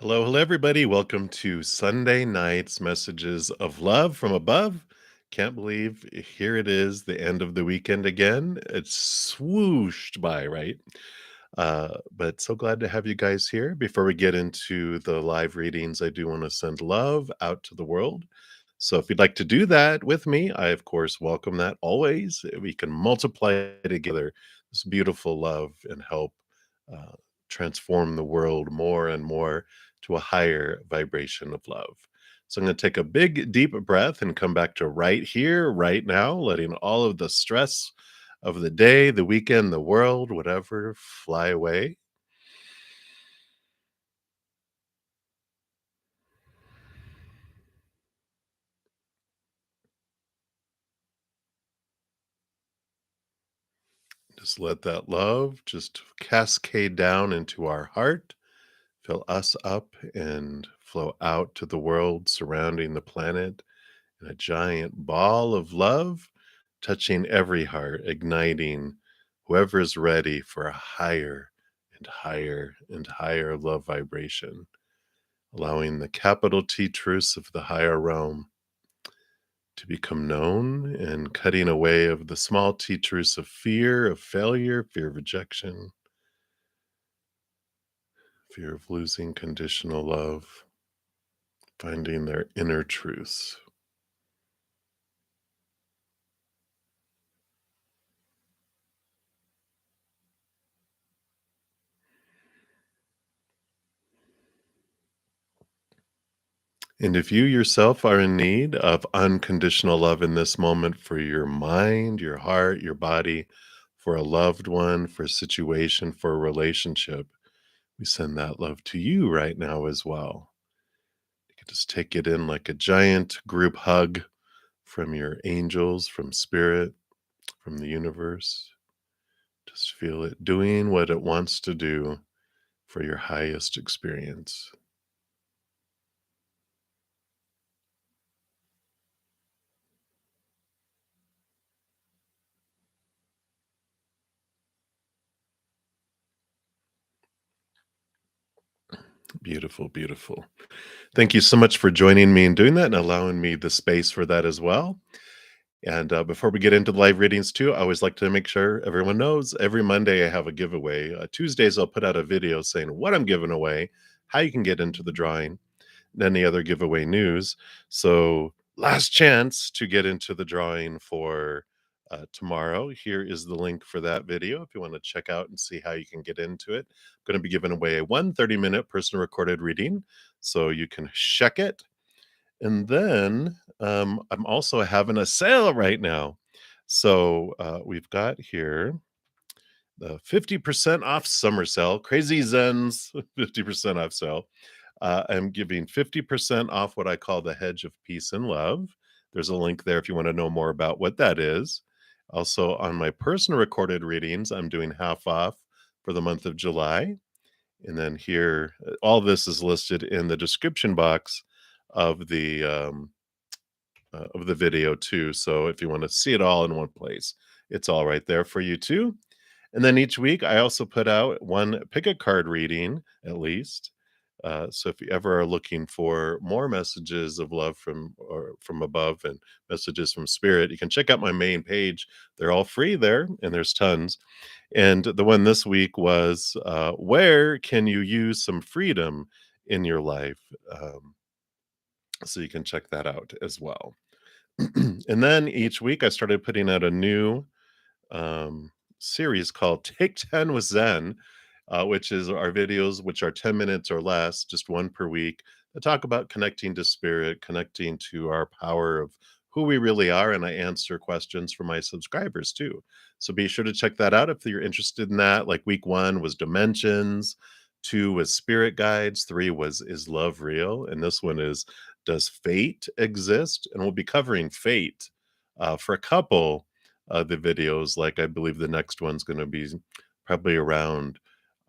Hello, hello, everybody. Welcome to Sunday night's messages of love from above. Can't believe here it is, the end of the weekend again. It's swooshed by, right? But so glad to have you guys here. Before we get into the live readings, I do want to send love out to the world. So if you'd like to do that with me, I, of course, welcome that always. We can multiply together this beautiful love and help uh, transform the world more and more to a higher vibration of love. So I'm going to take a big, deep breath and come back to right here, right now, letting all of the stress of the day, the weekend, the world, whatever, fly away. Just let that love just cascade down into our heart, fill us up, and flow out to the world surrounding the planet in a giant ball of love, touching every heart, igniting whoever is ready for a higher and higher and higher love vibration, allowing the capital T truths of the higher realm to become known and cutting away of the small t truths of fear, of failure, fear of rejection, fear of losing conditional love, finding their inner truths. And if you yourself are in need of unconditional love in this moment for your mind, your heart, your body, for a loved one, for a situation, for a relationship, we send that love to you right now as well. You can just take it in like a giant group hug from your angels, from spirit, from the universe. Just feel it doing what it wants to do for your highest experience. Beautiful, beautiful. Thank you so much for joining me and doing that and allowing me the space for that as well. And before we get into the live readings, too, I always like to make sure everyone knows every Monday I have a giveaway. Tuesdays, I'll put out a video saying what I'm giving away, how you can get into the drawing, and any other giveaway news. So, last chance to get into the drawing for tomorrow. Here is the link for that video if you want to check out and see how you can get into it. I'm going to be giving away a 1 30-minute personal recorded reading, so you can check it. And then I'm also having a sale right now. So we've got here the 50% off summer sale, Crazy Zen's 50% off sale. I'm giving 50% off what I call the Hedge of Peace and Love. There's a link there if you want to know more about what that is. Also, on my personal recorded readings, I'm doing half off for the month of July. And then here, all this is listed in the description box of the video too. So if you want to see it all in one place, it's all right there for you too. And then each week, I also put out one pick a card reading at least. So if you ever are looking for more messages of love from above and messages from spirit, you can check out my main page. They're all free there, and there's tons. And the one this week was where can you use some freedom in your life? So you can check that out as well. And then each week I started putting out a new um, series called Take 10 with Zen, which is our videos, which are 10 minutes or less, just one per week, that talk about connecting to spirit, connecting to our power of who we really are. And I answer questions for my subscribers too. So be sure to check that out if you're interested in that. Like week one was dimensions, two was spirit guides, three was is love real? And this one is does fate exist? And we'll be covering fate for a couple the videos. Like I believe the next one's going to be probably around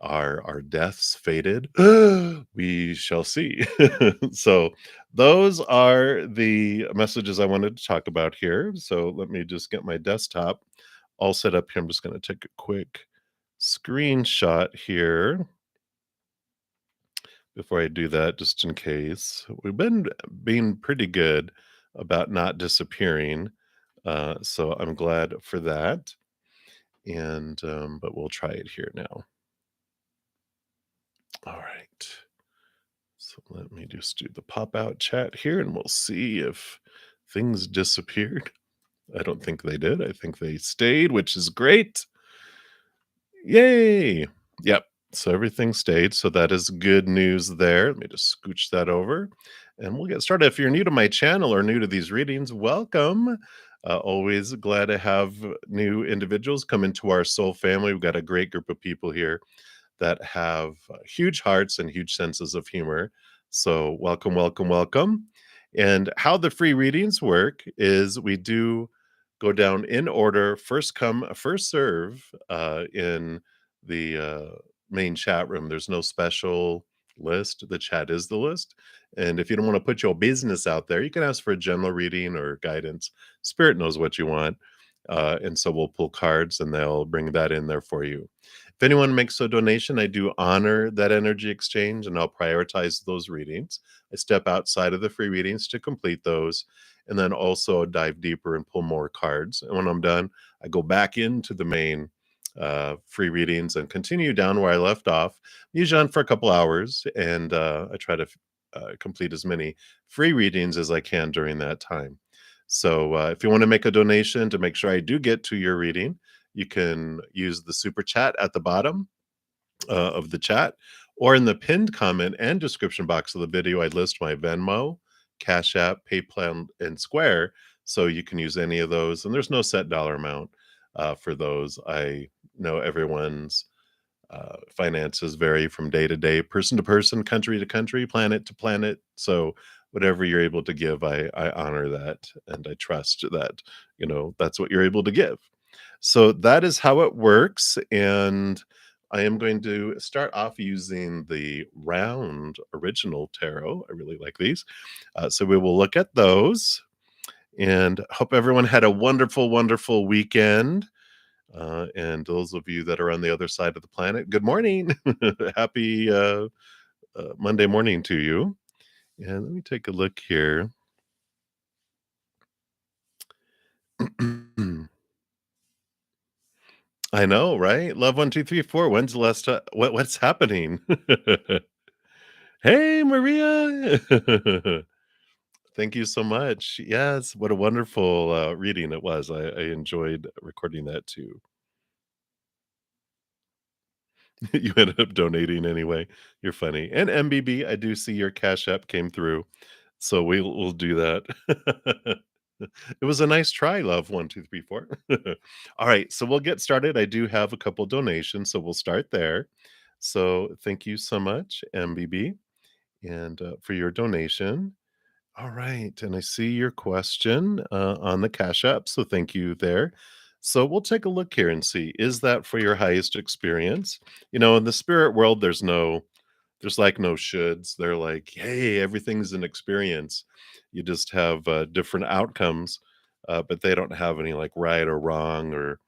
our deaths fated. We shall see. So those are the messages I wanted to talk about here. So let me just get my desktop all set up here. I'm just going to take a quick screenshot here before I do that, just in case. We've been being pretty good about not disappearing, so I'm glad for that. And but we'll try it here now. All right. So let me just do the pop out chat here, and we'll see if things disappeared. I don't think they did. I think they stayed, which is great. Yay! Yep. So everything stayed. So that is good news there. Let me just scooch that over and we'll get started. If you're new to my channel or new to these readings, welcome. Always glad to have new individuals come into our soul family. We've got a great group of people here that have huge hearts and huge senses of humor. So, welcome, welcome, welcome. And how the free readings work is we do go down in order, first come, first serve in the main chat room. There's no special list. The chat is the list. And if you don't want to put your business out there, you can ask for a general reading or guidance. Spirit knows what you want. And so we'll pull cards and they'll bring that in there for you. If anyone makes a donation, I do honor that energy exchange and I'll prioritize those readings. I step outside of the free readings to complete those and then also dive deeper and pull more cards. And when I'm done, I go back into the main free readings and continue down where I left off, usually on for a couple hours. And I try to complete as many free readings as I can during that time. So if you want to make a donation to make sure I do get to your reading, you can use the super chat at the bottom of the chat or in the pinned comment and description box of the video. I list my Venmo, Cash App, PayPal, and Square. So you can use any of those. And there's no set dollar amount for those. I know everyone's finances vary from day to day, person to person, country to country, planet to planet. So whatever you're able to give, I honor that and I trust that, that's what you're able to give. So that is how it works. And I am going to start off using the round original tarot. I really like these. So we will look at those and hope everyone had a wonderful, wonderful weekend. And those of you that are on the other side of the planet, good morning. Happy Monday morning to you. And let me take a look here. I know, right? Love 1, 2, 3, 4. When's the last time? What's happening? Hey, Maria. Thank you so much. Yes, what a wonderful reading it was. I enjoyed recording that too. You ended up donating anyway. You're funny. And MBB, I do see your Cash App came through. So we'll do that. It was a nice try, love 1, 2, 3, 4. All right, so we'll get started. I do have a couple donations, so we'll start there. So thank you so much, MBB, and for your donation. All right, and I see your question on the Cash App, so thank you there. So we'll take a look here and see, is that for your highest experience? In the spirit world, there's like no shoulds. They're like, hey, everything's an experience. You just have different outcomes, but they don't have any like right or wrong or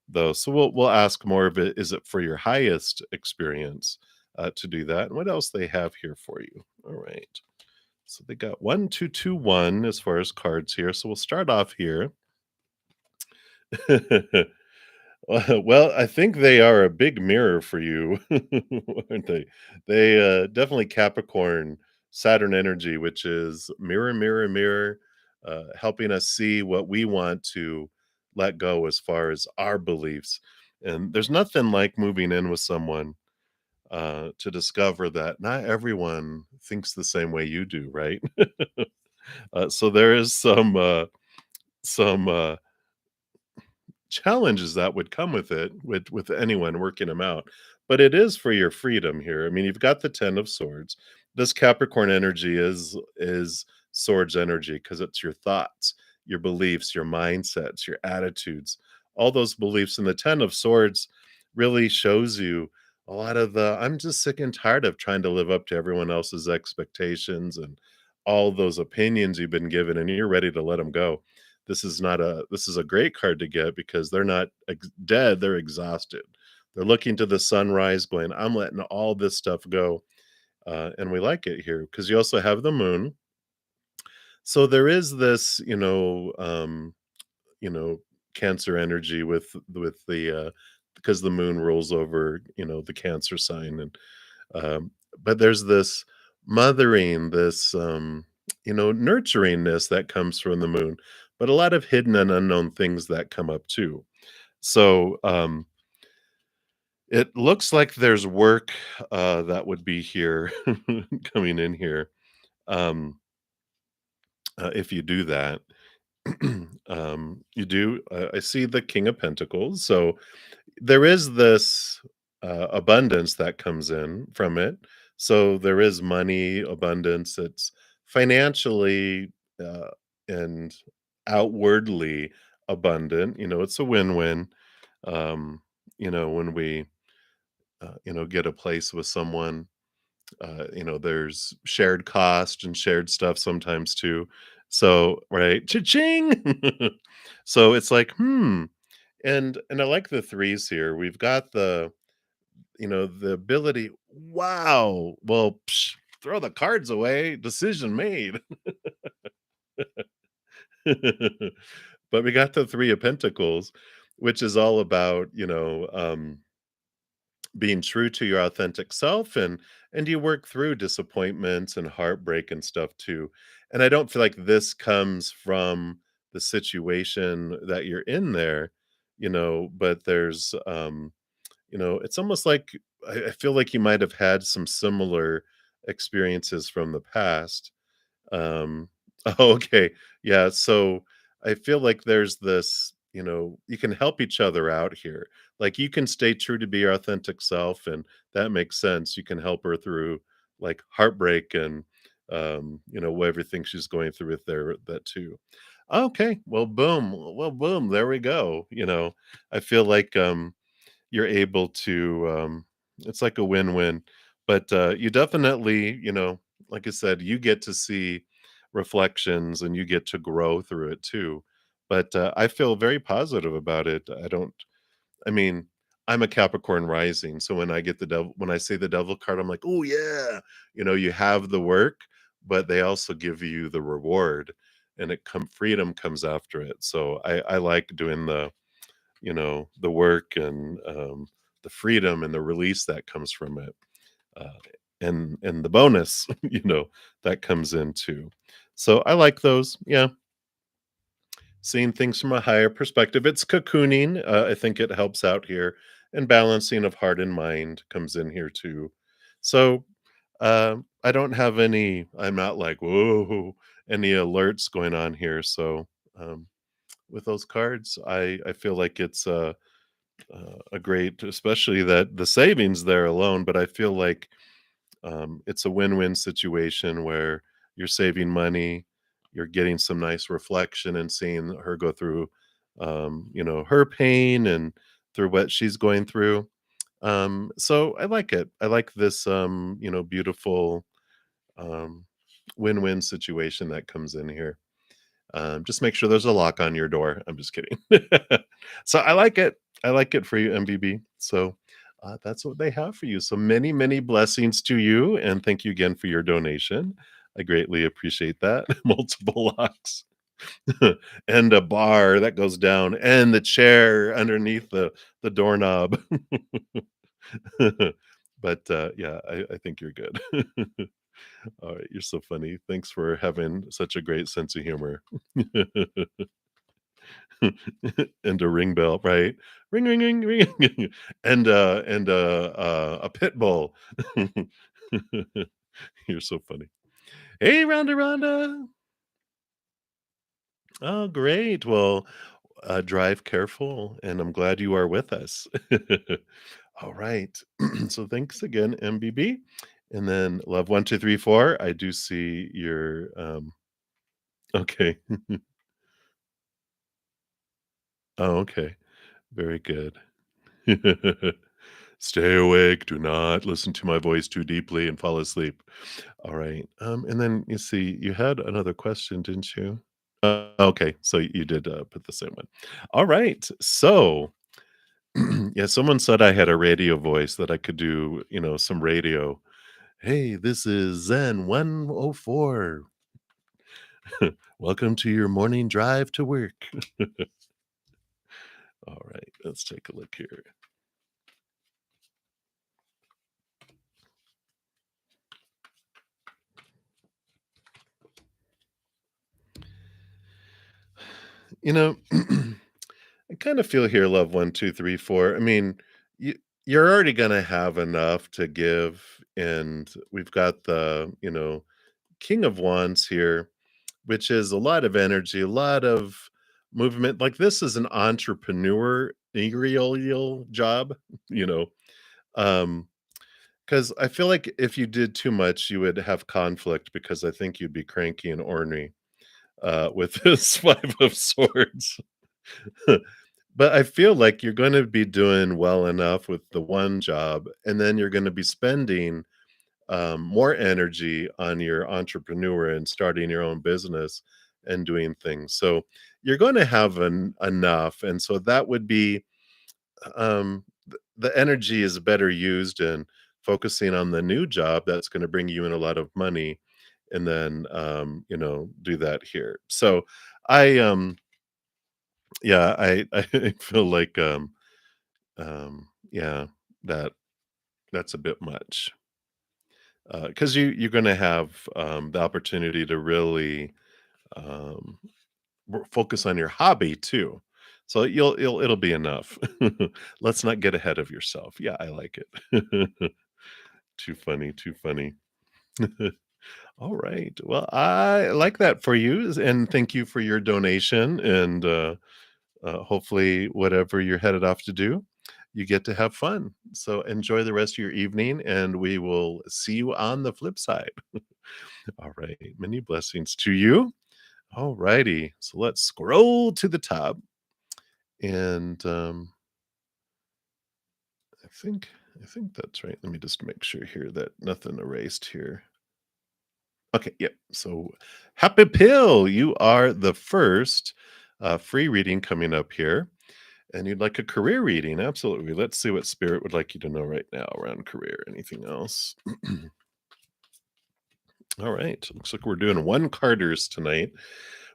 those. So we'll ask more of it. Is it for your highest experience to do that? And what else they have here for you? All right. So they got 1, 2, 2, 1 as far as cards here. So we'll start off here. Well, I think they are a big mirror for you, aren't they? They definitely Capricorn, Saturn energy, which is mirror, mirror, mirror, helping us see what we want to let go as far as our beliefs. And there's nothing like moving in with someone to discover that not everyone thinks the same way you do, right? So there is some challenges that would come with it with anyone working them out, but it is for your freedom here. I mean, you've got the 10 of swords. This Capricorn energy is swords energy because it's your thoughts, your beliefs, your mindsets, your attitudes, all those beliefs. And the 10 of swords really shows you a lot of the I'm just sick and tired of trying to live up to everyone else's expectations and all those opinions you've been given and you're ready to let them go. This is a great card to get because they're not dead, they're exhausted. They're looking to the sunrise going, I'm letting all this stuff go. and we like it here because you also have the moon. So there is this, you know, Cancer energy with the because the moon rules over, the Cancer sign, and um, but there's this mothering, this nurturingness that comes from the moon, but a lot of hidden and unknown things that come up too. So it looks like there's work that would be here coming in here. Um, if you do that, you do. I see the King of Pentacles, so there is this abundance that comes in from it. So there is money abundance. It's financially and outwardly abundant. It's a win-win. Um, when we get a place with someone, there's shared cost and shared stuff sometimes too. So, right, cha-ching. So it's like, and I like the threes here. We've got the ability. Wow. Well, throw the cards away. Decision made. But we got the three of pentacles, which is all about, being true to your authentic self, and you work through disappointments and heartbreak and stuff too. And I don't feel like this comes from the situation that you're in there, but there's it's almost like I feel like you might have had some similar experiences from the past. um, oh, okay. Yeah, so I feel like there's this, you can help each other out here. Like, you can stay true to be your authentic self, and that makes sense. You can help her through, like, heartbreak and, what everything she's going through with there that too. Okay, well, boom, there we go. I feel like, you're able to, it's like a win-win. But, you definitely, like I said, you get to see reflections and you get to grow through it too. But, I feel very positive about it. I mean, I'm a Capricorn rising, so when I say the devil card, I'm like, "Oh, yeah." You have the work, but they also give you the reward, and freedom comes after it. So I like doing the work and the freedom and the release that comes from it, uh, and the bonus, that comes in too. So I like those. Yeah, seeing things from a higher perspective. It's cocooning. I think it helps out here, and balancing of heart and mind comes in here too. So I don't have any. I'm not like whoa any alerts going on here. So um, with those cards, I feel like it's a great, especially that the savings there alone. But I feel like it's a win-win situation where you're saving money, you're getting some nice reflection and seeing her go through, her pain and through what she's going through. So I like it. I like this, beautiful um, win-win situation that comes in here. Just make sure there's a lock on your door. I'm just kidding. So I like it. I like it for you, MBB. So that's what they have for you. So many, many blessings to you. And thank you again for your donation. I greatly appreciate that. Multiple locks and a bar that goes down and the chair underneath the doorknob. But yeah, I think you're good. All right, you're so funny. Thanks for having such a great sense of humor. And a ring bell, right? Ring, ring, ring, ring, and a pit bull. You're so funny. Hey, Rhonda, Rhonda. Oh, great. Well, drive careful, and I'm glad you are with us. All right. So thanks again, MBB. And then love 1, 2, 3, 4. I do see your okay. Oh, okay. Very good. Stay awake. Do not listen to my voice too deeply and fall asleep. All right. And then you see, you had another question, didn't you? Okay. So you did put the same one. All right. So, yeah, someone said I had a radio voice that I could do, some radio. Hey, this is Zen 104. Welcome to your morning drive to work. All right, let's take a look here. You know, I kind of feel here, love 1, 2, 3, 4. I mean, you you're already gonna have enough to give, and we've got the, King of Wands here, which is a lot of energy, a lot of movement. Like this is an entrepreneurial job, you know. Um, because I feel like if you did too much, you would have conflict because I think you'd be cranky and ornery with this 5 of Swords. But I feel like you're going to be doing well enough with the one job, and then you're going to be spending more energy on your entrepreneur and starting your own business and doing things. So you're going to have enough, and so that would be the energy is better used in focusing on the new job that's going to bring you in a lot of money, and then do that here. So I yeah, I feel like yeah, that that's a bit much, because you're going to have the opportunity to really um, focus on your hobby too. So it'll be enough. Let's not get ahead of yourself. Yeah, I like it. Too funny, too funny. All right. Well, I like that for you, and thank you for your donation. And hopefully, whatever you're headed off to do, you get to have fun. So enjoy the rest of your evening, and we will see you on the flip side. All right. Many blessings to you. All righty. So let's scroll to the top, and I think I think that's right. Let me just make sure here that nothing erased here. Okay, yep. So, Happy Pill, you are the first free reading coming up here, and you'd like a career reading. Absolutely. Let's see what Spirit would like you to know right now around career. Anything else? All right. Looks like we're doing one carders tonight.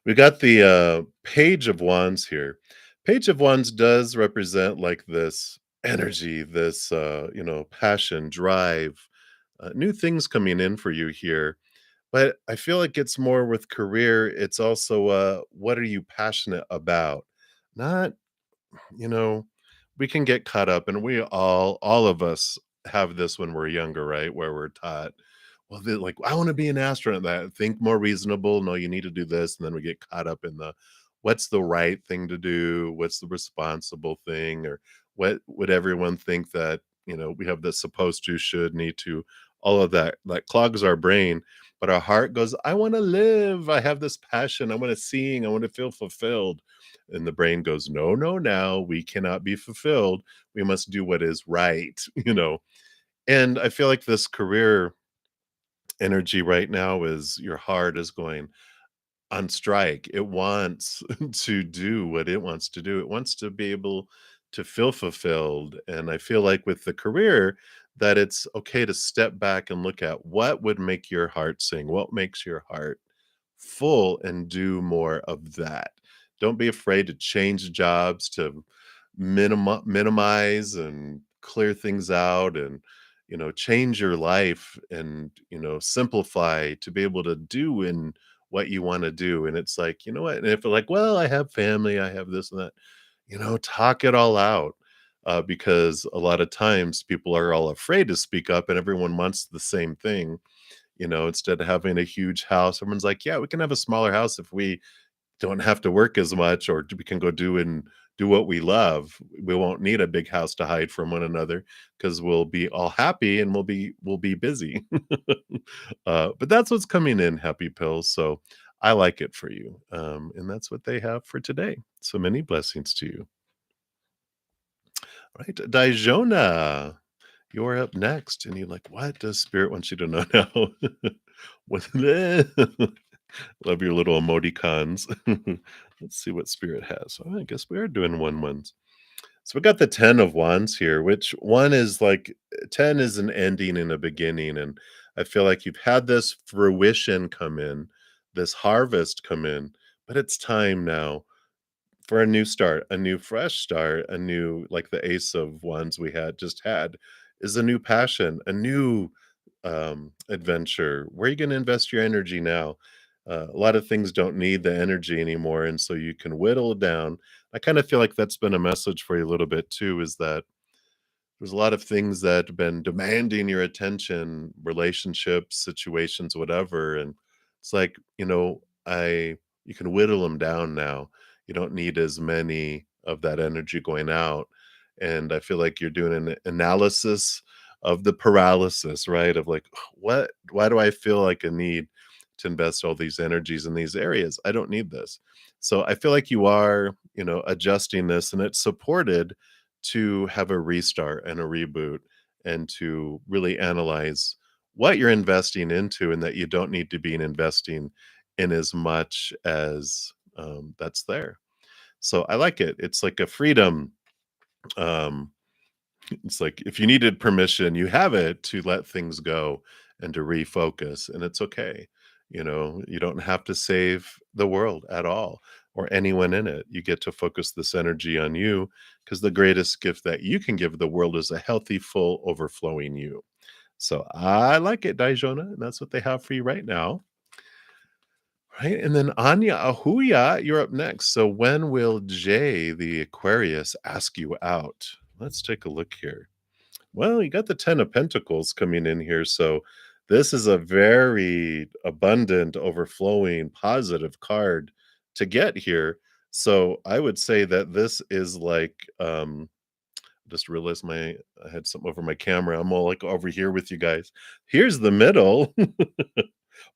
We got the Page of Wands here. Page of Wands does represent like this energy, this passion, drive, new things coming in for you here. But I feel like it's more with career, it's also, what are you passionate about? Not, you know, we can get caught up, and we all of us have this when we're younger, right? Where we're taught, well, they're like, I want to be an astronaut. That think more reasonable. No, you need to do this, and then we get caught up in the what's the right thing to do, what's the responsible thing, or what would everyone think that we have the supposed to, should, need to, all of that like clogs our brain. But our heart goes, I want to live. I have this passion. I want to sing. I want to feel fulfilled. And the brain goes, no, no, now we cannot be fulfilled. We must do what is right, And I feel like this career energy right now is your heart is going on strike. It wants to do what it wants to do. It wants to be able to feel fulfilled. And I feel like with the career, that it's okay to step back and look at what would make your heart sing, what makes your heart full, and do more of that. Don't be afraid to change jobs, to minimize and clear things out, and change your life, and simplify to be able to do in what you want to do. And it's like, you know what, and if they're like, well, I have family, I have this and that, talk it all out, because a lot of times people are all afraid to speak up, and everyone wants the same thing. Instead of having a huge house, everyone's like, yeah, we can have a smaller house if we don't have to work as much, or we can go do what we love. We won't need a big house to hide from one another, because we'll be all happy, and we'll be busy. But that's what's coming in, Happy Pills. So I like it for you. And that's what they have for today. So many blessings to you. Right. Dijona, you're up next. And you're like, what does Spirit want you to know now? What love your little emoticons. Let's see what Spirit has. Oh, I guess we are doing ones. So we got the 10 of Wands here, which one is like 10 is an ending and a beginning. And I feel like you've had this fruition come in, this harvest come in, but it's time now for a new start, a new fresh start, a new like the Ace of Wands we had just had is a new passion, a new adventure. Where are you going to invest your energy now? A lot of things don't need the energy anymore, and so you can whittle it down. I kind of feel like that's been a message for you a little bit too. Is that there's a lot of things that have been demanding your attention, relationships, situations, whatever, and it's like, I you can whittle them down now. You don't need as many of that energy going out, and I feel like you're doing an analysis of the paralysis, right? Of like, what why do I feel like a need to invest all these energies in these areas? I don't need this. So I feel like you are, adjusting this, and it's supported to have a restart and a reboot and to really analyze what you're investing into and that you don't need to be investing in as much as that's there. So I like it. It's like a freedom. Um, it's like if you needed permission, you have it to let things go and to refocus, and it's okay. You don't have to save the world at all or anyone in it. You get to focus this energy on you because the greatest gift that you can give the world is a healthy, full, overflowing you. So I like it, Daijona, and that's what they have for you right now. Right. And then Anya Ahuya, you're up next. So when will Jay, the Aquarius, ask you out? Let's take a look here. Well, you got the 10 of Pentacles coming in here, so this is a very abundant, overflowing, positive card to get here. So I would say that this is like, just realized I had something over my camera. I'm all like over here with you guys. Here's the middle.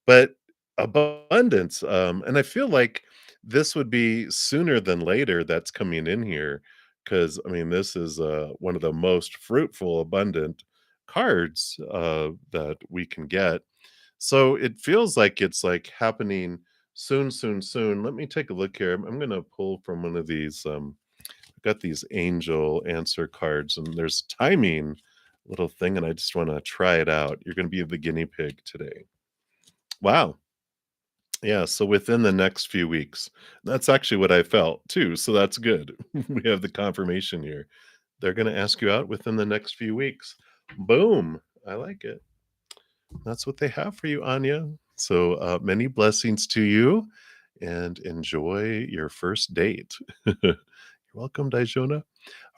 But abundance, and I feel like this would be sooner than later that's coming in here, because I mean, this is, one of the most fruitful, abundant cards, that we can get. So it feels like it's, like, happening soon, soon, soon. Let me take a look here. I'm gonna pull from one of these, I've got these angel answer cards, and there's timing little thing, and I just wanna try it out. You're gonna be the guinea pig today. Wow. Yeah, so within the next few weeks. That's actually what I felt too, so that's good. We have the confirmation here. They're gonna ask you out within the next few weeks. Boom. I like it. That's what they have for you, Anya. So, many blessings to you, and enjoy your first date. You're welcome, Daijona.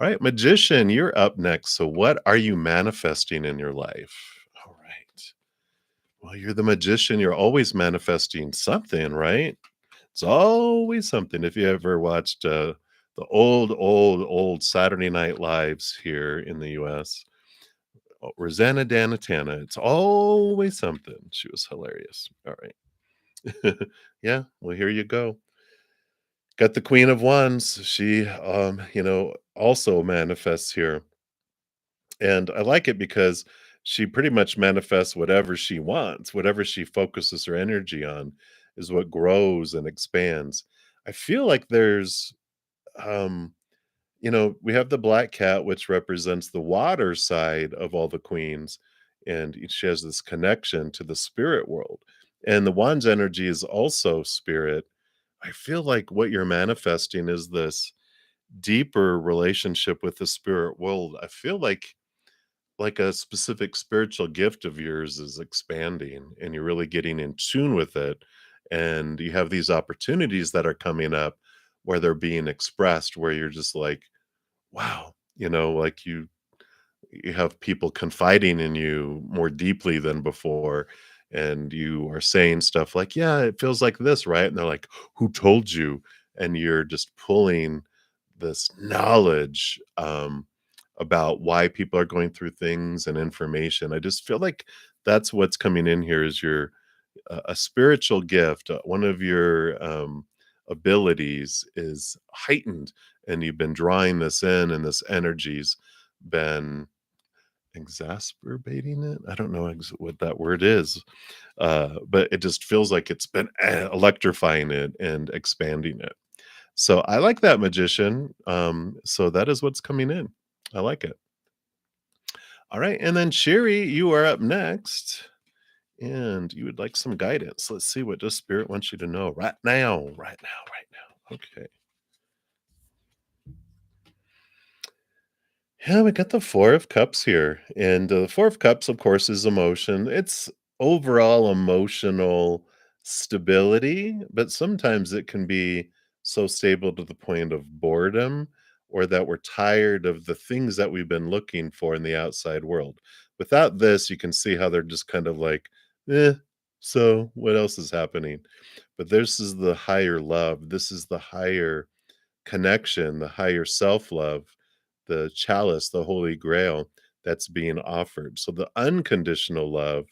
All right, Magician, you're up next. So what are you manifesting in your life? All right. Well, you're the magician, you're always manifesting something, right? It's always something. If you ever watched, the old Saturday Night Lives here in the US, Rosanna Danatana, it's always something. She was hilarious. All right. Yeah, well, here you go. Got the Queen of Wands. She, also manifests here. And I like it because she pretty much manifests whatever she wants, whatever she focuses her energy on is what grows and expands. I feel like there's, um, we have the black cat, which represents the water side of all the queens, and she has this connection to the spirit world. And the wand's energy is also spirit. I feel like what you're manifesting is this deeper relationship with the spirit world. I feel like a specific spiritual gift of yours is expanding and you're really getting in tune with it, and you have these opportunities that are coming up where they're being expressed, where you're just like, wow, like you have people confiding in you more deeply than before, and you are saying stuff like, yeah, it feels like this, right? And they're like, who told you? And you're just pulling this knowledge, about why people are going through things and information. I just feel like that's what's coming in here is your a spiritual gift. One of your abilities is heightened, and you've been drawing this in, and this energy's been exacerbating it. I don't know what that word is, but it just feels like it's been electrifying it and expanding it. So I like that, magician. So that is what's coming in. I like it. All right, and then Sherry, you are up next. and you would like some guidance. Let's see what does spirit wants you to know right now, right now, right now. Okay. Yeah, we got the 4 of Cups here, and the 4 of Cups, of course, is emotion. It's overall emotional stability, but sometimes it can be so stable to the point of boredom or that we're tired of the things that we've been looking for in the outside world. Without this, you can see how they're just kind of like, "Eh, so what else is happening?" But this is the higher love. This is the higher connection, the higher self-love, the chalice, the holy grail that's being offered. So the unconditional love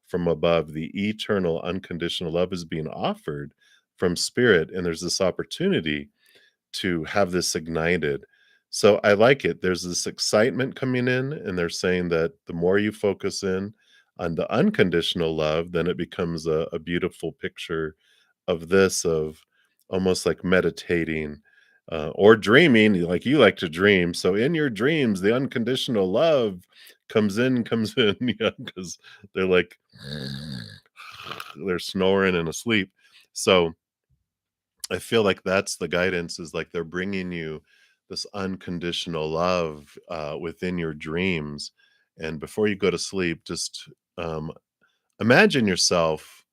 from above, the eternal unconditional love is being offered from spirit, and there's this opportunity to have this ignited. So I like it. There's this excitement coming in, and they're saying that the more you focus in on the unconditional love, then it becomes a beautiful picture of this, of almost like meditating or dreaming, like you like to dream. So in your dreams, the unconditional love comes in, yeah, because they're like, they're snoring and asleep. So I feel like that's the guidance is like they're bringing you this unconditional love within your dreams. And before you go to sleep, just um, imagine yourself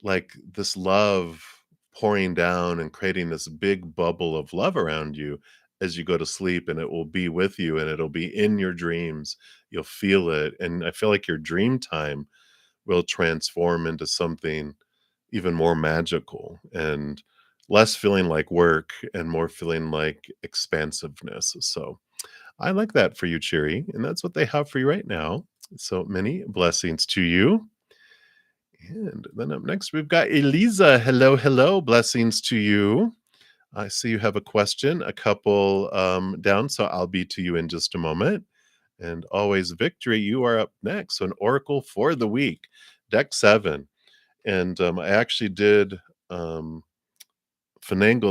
like this love pouring down and creating this big bubble of love around you as you go to sleep, and it will be with you and it'll be in your dreams. You'll feel it. And I feel like your dream time will transform into something even more magical and less feeling like work and more feeling like expansiveness. So I like that for you, Cheery. And that's what they have for you right now. So many blessings to you. And then up next, we've got Eliza. Hello, hello. Blessings to you. I see you have a question, a couple down, so I'll be to you in just a moment. And always victory, you are up next. So an oracle for the week, deck 7. And I actually did finagle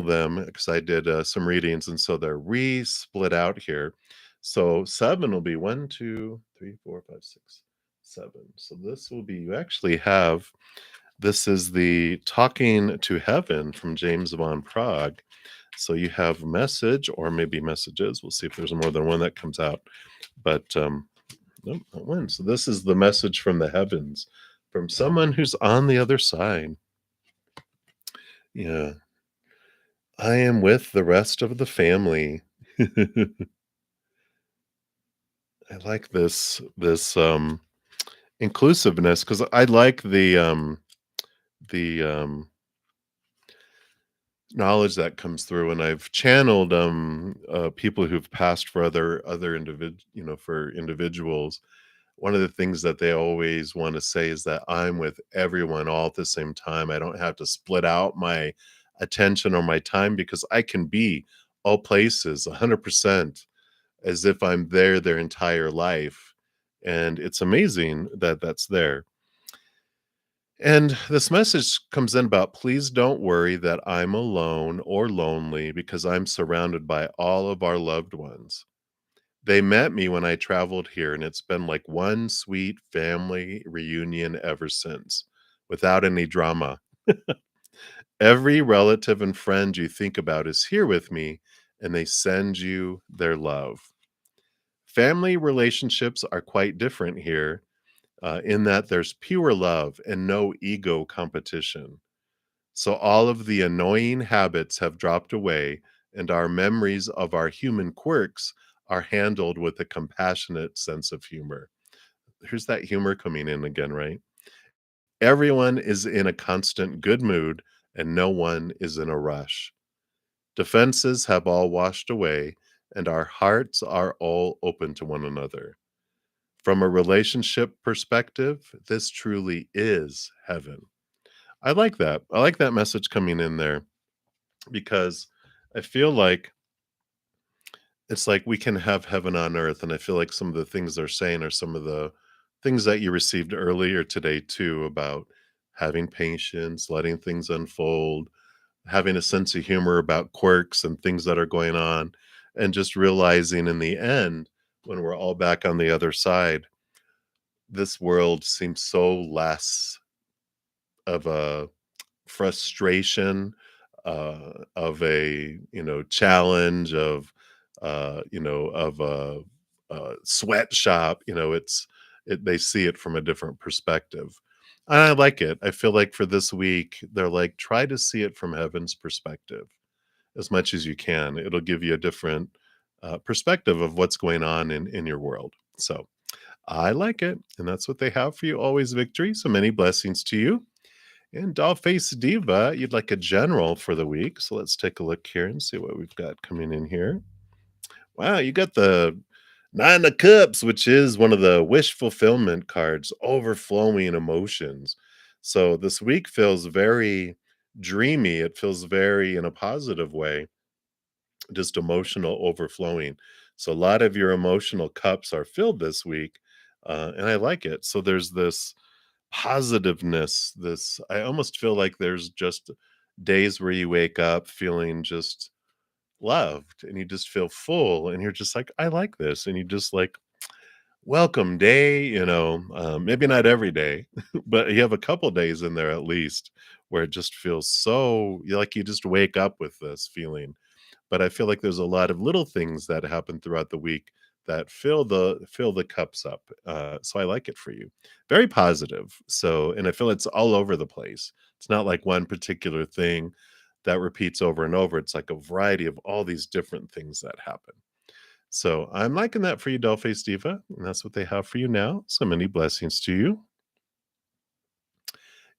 them because I did some readings, and so they're re-split out here. So 7 will be 1, 2, 3, 4, 5, 6, 7. So this will be, you actually have, this is the Talking to Heaven from James von Prague. So you have message or maybe messages. We'll see if there's more than one that comes out. But nope, not one. So this is the message from the heavens from someone who's on the other side. Yeah. I am with the rest of the family. I like this inclusiveness because I like the knowledge that comes through, and I've channeled people who've passed for other for individuals. One of the things that they always want to say is that I'm with everyone all at the same time. I don't have to split out my attention or my time because I can be all places 100% as if I'm there their entire life. And it's amazing that that's there. And this message comes in about please don't worry that I'm alone or lonely because I'm surrounded by all of our loved ones. They met me when I traveled here, and it's been like one sweet family reunion ever since, without any drama. Every relative and friend you think about is here with me, and they send you their love. Family relationships are quite different here in that there's pure love and no ego competition. So all of the annoying habits have dropped away, and our memories of our human quirks are handled with a compassionate sense of humor. Here's that humor coming in again, right? Everyone is in a constant good mood, and no one is in a rush. Defenses have all washed away, and our hearts are all open to one another. From a relationship perspective, this truly is heaven. I like that. I like that message coming in there because I feel like it's like we can have heaven on earth, and I feel like some of the things they're saying are some of the things that you received earlier today too about having patience, letting things unfold, having a sense of humor about quirks and things that are going on, and just realizing in the end when we're all back on the other side this world seems so less of a frustration, of a, challenge, of a sweatshop. They see it from a different perspective. And I like it. I feel like for this week, they're like, try to see it from heaven's perspective as much as you can. It'll give you a different perspective of what's going on in your world. So I like it. And that's what they have for you. Always victory. So many blessings to you. And Dollface Diva, you'd like a general for the week. So let's take a look here and see what we've got coming in here. Wow, you got the Nine of Cups, which is one of the wish fulfillment cards, overflowing emotions. So this week feels very dreamy. It feels very in a positive way, just emotional overflowing. So a lot of your emotional cups are filled this week, and I like it. So there's this positiveness, this I almost feel like there's just days where you wake up feeling just loved and you just feel full and you're just like, I like this. And you just like, welcome day, maybe not every day, but you have a couple days in there at least where it just feels so like you just wake up with this feeling. But I feel like there's a lot of little things that happen throughout the week that fill the cups up. So I like it for you. Very positive. So, and I feel it's all over the place. It's not like one particular thing that repeats over and over. It's like a variety of all these different things that happen. So I'm liking that for you, Dollface Diva, and that's what they have for you now. So many blessings to you.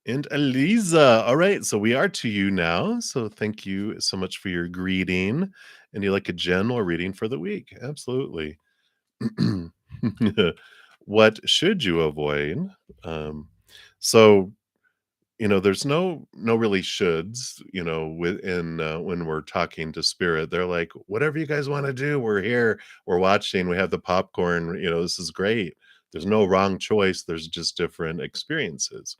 And Eliza, all right, so we are to you now. So thank you so much for your greeting. And you like a general reading for the week? Absolutely. What should you avoid? Um, so there's no really shoulds. Within when we're talking to spirit, they're like, whatever you guys want to do, we're here, we're watching, we have the popcorn. This is great. There's no wrong choice. There's just different experiences.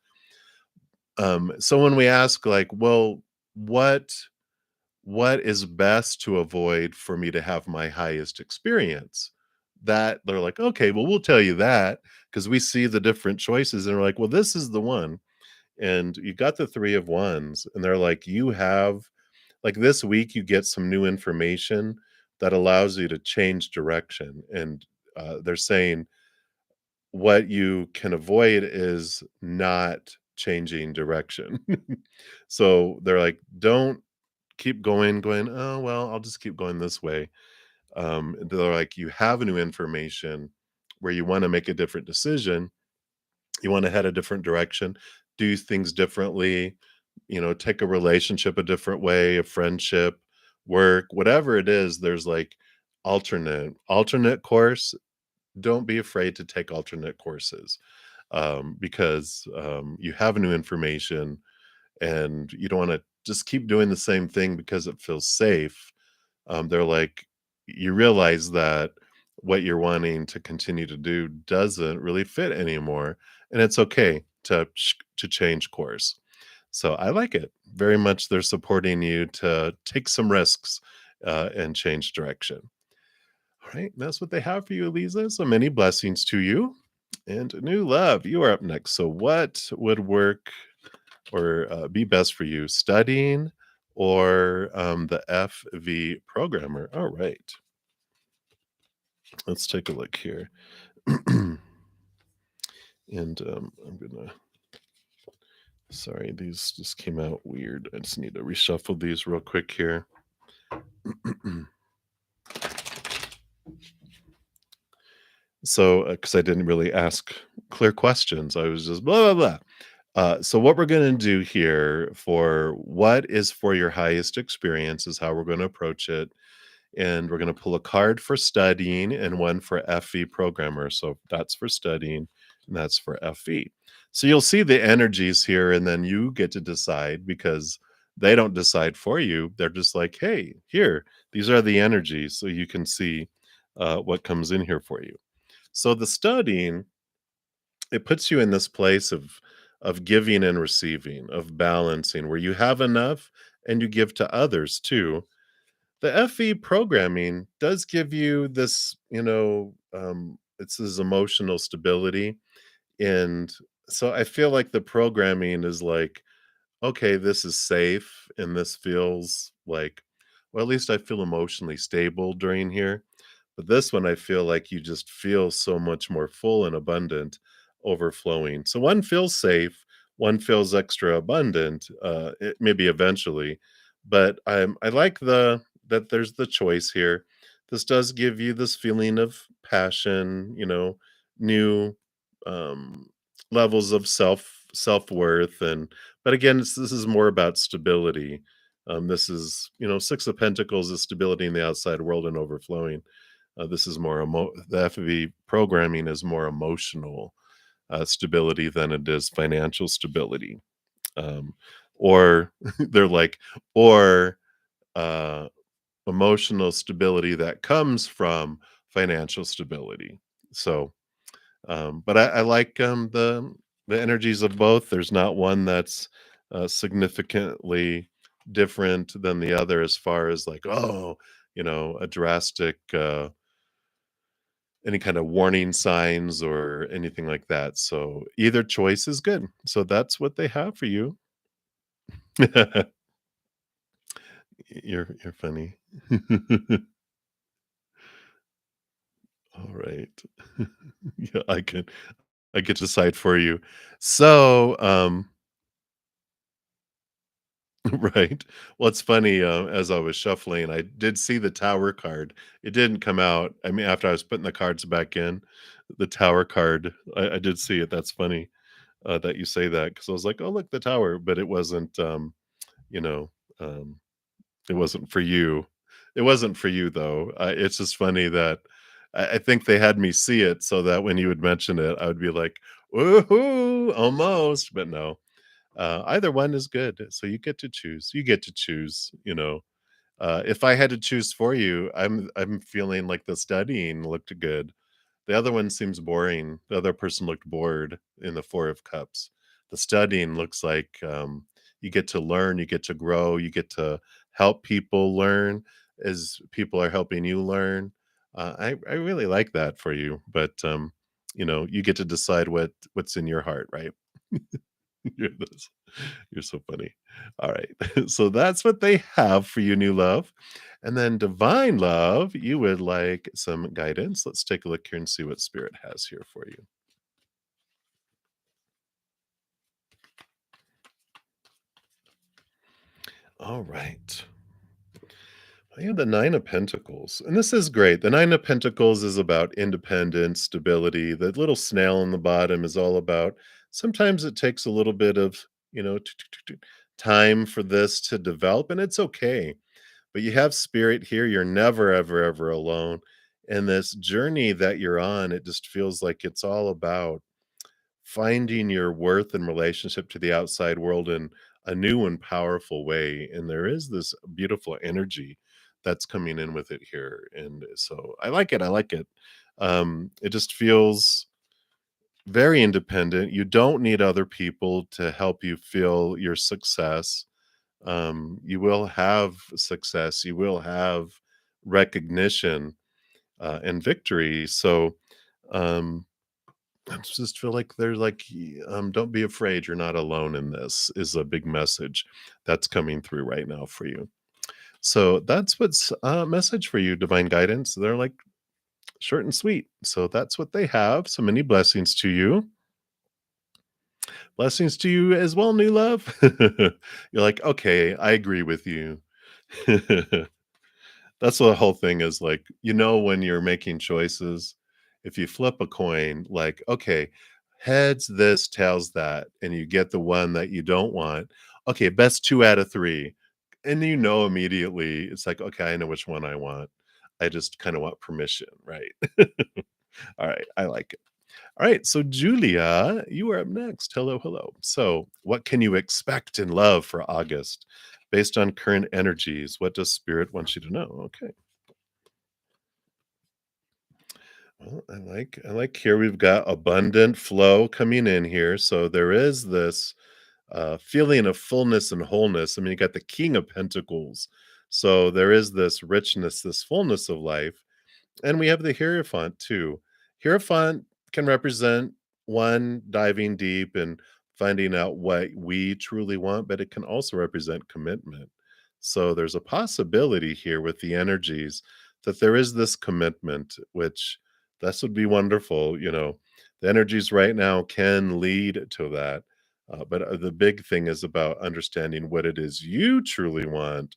So when we ask like, well, what what is best to avoid for me to have my highest experience? That they're like, okay, well, we'll tell you that because we see the different choices and we're like, well, this is the one. And you got the three of wands, and they're like, you have like this week, you get some new information that allows you to change direction. And they're saying what you can avoid is not changing direction. So they're like, don't keep going, oh, well, I'll just keep going this way. They're like, you have new information where you want to make a different decision. You want to head a different direction, do things differently, take a relationship a different way, a friendship, work, whatever it is. There's like alternate course. Don't be afraid to take alternate courses, because you have new information and you don't want to just keep doing the same thing because it feels safe. They're like, you realize that what you're wanting to continue to do doesn't really fit anymore, and it's okay to change course. So I like it very much. They're supporting you to take some risks and change direction. All right, that's what they have for you, Eliza. So many blessings to you. And new love, you are up next. So, what would work or be best for you, studying or the FV programmer? All right, let's take a look here. And I'm gonna, sorry, these just came out weird. I just need to reshuffle these real quick here. So, because I didn't really ask clear questions, I was just blah, blah, blah. So, what we're going to do here for what is for your highest experience is how we're going to approach it. And we're going to pull a card for studying and one for FE programmer. So, that's for studying and that's for FE. So, you'll see the energies here, and then you get to decide because they don't decide for you. They're just like, hey, here, these are the energies. So, you can see what comes in here for you. So the studying, it puts you in this place of giving and receiving, of balancing, where you have enough and you give to others too. The FE programming does give you this, it's this emotional stability. And so I feel like the programming is like, okay, this is safe and this feels like, well, at least I feel emotionally stable during here. But this one, I feel like you just feel so much more full and abundant, overflowing. So one feels safe, one feels extra abundant, maybe eventually. But I like the that there's the choice here. This does give you this feeling of passion, new um, levels of self-worth, and but again, this is more about stability. This is, Six of Pentacles is stability in the outside world and overflowing. This is more the FV programming is more emotional stability than it is financial stability. Um, or they're like, or uh, emotional stability that comes from financial stability. So, but I like the energies of both. There's not one that's significantly different than the other as far as like, oh, a drastic any kind of warning signs or anything like that. So either choice is good. So that's what they have for you. You're funny. All right. Yeah, I get to decide for you. So, right. Well, it's funny, as I was shuffling, I did see the tower card. It didn't come out. I mean, after I was putting the cards back in, the tower card, I did see it. That's funny, that you say that because I was like, "Oh, look, the tower," but it wasn't, you know, um, it wasn't for you. It wasn't for you, though. It's just funny that I think they had me see it so that when you would mention it, I would be like, "Woohoo, almost," but no. Either one is good, so you get to choose. You get to choose, if I had to choose for you, I'm feeling like the studying looked good. The other one seems boring. The other person looked bored in the 4 of Cups. The studying looks like, you get to learn, you get to grow, you get to help people learn as people are helping you learn. I really like that for you, but, you get to decide what's in your heart, right? You're this you're so funny. Alright. So that's what they have for you, new love. And then divine love, you would like some guidance. Let's take a look here and see what spirit has here for you. All right. I have the 9 of Pentacles, and this is great. The 9 of Pentacles is about independence, stability. The little snail on the bottom is all about sometimes it takes a little bit of, time for this to develop, and it's okay. But you have spirit here. You're never, ever, ever alone. And this journey that you're on, it just feels like it's all about finding your worth in relationship to the outside world in a new and powerful way. And there is this beautiful energy that's coming in with it here. And so I like it. I like it. It just feels very independent. You don't need other people to help you feel your success. You will have success, you will have recognition and victory. So um, I just feel like they're like, don't be afraid, you're not alone in this, is a big message that's coming through right now for you. So that's what's message for you, divine guidance. They're like short and sweet. So that's what they have. So many blessings to you. Blessings to you as well, new love. You're like, okay, I agree with you. That's what the whole thing is like, when you're making choices, if you flip a coin, like, okay, heads this, tails that, and you get the one that you don't want. Okay, best 2 out of 3. And immediately, it's like, okay, I know which one I want. I just kind of want permission, right? All right, I like it. All right, so Julia, you are up next. Hello, hello. So, what can you expect in love for August based on current energies? What does spirit want you to know? Okay. Well, I like here we've got abundant flow coming in here. So there is this feeling of fullness and wholeness. I mean, you got the King of Pentacles. So there is this richness, this fullness of life. And we have the Hierophant too. Hierophant can represent one, diving deep and finding out what we truly want, but it can also represent commitment. So there's a possibility here with the energies that there is this commitment, which this would be wonderful. The energies right now can lead to that. But the big thing is about understanding what it is you truly want.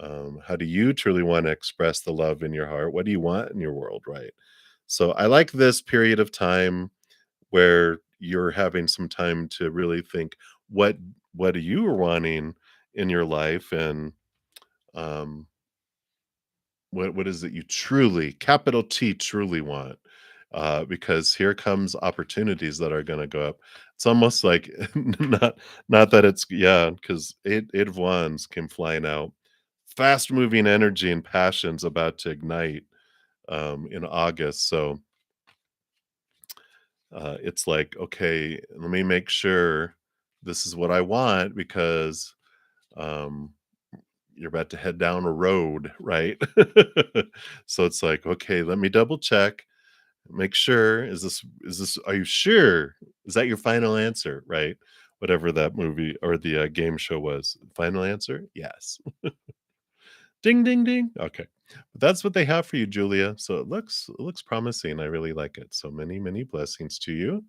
How do you truly want to express the love in your heart? What do you want in your world, right? So I like this period of time where you're having some time to really think what what are you wanting in your life, and um what is it you truly, capital T, truly want, because here comes opportunities that are going to go up. It's almost like not that it's, yeah, because eight of wands came flying out, fast moving energy and passions about to ignite in August. So it's like, okay, let me make sure this is what I want, because um, you're about to head down a road, right? So it's like, okay, let me double check, make sure. Is this? Are you sure? Is that your final answer? Right? Whatever that movie or the game show was. Final answer? Yes. Ding, ding, ding. Okay. But that's what they have for you, Julia. So it looks promising. I really like it. So many, many blessings to you.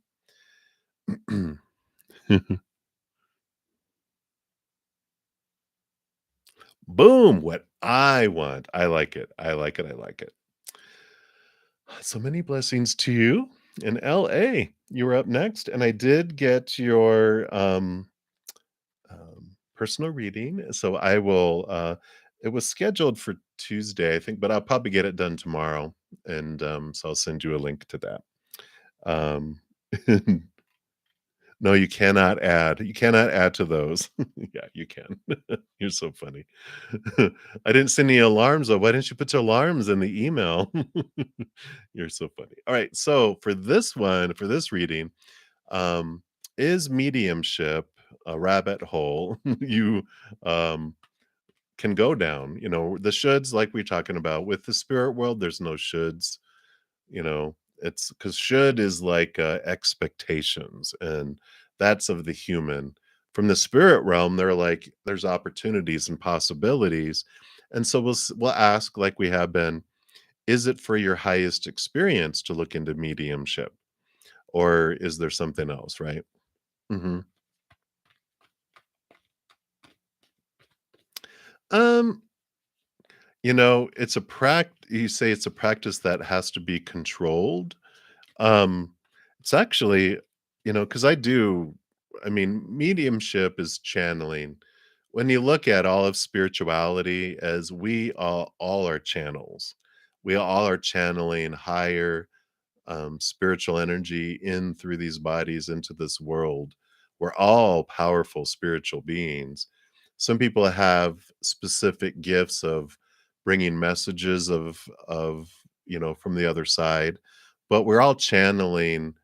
Boom, what I want. I like it. I like it. I like it. So many blessings to you in LA. You were up next, and I did get your personal reading. So I will, it was scheduled for Tuesday, I think, but I'll probably get it done tomorrow. And so I'll send you a link to that. Um, no, you cannot add. You cannot add to those. Yeah, you can. You're so funny. I didn't send any alarms though. Why didn't you put your alarms in the email? You're so funny. All right. So for this one, for this reading, um, is mediumship a rabbit hole you um, can go down? The shoulds, like we're talking about with the spirit world, there's no shoulds. It's because should is like expectations, and that's of the human. From the spirit realm, they're like there's opportunities and possibilities, and so we'll ask, like we have been, is it for your highest experience to look into mediumship, or is there something else, right? Hmm. um it's a you say it's a practice that has to be controlled. Um, it's actually, because I mean, mediumship is channeling. When you look at all of spirituality, as we all are channels, we all are channeling higher spiritual energy in through these bodies into this world. We're all powerful spiritual beings. Some people have specific gifts of bringing messages of from the other side, but we're all channeling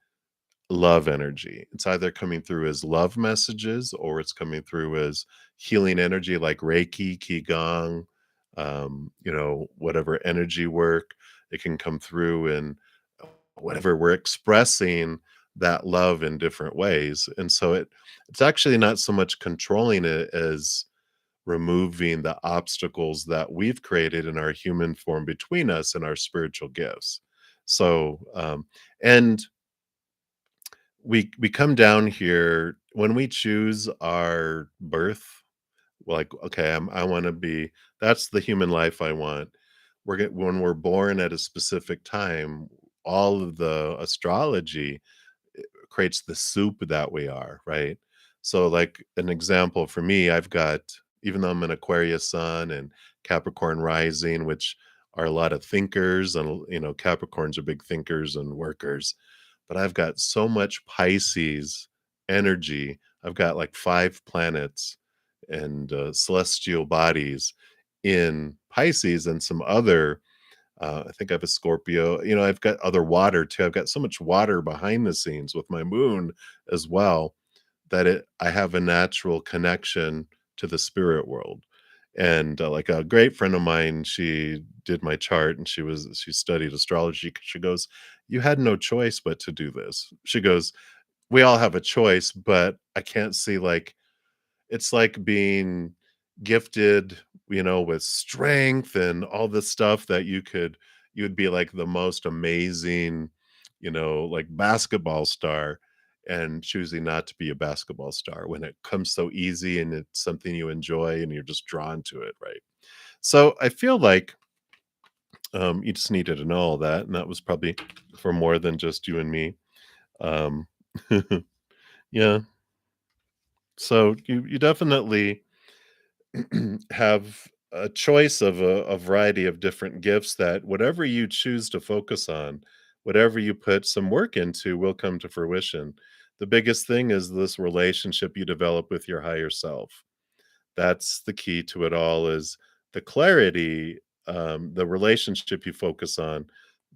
love energy. It's either coming through as love messages, or it's coming through as healing energy like Reiki, Qigong, whatever energy work. It can come through and whatever we're expressing that love in different ways. And so it's actually not so much controlling it as removing the obstacles that we've created in our human form between us and our spiritual gifts. So and we come down here when we choose our birth. We're like, okay, I want to be, that's the human life I want. When we're born at a specific time, all of the astrology creates the soup that we are, right? So, like an example for me, I've got, even though I'm an Aquarius sun and Capricorn rising, which are a lot of thinkers, and Capricorns are big thinkers and workers, but I've got so much Pisces energy. I've got like 5 planets and celestial bodies in Pisces, and some other I think I have a Scorpio. I've got other water too. I've got so much water behind the scenes with my moon as well, that I have a natural connection to the spirit world. And, like, a great friend of mine, she did my chart, and she studied astrology. She goes, "You had no choice but to do this." She goes, "We all have a choice, but I can't see, like, it's like being gifted, with strength and all this stuff that you'd be like the most amazing, like basketball star, and choosing not to be a basketball star when it comes so easy and it's something you enjoy and you're just drawn to it, right? So I feel like you just needed to know all that, and that was probably for more than just you and me. Um, yeah. So you definitely have a choice of a variety of different gifts that whatever you choose to focus on, whatever you put some work into will come to fruition. The biggest thing is this relationship you develop with your higher self. That's the key to it all is the clarity, the relationship you focus on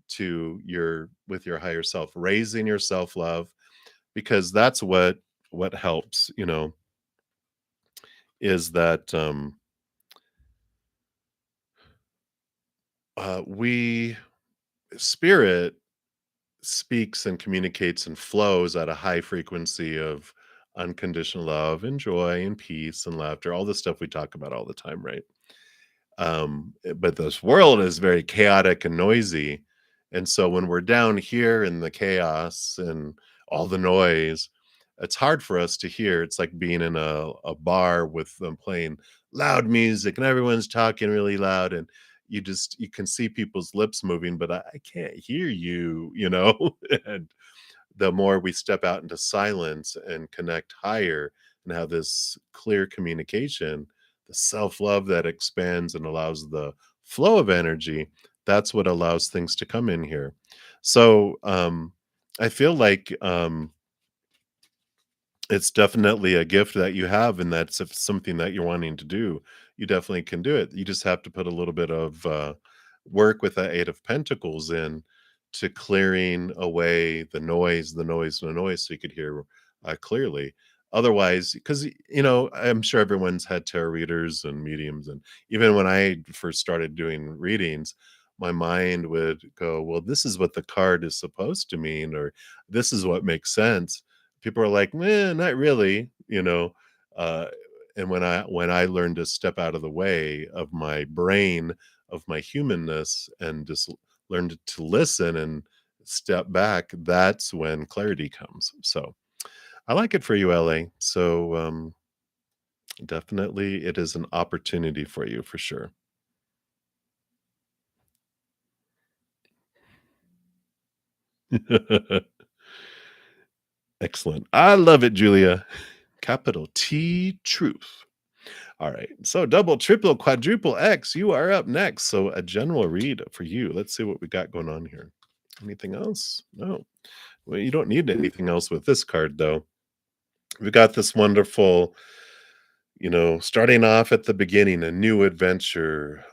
to your with your higher self, raising your self-love, because that's what helps, is that we spirit speaks and communicates and flows at a high frequency of unconditional love and joy and peace and laughter, all the stuff we talk about all the time, right? But this world is very chaotic and noisy. And so when we're down here in the chaos and all the noise, it's hard for us to hear. It's like being in a bar with them playing loud music and everyone's talking really loud, and you can see people's lips moving, but I can't hear you. And the more we step out into silence and connect higher and have this clear communication, the self love that expands and allows the flow of energy, that's what allows things to come in here. So I feel like it's definitely a gift that you have, and that's if something that you're wanting to do, you definitely can do it. You just have to put a little bit of work with that Eight of Pentacles in to clearing away the noise, so you could hear clearly. Otherwise, because I'm sure everyone's had tarot readers and mediums, and even when I first started doing readings, my mind would go, "Well, this is what the card is supposed to mean," or "This is what makes sense." People are like, "Meh, not really." Uh, and when I learned to step out of the way of my brain, of my humanness, and just learned to listen and step back, that's when clarity comes. So I like it for you, LA. So definitely it is an opportunity for you for sure. Excellent. I love it, Julia. Capital T truth. All right. So double, triple, quadruple X, you are up next. So a general read for you. Let's see what we got going on here. Anything else? No. Well, you don't need anything else with this card, though. We got this wonderful, starting off at the beginning, a new adventure,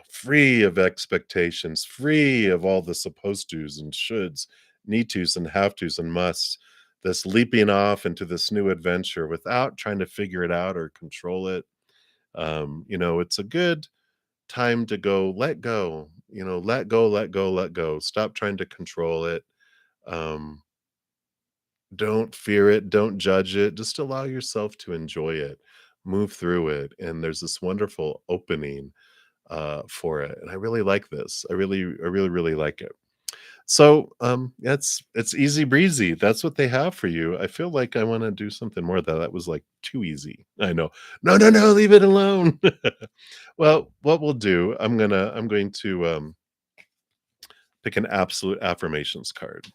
free of expectations, free of all the supposed tos and shoulds, need tos and have tos and musts. This leaping off into this new adventure without trying to figure it out or control it. It's a good time to go, let go, let go, let go, let go. Stop trying to control it. Um, don't fear it, don't judge it, just allow yourself to enjoy it, move through it. And there's this wonderful opening for it. And I really like this. I really like it. So it's easy breezy. That's what they have for you. I feel like I want to do something more of that. That was like too easy. I know. No, no, no, leave it alone. Well, what we'll do, I'm going to pick an absolute affirmations card.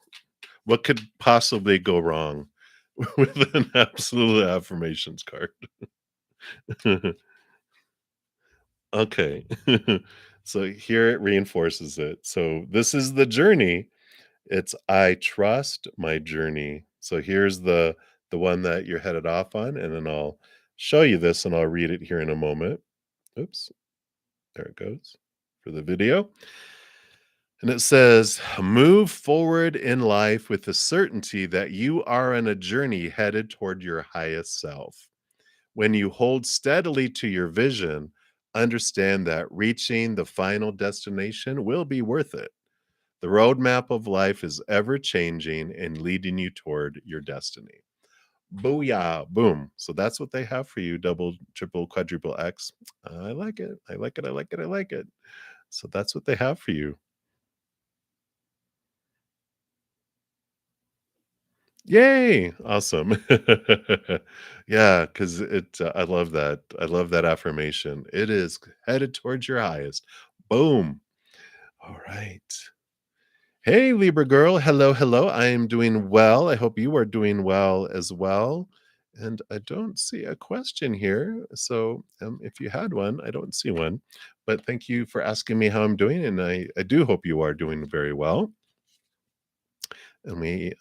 What could possibly go wrong with an absolute affirmations card? Okay. So here it reinforces it. So this is the journey. It's I trust my journey. So here's the one that you're headed off on, and then I'll show you this and I'll read it here in a moment. Oops, there it goes for the video. And it says, move forward in life with the certainty that you are on a journey headed toward your highest self. When you hold steadily to your vision, understand that reaching the final destination will be worth it. The roadmap of life is ever changing and leading you toward your destiny. Booyah, boom. So that's what they have for you, double, triple, quadruple X. I like it. I like it. I like it. I like it. So that's what they have for you. Yay! Awesome. Yeah, because I love that. I love that affirmation. It is headed towards your highest. Boom. All right. Hey, Libra girl. Hello, hello. I am doing well. I hope you are doing well as well. And I don't see a question here. So if you had one, I don't see one. But thank you for asking me how I'm doing. And I do hope you are doing very well. And we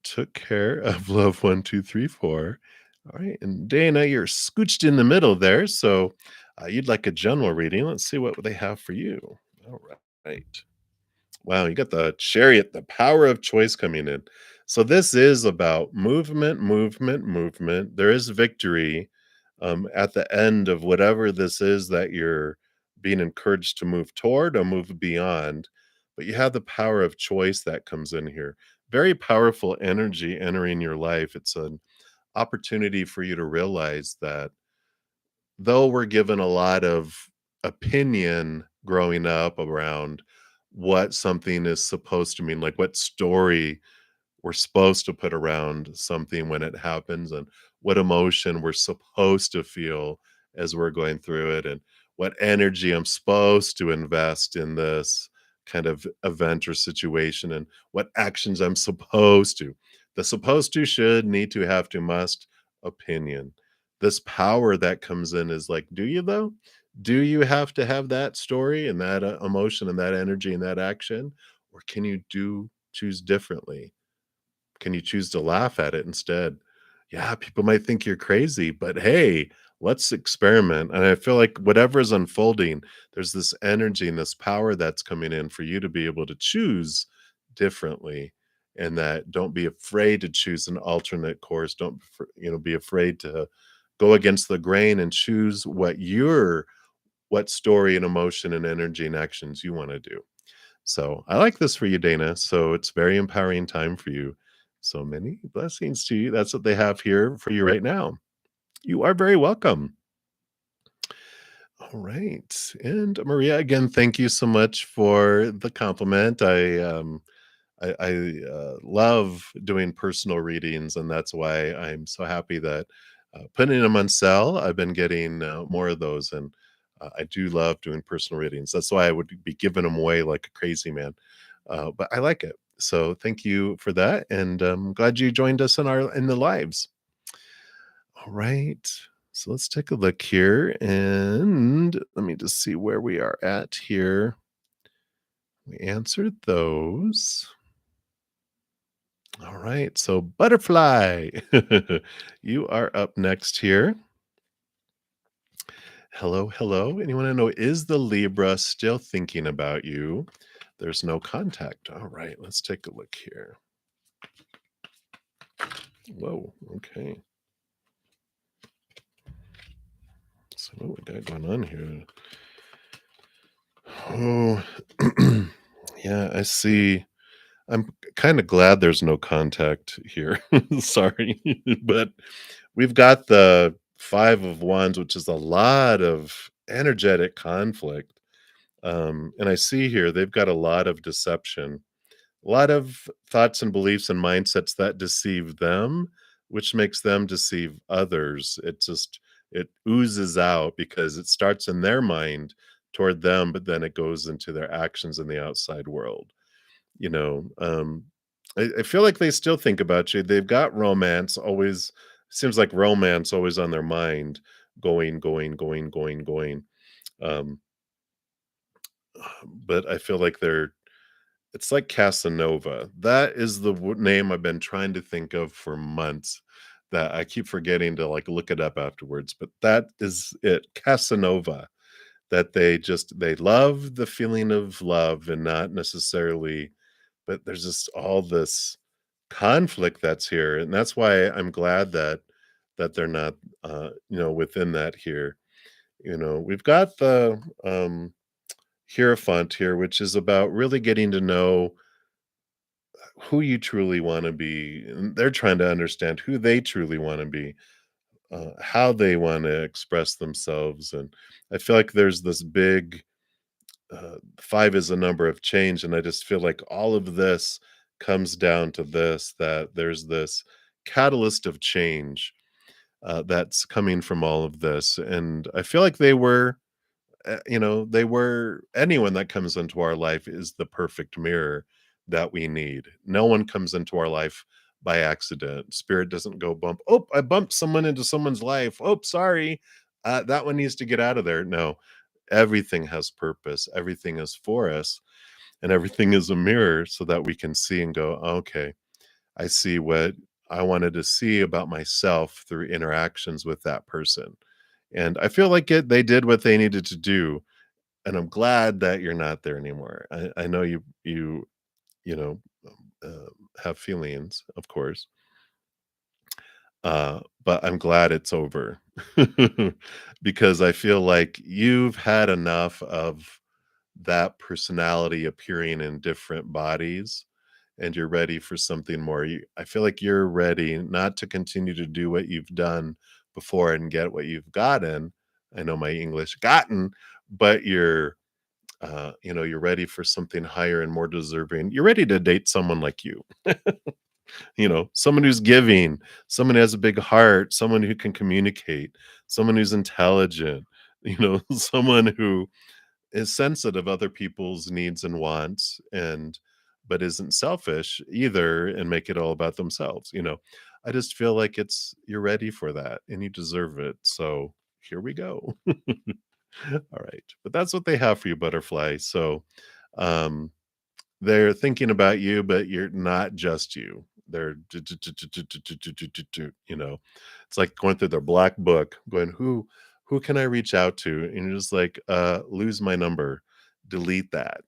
took care of love 1, 2, 3, 4. All right. And Dana, you're scooched in the middle there. So you'd like a general reading. Let's see what they have for you. All right. Wow, you got the chariot, the power of choice coming in. So this is about movement, movement, movement. There is victory at the end of whatever this is that you're being encouraged to move toward or move beyond. But you have the power of choice that comes in here. Very powerful energy entering your life. It's an opportunity for you to realize that though we're given a lot of opinion growing up around what something is supposed to mean, like what story we're supposed to put around something when it happens, and what emotion we're supposed to feel as we're going through it, and what energy I'm supposed to invest in this kind of event or situation, and what actions I'm supposed to. The supposed to, should, need to, have to, must opinion. This power that comes in is like, do you though? Do you have to have that story and that emotion and that energy and that action? Or can you choose differently? Can you choose to laugh at it instead? Yeah, people might think you're crazy, but hey, let's experiment. And I feel like whatever is unfolding, there's this energy and this power that's coming in for you to be able to choose differently. And that don't be afraid to choose an alternate course. Don't be afraid to go against the grain and choose what story and emotion and energy and actions you want to do. So I like this for you, Dana. So it's very empowering time for you. So many blessings to you. That's what they have here for you right now. You are very welcome. All right. And Maria, again, thank you so much for the compliment. I love doing personal readings, and that's why I'm so happy that putting them on sale, I've been getting more of those, and I do love doing personal readings. That's why I would be giving them away like a crazy man, but I like it. So thank you for that, and I'm glad you joined us in the lives. All right. So let's take a look here, and let me just see where we are at here. We answered those. All right. So, butterfly, you are up next here. Hello, hello. And you want to know, is the Libra still thinking about you? There's no contact. All right. Let's take a look here. Whoa. Okay. So, what we got going on here? Oh, yeah. I see. I'm kind of glad there's no contact here. Sorry. But we've got the 5 of Wands, which is a lot of energetic conflict. And I see here they've got a lot of deception, a lot of thoughts and beliefs and mindsets that deceive them, which makes them deceive others. It oozes out because it starts in their mind toward them, but then it goes into their actions in the outside world. You know, I feel like they still think about you. They've got romance always, seems like romance always on their mind, going, going, going, going, going. Um, but I feel like it's like Casanova. That is the name I've been trying to think of for months that I keep forgetting to like look it up afterwards. But that is it, Casanova. That they love the feeling of love and not necessarily, but there's just all this conflict that's here, and that's why I'm glad that they're not, within that here. We've got the Hierophant here, which is about really getting to know who you truly want to be. And they're trying to understand who they truly want to be, how they want to express themselves. And I feel like there's this big five is a number of change. And I just feel like all of this comes down to this, that there's this catalyst of change that's coming from all of this. And I feel like they were anyone that comes into our life is the perfect mirror that we need. No one comes into our life by accident. Spirit doesn't go bump, oh, I bumped someone into someone's life. Oh, sorry. That one needs to get out of there. No, everything has purpose. Everything is for us, and everything is a mirror so that we can see and go, okay, I see what I wanted to see about myself through interactions with that person. And I feel like they did what they needed to do, and I'm glad that you're not there anymore. I know you know have feelings, of course, but I'm glad it's over because I feel like you've had enough of that personality appearing in different bodies, and you're ready for something more. I feel like you're ready not to continue to do what you've done before and get what you've gotten. I know my English gotten, but you're ready for something higher and more deserving. You're ready to date someone like you. Someone who's giving, someone who has a big heart, someone who can communicate, someone who's intelligent, someone who is sensitive of other people's needs and wants, and but isn't selfish either and make it all about themselves. I just feel like you're ready for that and you deserve it. So here we go. All right. But that's what they have for you, butterfly. So um they're thinking about you, but you're not just you. They're it's like going through their black book, going, who can I reach out to? And you're just like, lose my number, delete that.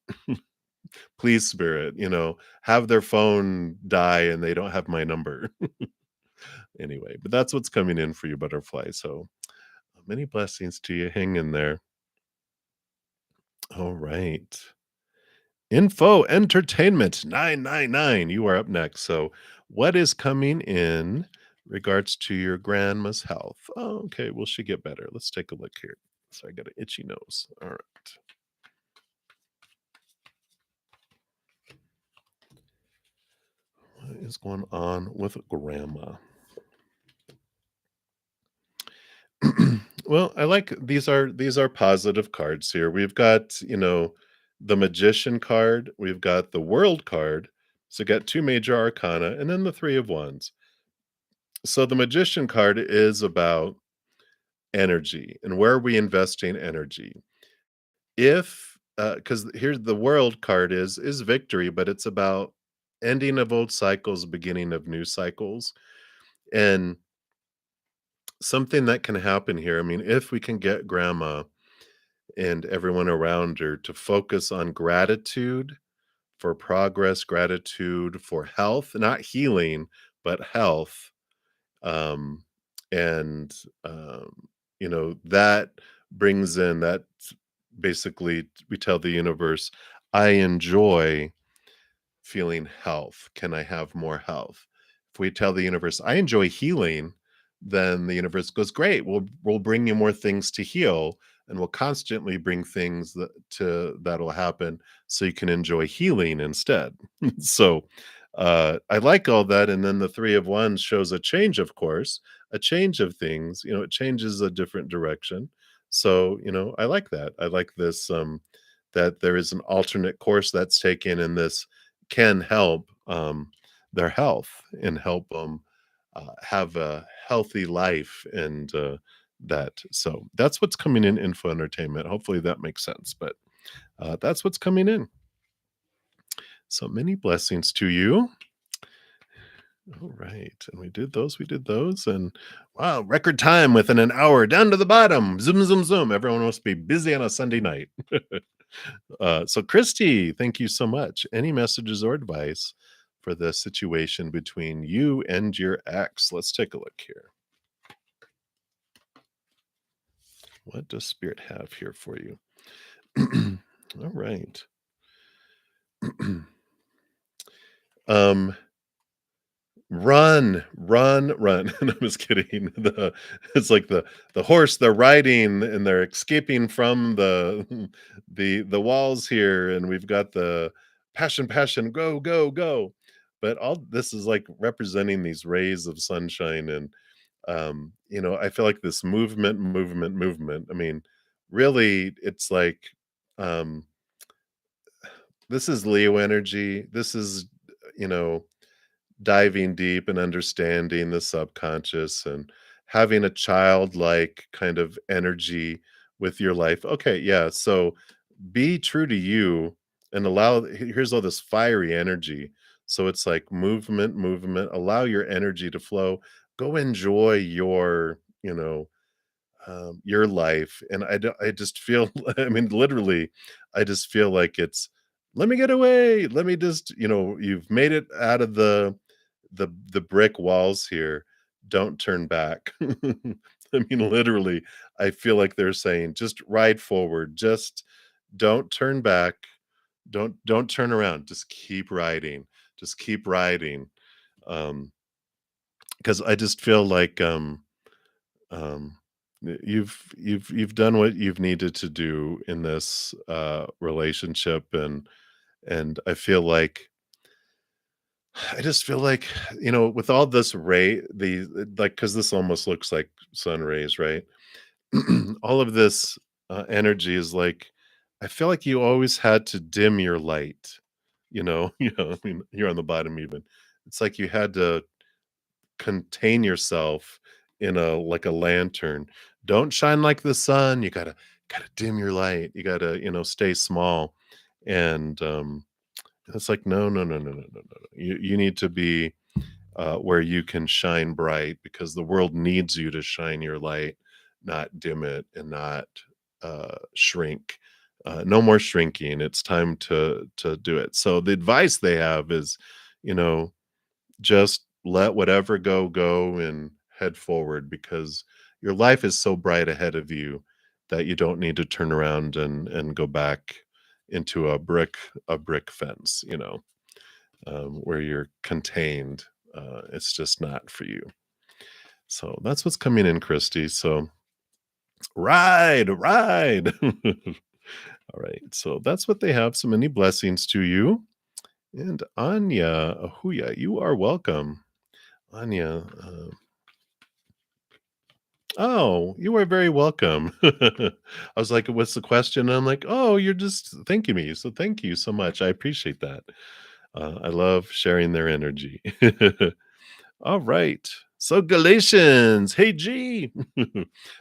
Please, spirit, have their phone die and they don't have my number. Anyway, but that's what's coming in for you, butterfly. So many blessings to you. Hang in there. All right. Info Entertainment 999. You are up next. So, what is coming in regards to your grandma's health? Oh, okay. Will she get better? Let's take a look here. So, I got an itchy nose. All right. What is going on with grandma? Well, I like these are positive cards here. We've got, the magician card, we've got the world card. So, got two major arcana and then the 3 of wands. So the magician card is about energy and where are we investing energy. If Because here's the world card is victory, but it's about ending of old cycles, beginning of new cycles. And something that can happen here, I mean, if we can get grandma and everyone around her to focus on gratitude for progress, gratitude for health, not healing, but health. um and that brings in that, basically we tell the universe, I enjoy feeling health. Can I have more health? If we tell the universe, I enjoy healing, then the universe goes, great. We'll bring you more things to heal, and we'll constantly bring things that'll happen so you can enjoy healing instead. So I like all that. And then the 3 of wands shows a change, of course, a change of things. It changes a different direction. So, I like that. I like this, that there is an alternate course that's taken, and this can help their health and help them have a healthy life. And so that's what's coming in info entertainment. Hopefully that makes sense, but that's what's coming in. So many blessings to you. All right. And we did those. And wow, record time within an hour, down to the bottom. Zoom, zoom, zoom. Everyone must be busy on a Sunday night. So, Christy, thank you so much. Any messages or advice for the situation between you and your ex? Let's take a look here. What does spirit have here for you? All right. um Run, run, run. No, I'm just kidding. It's like the horse they're riding and they're escaping from the the walls here, and we've got the passion, passion, go, go, go. But all this is like representing these rays of sunshine, and I feel like this movement, movement, movement. I mean, really, it's like um this is Leo energy. This is, you know, diving deep and understanding the subconscious and having a childlike kind of energy with your life. Okay, yeah. So be true to you and allow here's all this fiery energy. So it's like movement, movement, allow your energy to flow. Go enjoy your life. And I just feel I mean, literally, I just feel like it's, "Let me get away. Let me just," you've made it out of the brick walls here. Don't turn back. I mean, literally, I feel like they're saying, "Just ride forward. Just don't turn back. Don't turn around. Just keep riding. Just keep riding." Because I just feel like, um, you've done what you've needed to do in this, relationship, and I just feel like, with all this because this almost looks like sun rays, right? All of this, energy is like, I feel like you always had to dim your light, I mean, here on the bottom even. It's like you had to contain yourself in a lantern. Don't shine like the sun. You gotta dim your light. You gotta, stay small. And it's like, no, no, no, no, no, no, no, no. You need to be where you can shine bright because the world needs you to shine your light, not dim it and not shrink. No more shrinking. It's time to do it. So the advice they have is, you know, just let whatever go and head forward because your life is so bright ahead of you that you don't need to turn around and go back into a brick fence, where you're contained. It's just not for you. So that's what's coming in, Christy. So ride, ride. All right. So that's what they have. So many blessings to you. And Anya, Ahuya, you are welcome. Anya, oh, you are very welcome. I was like, "What's the question?" And I'm like, "Oh, you're just thanking me." So thank you so much. I appreciate that. I love sharing their energy. All right. So Galatians, hey G.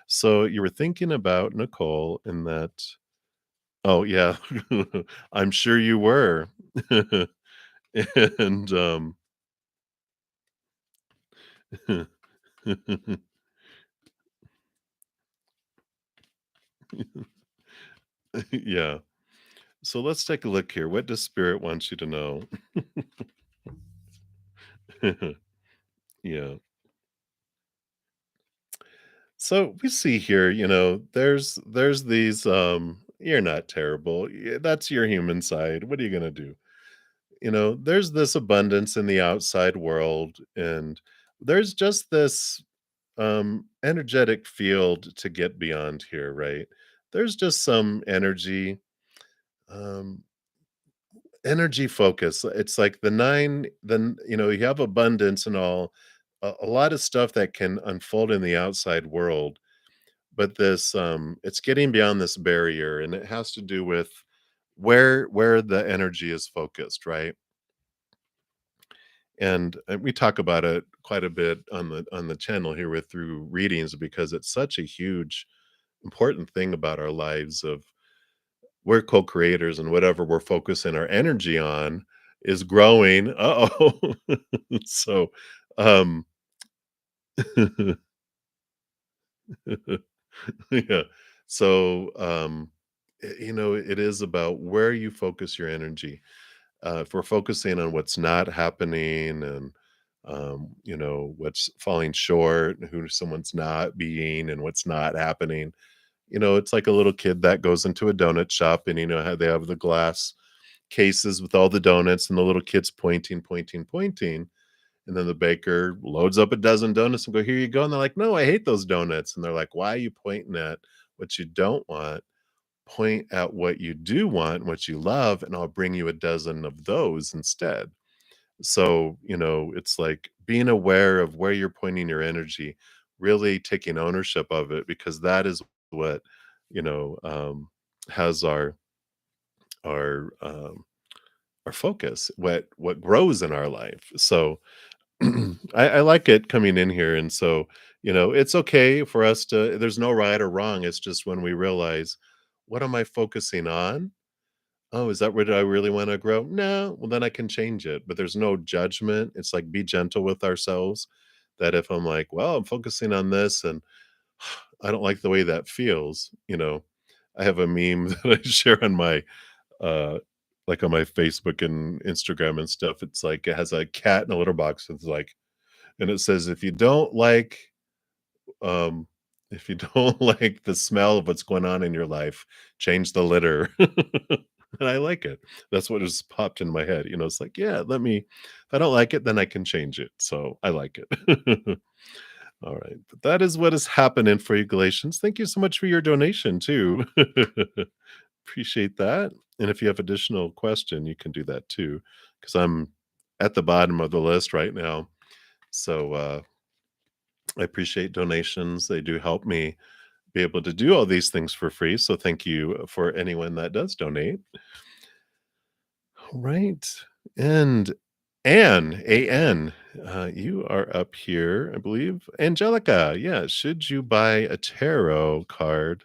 So you were thinking about Nicole in that. Oh yeah, I'm sure you were. And yeah. So let's take a look here. What does spirit want you to know? Yeah. So we see here, there's these you're not terrible. That's your human side. What are you going to do? There's this abundance in the outside world and there's just this energetic field to get beyond here, right? There's just some um energy focus. It's like the nine, then you have abundance and all, a lot of stuff that can unfold in the outside world, but this it's getting beyond this barrier, and it has to do with where the energy is focused, right? And we talk about it quite a bit on the channel here with through readings because it's such a huge important thing about our lives of we're co-creators and whatever we're focusing our energy on is growing. Uh-oh. So um yeah. So it is about where you focus your energy. If we're focusing on what's not happening and what's falling short and who someone's not being and what's not happening, It's like a little kid that goes into a donut shop and how they have the glass cases with all the donuts and the little kids pointing, pointing, pointing. And then the baker loads up a dozen donuts and go, "Here you go." And they're like, "No, I hate those donuts." And they're like, "Why are you pointing at what you don't want? Point at what you do want, what you love, and I'll bring you a dozen of those instead." So, it's like being aware of where you're pointing your energy, really taking ownership of it, because that is what, you know, um, has our our focus, what grows in our life. So I like it coming in here. And so, it's okay for us to, there's no right or wrong. It's just when we realize, what am I focusing on? Oh, is that where I really want to grow? No, well, then I can change it. But there's no judgment. It's like be gentle with ourselves. That if I'm like, well, I'm focusing on this and I don't like the way that feels, I have a meme that I share on my uh like on my Facebook and Instagram and stuff. It's like it has a cat in a litter box. It's like, and it says, um if you don't like the smell of what's going on in your life, change the litter. And I like it. That's what just popped in my head. It's like, yeah, if I don't like it, then I can change it. So I like it. All right. But that is what is happening for you, Galatians. Thank you so much for your donation too. Appreciate that. And if you have additional question, you can do that too. Because I'm at the bottom of the list right now. So I appreciate donations. They do help me be able to do all these things for free. So thank you for anyone that does donate. All right. And Anne, A-N, you are up here, I believe. Angelica, yeah. Should you buy a tarot card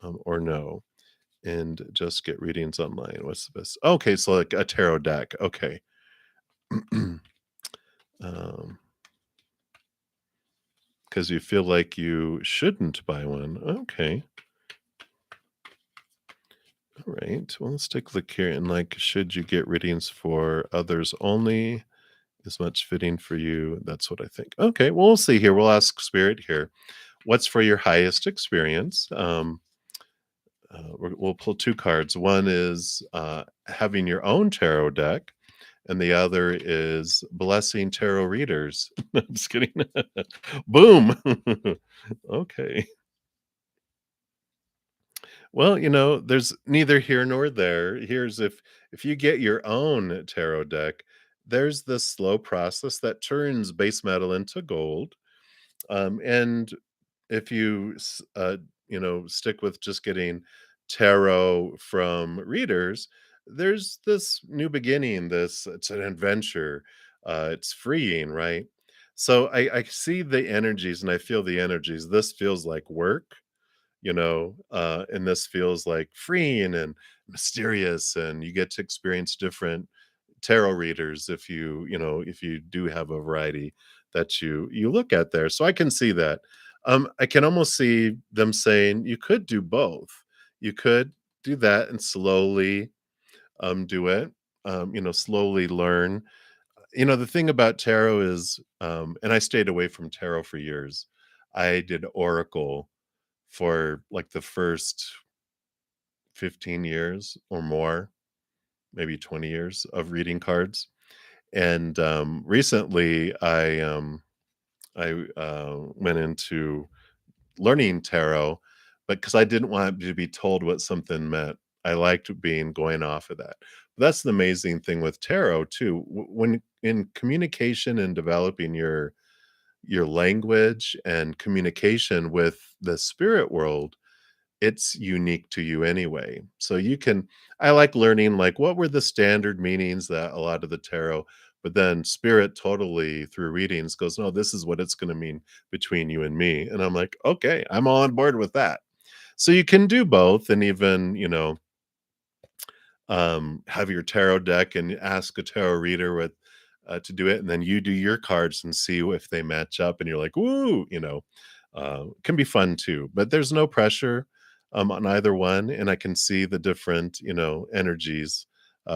or no? And just get readings online. What's the best? Okay, so like a tarot deck. Okay. um, because you feel like you shouldn't buy one. Okay. All right. Well, let's take a look here. And like, should you get readings for others only? Is much fitting for you? That's what I think. Okay. Well, we'll see here. We'll ask Spirit here. What's for your highest experience? We'll pull two cards. One is having your own tarot deck, and the other is blessing tarot readers. I'm just kidding. Boom. Okay. Well, there's neither here nor there. Here's if you get your own tarot deck, there's this slow process that turns base metal into gold. And if you stick with just getting tarot from readers, there's this new beginning. This It's an adventure. It's freeing, right? So I see the energies and I feel the energies. This feels like work, and this feels like freeing and mysterious, and you get to experience different tarot readers if you do have a variety that you look at there. So I can see that. I can almost see them saying you could do both. You could do that and slowly do it. Slowly learn. The thing about tarot is, and I stayed away from tarot for years. I did oracle for like the first 15 years or more, maybe 20 years of reading cards. And recently I went into learning tarot, but because I didn't want to be told what something meant. I liked being going off of that. That's the amazing thing with tarot too. When in communication and developing your language and communication with the spirit world, it's unique to you anyway. So I like learning like what were the standard meanings that a lot of the tarot, but then spirit totally through readings goes, no, this is what it's going to mean between you and me. And I'm like, okay, I'm all on board with that. So you can do both and even, have your tarot deck and ask a tarot reader to do it, and then you do your cards and see if they match up, and you're like, "Woo!" Can be fun too. But there's no pressure on either one, and I can see the different energies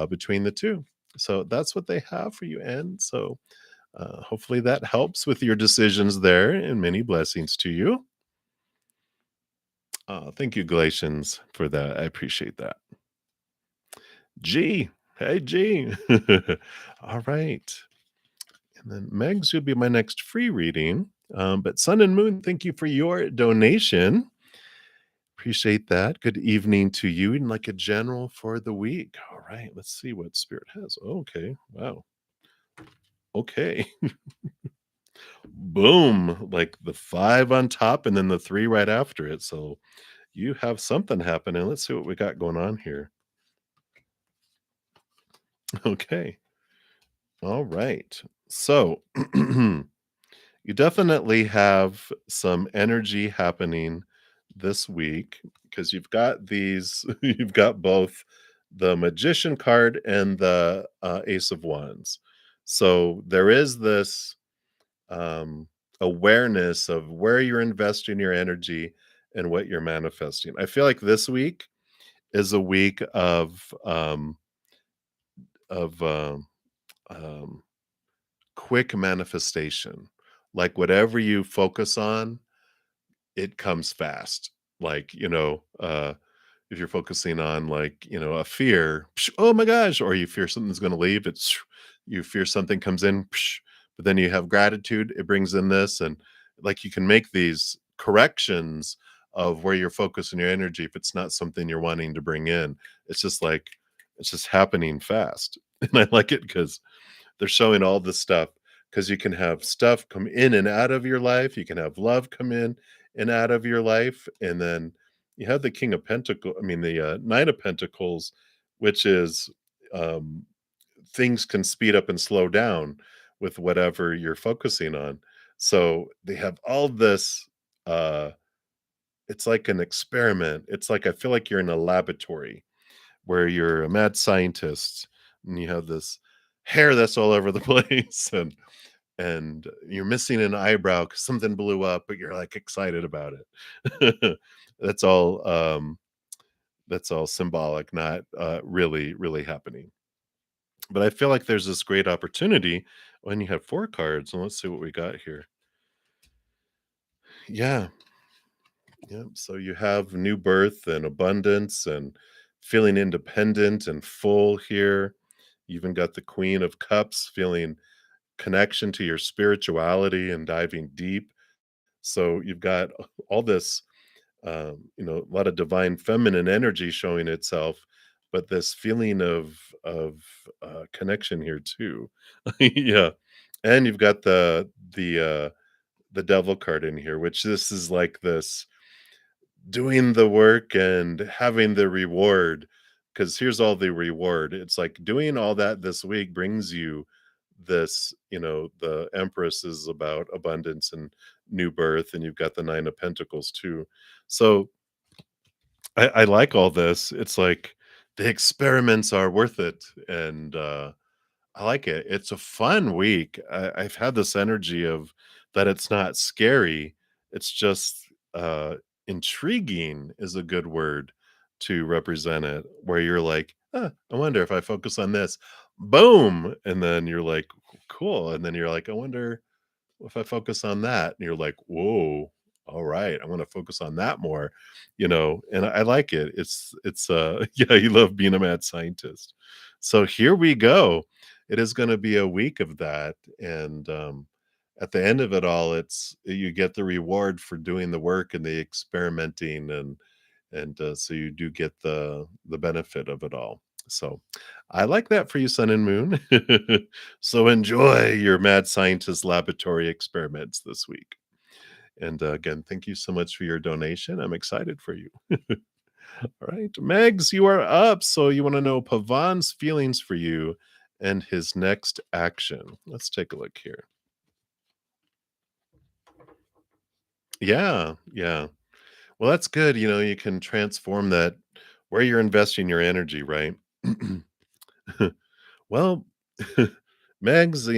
between the two. So that's what they have for you, and so hopefully that helps with your decisions there, and many blessings to you. Thank you, Galatians, for that. I appreciate that. G. Hey, G. All right. And then Megs would be my next free reading. But Sun and Moon, thank you for your donation. Appreciate that. Good evening to you and like a general for the week. All right, let's see what Spirit has. Okay, wow. Okay. Boom. Like the five on top and then the three right after it. So you have something happening. Let's see what we got going on here. Okay. All right. So you definitely have some energy happening this week because you've got these, you've got both the Magician card and the Ace of Wands. So there is this um, awareness of where you're investing your energy and what you're manifesting. I feel like this week is a week of um, quick manifestation. Like whatever you focus on, it comes fast. Like, if you're focusing on like, a fear, psh, oh my gosh, or you fear something's going to leave, it's you fear something comes in, psh, but then you have gratitude, it brings in this and like you can make these corrections of where you're focusing your energy if it's not something you're wanting to bring in. It's just like it's just happening fast. And I like it because they're showing all this stuff because you can have stuff come in and out of your life. You can have love come in and out of your life. And then you have the King of Pentacles, I mean, the Knight of Pentacles, which is um, things can speed up and slow down with whatever you're focusing on. So they have all this. It's like an experiment. It's like I feel like you're in a laboratory where you're a mad scientist and you have this hair that's all over the place and you're missing an eyebrow because something blew up, but you're like excited about it. That's all. That's all symbolic, not really, really happening. But I feel like there's this great opportunity when you have four cards, and let's see what we got here. Yeah, yeah. So you have new birth and abundance and feeling independent and full here. You even got the Queen of Cups feeling connection to your spirituality and diving deep. So you've got all this, a lot of divine feminine energy showing itself, but this feeling of connection here too. Yeah, and you've got the devil card in here, which this is like this doing the work and having the reward. Because here's all the reward. It's like doing all that this week brings you this, the Empress is about abundance and new birth, and you've got the Nine of Pentacles too. So I like all this. It's like the experiments are worth it, and I like it. It's a fun week. I've had this energy of that it's not scary. It's just intriguing is a good word to represent it. Where you're like, I wonder if I focus on this, boom, and then you're like, cool, and then you're like, I wonder if I focus on that, and you're like, whoa, all right, I want to focus on that more, and I like it. Yeah, you love being a mad scientist. So here we go. It is going to be a week of that. And at the end of it all, you get the reward for doing the work and the experimenting and so you do get the benefit of it all. So I like that for you, Sun and Moon. So enjoy your mad scientist laboratory experiments this week. And again, thank you so much for your donation. I'm excited for you. All right, Megs, you are up. So you want to know Pavan's feelings for you and his next action. Let's take a look here. Yeah, yeah. Well, that's good. You can transform that where you're investing your energy, right? Well, Megs,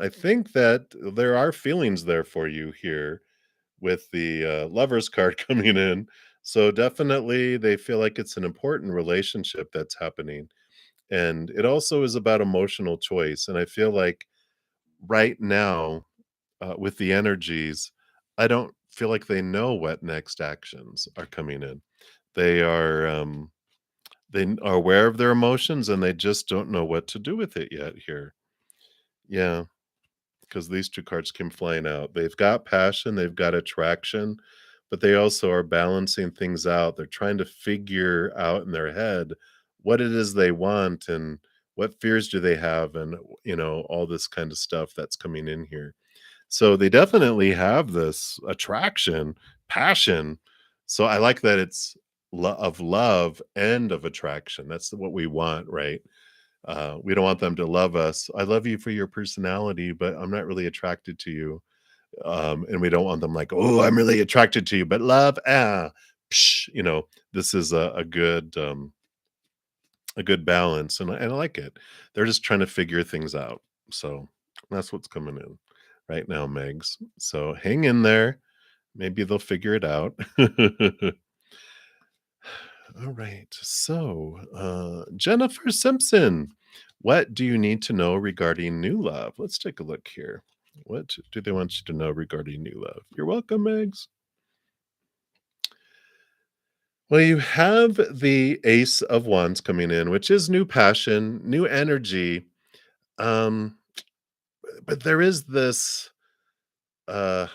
I think that there are feelings there for you here with the lovers card coming in. So definitely they feel like it's an important relationship that's happening. And it also is about emotional choice. And I feel like right now, with the energies, I don't feel like they know what next actions are coming in. They are, are aware of their emotions, and they just don't know what to do with it yet here. Yeah, because these 2 cards came flying out. They've got passion, they've got attraction, but they also are balancing things out. They're trying to figure out in their head what it is they want and what fears do they have and, all this kind of stuff that's coming in here. So they definitely have this attraction, passion. So I like that it's of love and of attraction. That's what we want, right? We don't want them to love us. I love you for your personality, but I'm not really attracted to you. And we don't want them like, oh, I'm really attracted to you, but love, psh, this is a good balance, and I like it. They're just trying to figure things out. So that's what's coming in right now, Megs. So hang in there. Maybe they'll figure it out. All right. So, Jennifer Simpson, what do you need to know regarding new love? Let's take a look here. What do they want you to know regarding new love? You're welcome, Megs. Well, you have the Ace of Wands coming in, which is new passion, new energy. Um, but there is this uh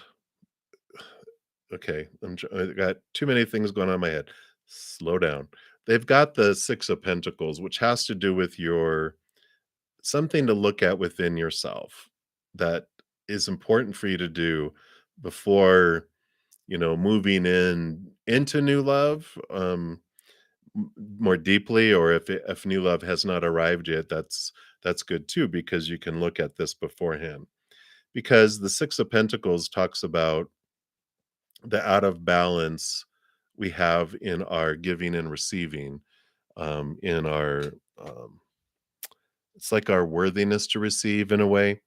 okay, I got too many things going on in my head. Slow down. They've got the 6 of Pentacles, which has to do with your something to look at within yourself that is important for you to do before, moving into new love, more deeply, or if new love has not arrived yet, that's good too, because you can look at this beforehand. Because the 6 of Pentacles talks about the out of balance we have in our giving and receiving, in our um, it's like our worthiness to receive in a way.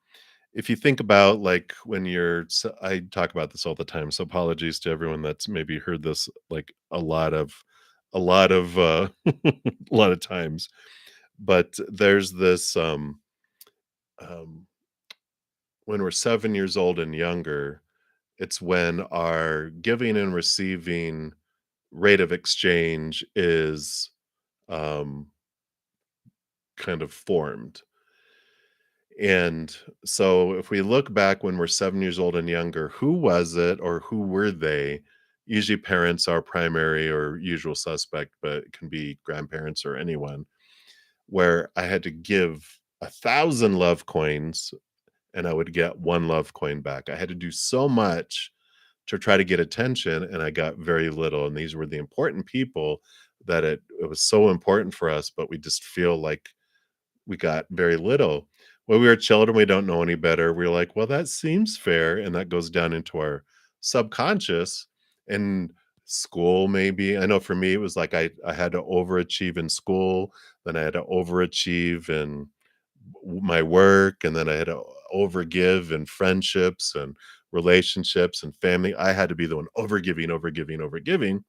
If you think about like when I talk about this all the time, so apologies to everyone that's maybe heard this like a lot of a lot of times. But there's this um when we're 7 years old and younger, it's when our giving and receiving rate of exchange is um kind of formed. And so if we look back when we're 7 years old and younger, who was it or who were they? Usually parents are primary or usual suspect, but it can be grandparents or anyone, where I had to give 1,000 love coins and I would get 1 love coin back. I had to do so much to try to get attention and I got very little. And these were the important people that it was so important for us, but we just feel like we got very little. When we were children, we don't know any better. We're like, well, that seems fair. And that goes down into our subconscious and school, maybe. I know for me, it was like I had to overachieve in school, then I had to overachieve in my work, and then I had to overgive in friendships and relationships and family. I had to be the one overgiving, overgiving, overgiving,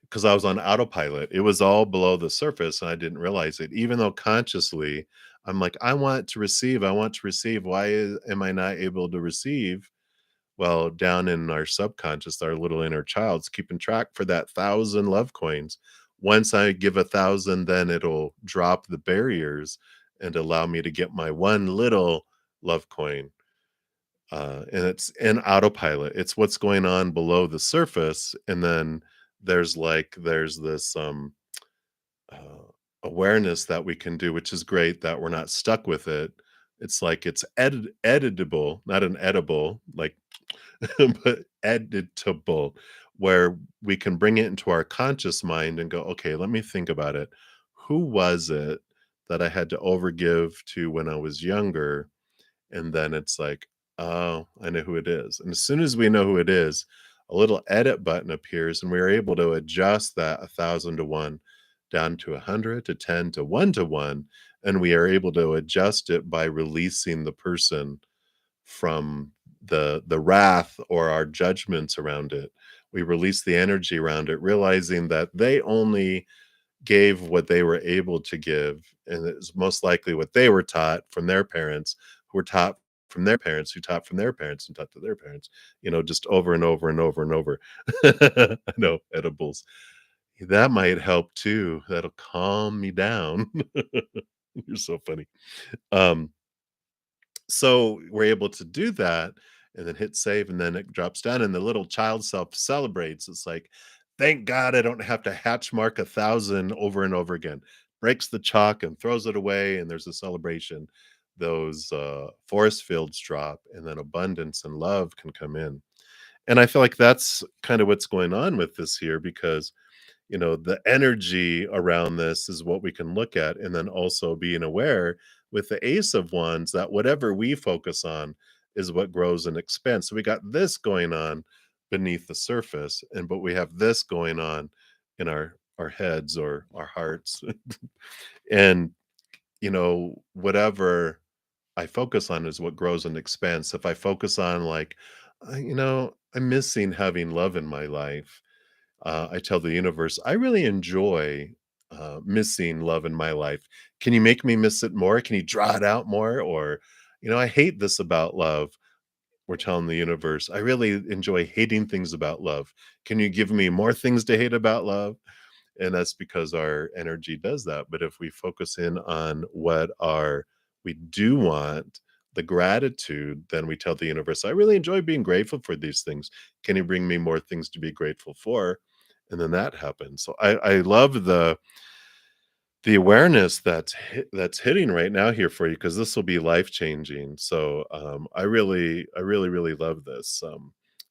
because I was on autopilot. It was all below the surface, and I didn't realize it. Even though consciously, I'm like, I want to receive. I want to receive. Am I not able to receive? Well, down in our subconscious, our little inner child's keeping track for that 1,000 love coins. Once I give 1,000, then it'll drop the barriers and allow me to get my one little love coin. And it's in autopilot. It's what's going on below the surface, and then there's this uh, awareness that we can do, which is great that we're not stuck with it. It's like it's editable, not an edible, like, but editable, where we can bring it into our conscious mind and go, okay, let me think about it. Who was it that I had to overgive to when I was younger? And then it's like, "Oh, I know who it is." And as soon as we know who it is, a little edit button appears, and we are able to adjust that 1,000 to 1 down to 100 to 10 to 1 to 1, and we are able to adjust it by releasing the person from the wrath or our judgments around it. We release the energy around it, realizing that they only gave what they were able to give, and it's most likely what they were taught from their parents, who were taught from their parents, who taught from their parents, and taught to their parents, just over and over and over and over. I know, edibles. That might help too. That'll calm me down. You're so funny. Um, so we're able to do that and then hit save, and then it drops down, and the little child self celebrates. It's like, thank God I don't have to hatch mark 1,000 over and over again. Breaks the chalk and throws it away, and there's a celebration. Those forest fields drop, and then abundance and love can come in. And I feel like that's kind of what's going on with this here, because the energy around this is what we can look at, and then also being aware with the Ace of Wands that whatever we focus on is what grows and expands. So we got this going on beneath the surface, but we have this going on in our heads or our hearts. And whatever I focus on is what grows and expands. So if I focus on, like, I'm missing having love in my life, I tell the universe, I really enjoy missing love in my life. Can you make me miss it more? Can you draw it out more? Or, I hate this about love. We're telling the universe, I really enjoy hating things about love. Can you give me more things to hate about love? And that's because our energy does that. But if we focus in on what we do want, the gratitude, then we tell the universe, I really enjoy being grateful for these things. Can you bring me more things to be grateful for? And then that happens. So I love the awareness that's hitting right now here for you, because this will be life changing. So I really love this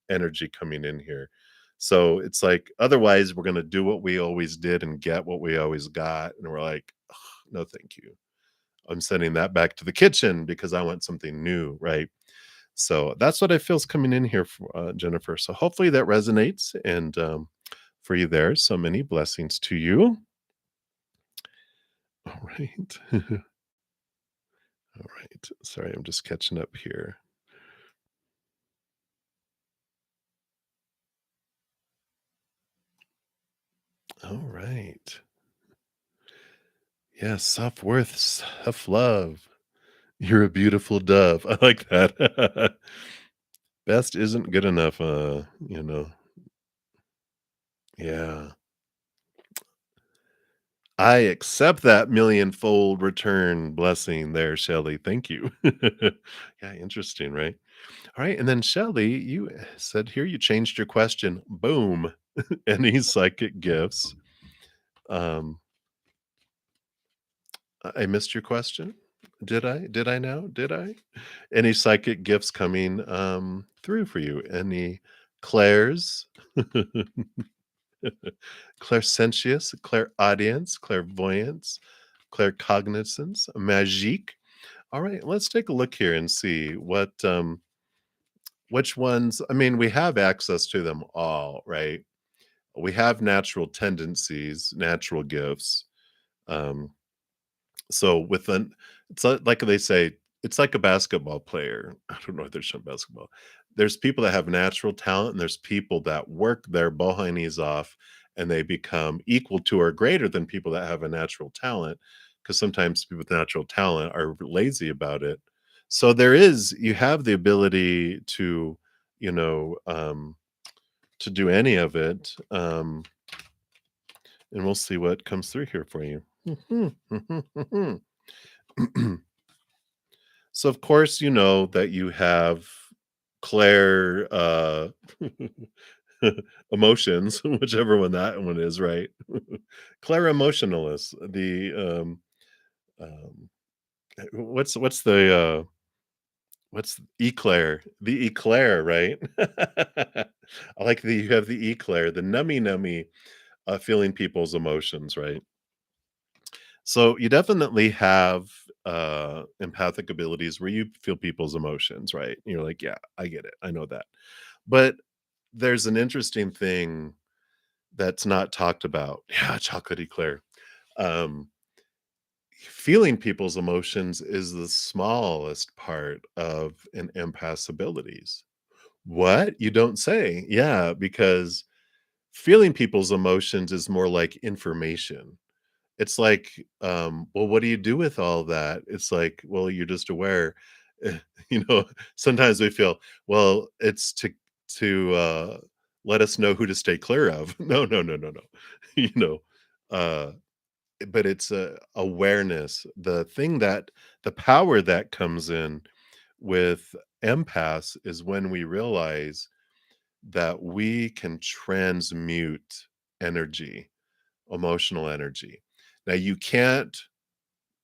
energy coming in here. So it's like, otherwise we're gonna do what we always did and get what we always got, and we're like, "Ugh, no, thank you. I'm sending that back to the kitchen because I want something new," right? So that's what I feel is coming in here, for, Jennifer. So hopefully that resonates, and for you there. So many blessings to you. All right. All right. Sorry, I'm just catching up here. All right. Yeah, self-worth, self-love. You're a beautiful dove. I like that. Best isn't good enough, Yeah. I accept that millionfold return blessing there, Shelly. Thank you. Yeah, interesting, right? All right, and then Shelly, you said here you changed your question. Boom. Any psychic gifts? Um, I missed your question. Did I? Did I now? Did I? Any psychic gifts coming through for you? Any clairs? Clairsentience, clairaudience, clairvoyance, claircognizance, magique. All right, let's take a look here and see which ones. I mean, we have access to them all, right? We have natural tendencies, natural gifts. Um, so it's like they say, it's like a basketball player. I don't know if there's some basketball. There's people that have natural talent, and there's people that work their bohinies off, and they become equal to or greater than people that have a natural talent. Because sometimes people with natural talent are lazy about it. So you have the ability you know, um, to do any of it. And we'll see what comes through here for you. So, of course, you know that you have Claire emotions, whichever one that one is, right? Claire emotionalist. Um, what's eclair? The eclair, right? I like that you have the eclair, the nummy, feeling people's emotions, right? So you definitely have empathic abilities where you feel people's emotions, right? And you're like, yeah, I get it. I know that. But there's an interesting thing that's not talked about. Yeah, chocolate eclair. Um, Feeling people's emotions is the smallest part of an empath's abilities. What? You don't say. Yeah, because feeling people's emotions is more like information. It's like, well, what do you do with all that? It's like, well, you're just aware. you know, sometimes we feel, well, it's to let us know who to stay clear of. No, no, no, no, no. You know, uh, but it's awareness. The power that comes in with empaths is when we realize that we can transmute energy, emotional energy. Now, you can't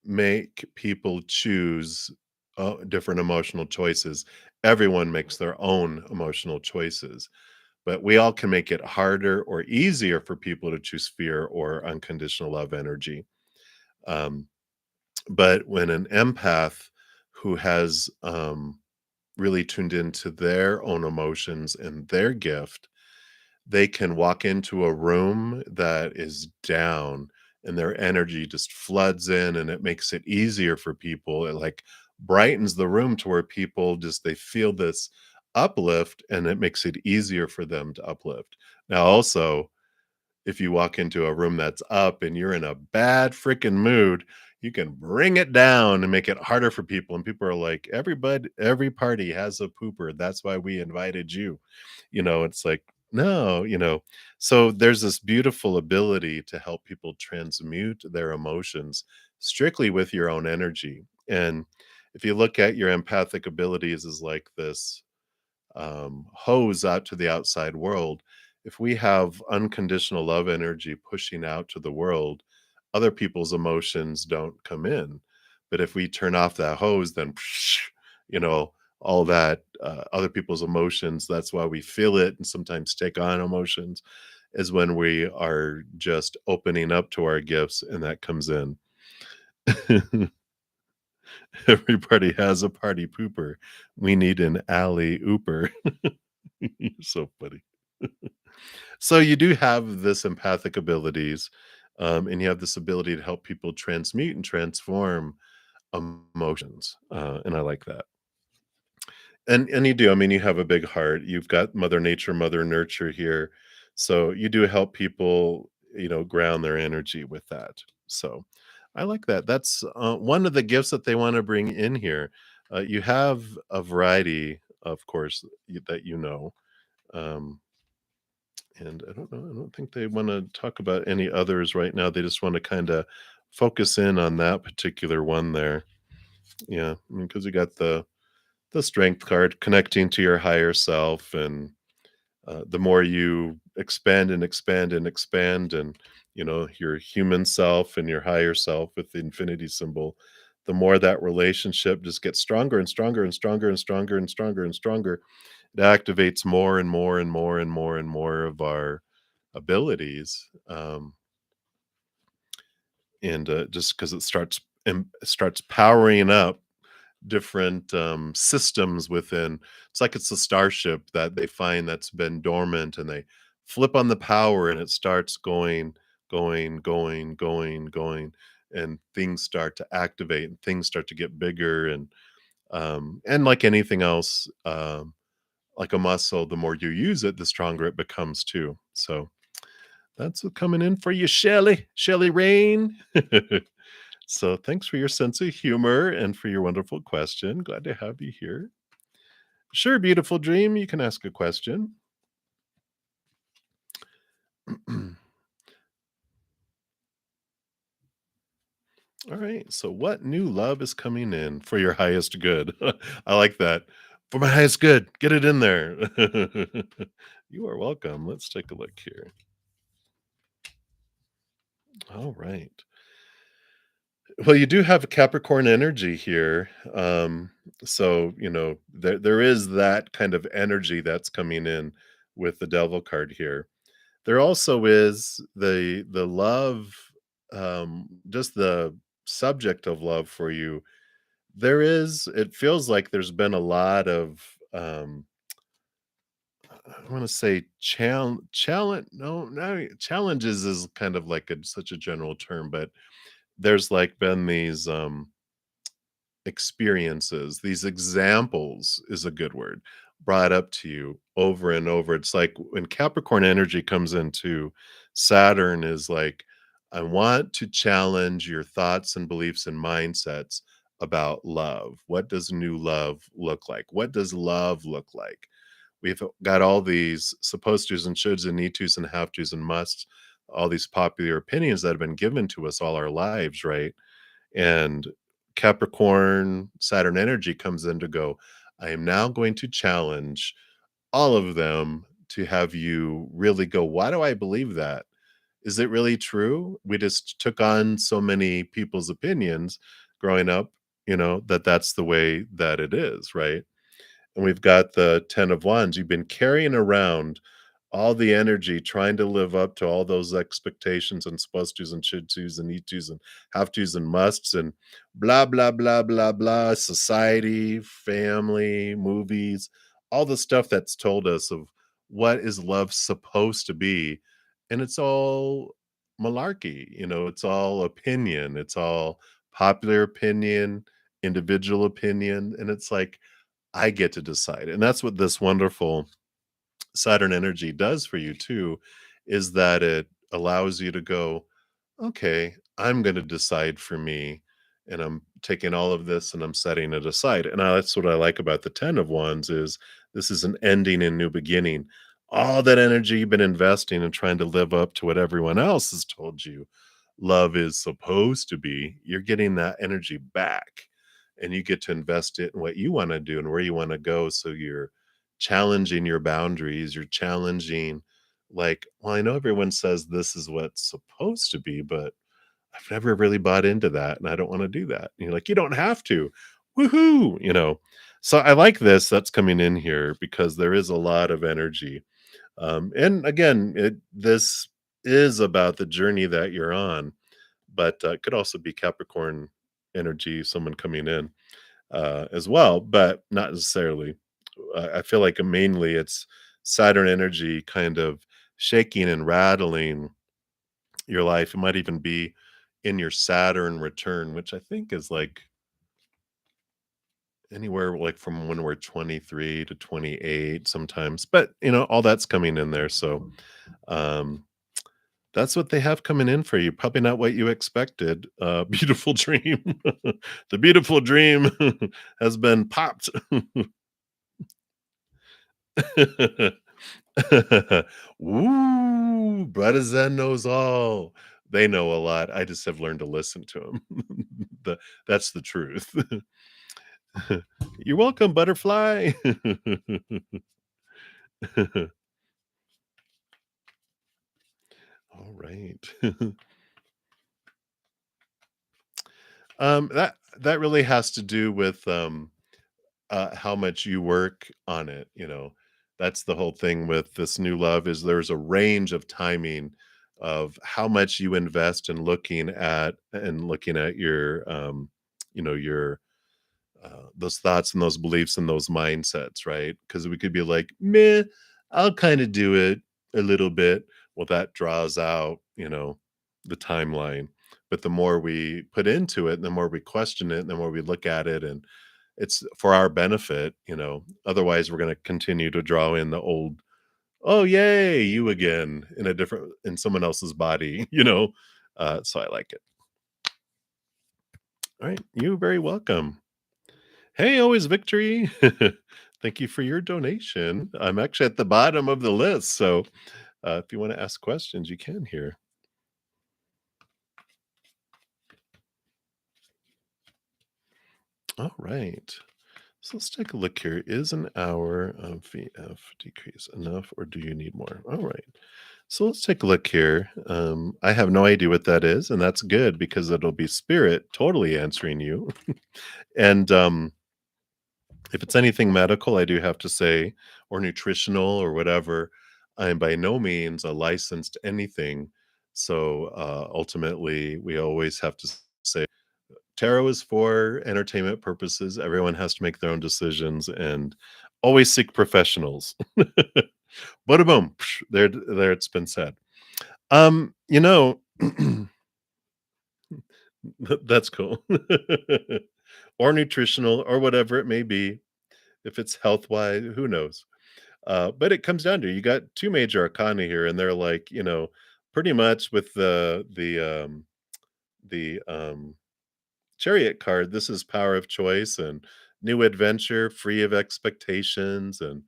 make people choose different emotional choices. Everyone makes their own emotional choices, but we all can make it harder or easier for people to choose fear or unconditional love energy. Um, but when an empath who has really tuned into their own emotions and their gift, they can walk into a room that is down and their energy just floods in and it makes it easier for people. It like brightens the room to where people just they feel this uplift and it makes it easier for them to uplift. Now also, if you walk into a room that's up and you're in a bad freaking mood, you can bring it down and make it harder for people. And people are like, everybody, every party has a pooper. That's why we invited you. It's like, no, So there's this beautiful ability to help people transmute their emotions strictly with your own energy. And if you look at your empathic abilities as like this hose out to the outside world, if we have unconditional love energy pushing out to the world, other people's emotions don't come in. But if we turn off that hose, then, you know, all that other people's emotions, that's why we feel it and sometimes take on emotions, is when we are just opening up to our gifts and that comes in. Everybody has a party pooper. We need an alley ooper. You're so funny. So you do have this empathic abilities, and you have this ability to help people transmute and transform emotions, and I like that. And you do. I mean, you have a big heart. You've got Mother Nature, Mother Nurture here, so you do help people, ground their energy with that. So I like that. That's one of the gifts that they want to bring in here. You have a variety, of course, that Um, and I don't know. I don't think they want to talk about any others right now. They just want to kind of focus in on that particular one there. Yeah, because you got the strength card connecting to your higher self, and the more you expand and expand and expand, and your human self and your higher self with the infinity symbol, the more that relationship just gets stronger and stronger and stronger and stronger and stronger and stronger. It activates more and more and more and more and more of our abilities, and just because it starts powering up different systems within. It's like it's a starship that they find that's been dormant, and they flip on the power, and it starts going, going, going, going, going, and things start to activate, and things start to get bigger, and like anything else, like a muscle, the more you use it, the stronger it becomes too. So that's what coming in for you, Shelly Rain. So thanks for your sense of humor and for your wonderful question. Glad to have you here. Sure, beautiful dream. You can ask a question. All right. So, what new love is coming in for your highest good? I like that. For my highest good, get it in there. You are welcome. Let's take a look here. All right. Well, you do have a Capricorn energy here. There is that kind of energy that's coming in with the Devil card here. There also is the love, just the subject of love for you. It feels like there's been a lot of, I want to say challenge. No, challenges is kind of like such a general term, but there's like been these, experiences, these examples is a good word, brought up to you over and over. It's like when Capricorn energy comes into Saturn is like, I want to challenge your thoughts and beliefs and mindsets about love. What does new love look like? What does love look like? We've got all these supposed tos and shoulds and need tos and have tos and musts, all these popular opinions that have been given to us all our lives, right? And Capricorn, Saturn energy comes in to go, I am now going to challenge all of them to have you really go, why do I believe that? Is it really true? We just took on so many people's opinions growing up, that that's the way that it is, right? And we've got the 10 of wands. You've been carrying around all the energy trying to live up to all those expectations and supposed tos and should tos and need tos and have tos and musts and blah blah blah blah blah, society, family, movies, all the stuff that's told us of what is love supposed to be. And it's all malarkey, it's all opinion, it's all popular opinion, individual opinion. And it's like, I get to decide. And that's what this wonderful Saturn energy does for you too, is that it allows you to go, okay, I'm going to decide for me. And I'm taking all of this and I'm setting it aside. And that's what I like about the 10 of wands is this is an ending and new beginning. All that energy you've been investing and trying to live up to what everyone else has told you love is supposed to be, you're getting that energy back and you get to invest it in what you want to do and where you want to go. So you're challenging your boundaries. You're challenging, like, well, I know everyone says this is what's supposed to be, but I've never really bought into that and I don't want to do that. And you're like, you don't have to. Woohoo. So I like this that's coming in here because there is a lot of energy. And again, this is about the journey that you're on, but it could also be Capricorn energy, someone coming in as well, but not necessarily. I feel like mainly it's Saturn energy kind of shaking and rattling your life. It might even be in your Saturn return, which I think is like anywhere like from when we're 23 to 28 sometimes. But all that's coming in there. So um that's what they have coming in for you. Probably not what you expected. Beautiful dream. The beautiful dream has been popped. Ooh, bruddaZEN knows all. They know a lot. I just have learned to listen to them. That's the truth. You're welcome, butterfly. All right. That really has to do with how much you work on it. That's the whole thing with this new love is there's a range of timing of how much you invest in looking at your those thoughts and those beliefs and those mindsets, right? Because we could be like, meh, I'll kind of do it a little bit. Well, that draws out, the timeline. But the more we put into it, the more we question it, the more we look at it, and it's for our benefit. Otherwise, we're going to continue to draw in the old, oh, yay, you again in someone else's body, so I like it. All right. You're very welcome. Hey, always victory. Thank you for your donation. I'm actually at the bottom of the list. So if you want to ask questions, you can here. All right. So let's take a look here. Is an hour of VF decrease enough or do you need more? All right. So let's take a look here. I have no idea what that is, and that's good because it'll be spirit totally answering you. And if it's anything medical, I do have to say, or nutritional or whatever, I'm by no means a licensed anything. So ultimately, we always have to say tarot is for entertainment purposes. Everyone has to make their own decisions and always seek professionals. Bada boom. There it's been said. Um, you know, that's cool. Or nutritional or whatever it may be. If it's health wise, who knows? But it comes down to you got two major arcana here, and they're like, pretty much with the Chariot card, this is power of choice and new adventure, free of expectations, and,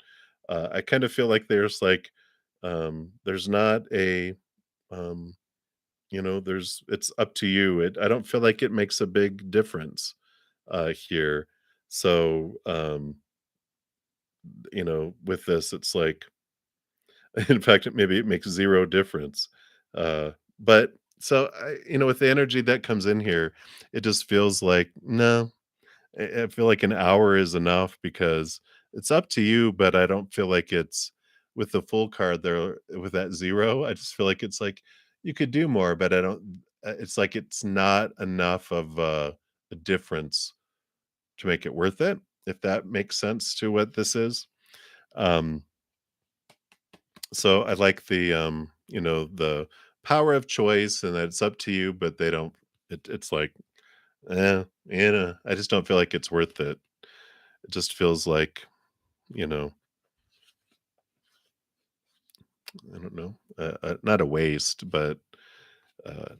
I kind of feel like there's not a, um, there's it's up to you. I don't feel like it makes a big difference, here. So, with this, it's like in fact, maybe it makes 0 difference. But so with the energy that comes in here, it just feels like, no, I feel like an hour is enough because it's up to you, but I don't feel like it's with the full card there with that 0, I just feel like it's like you could do more, but I don't it's like it's not enough of a difference to make it worth it, if that makes sense to what this is. Um So I like the power of choice and that it's up to you, but they don't it's like, I just don't feel like it's worth it. It just feels like, you know, I don't know, not a waste, but uh,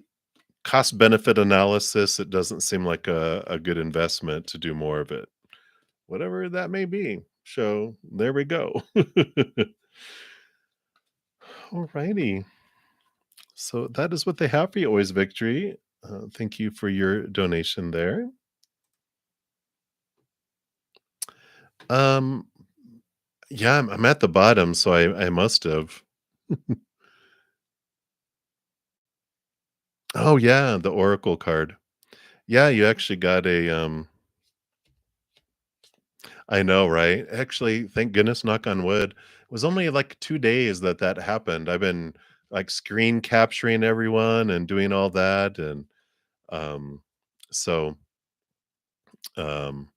cost benefit analysis, it doesn't seem like a good investment to do more of it, whatever that may be. So there we go. All righty. So that is what they have for you, always victory. Thank you for your donation there. Um, yeah, I'm at the bottom, so I must have. Oh yeah, the Oracle card. Yeah, you actually got I know, right? Actually, thank goodness, knock on wood. It was only like 2 days that that happened. I've been like screen capturing everyone and doing all that and um so um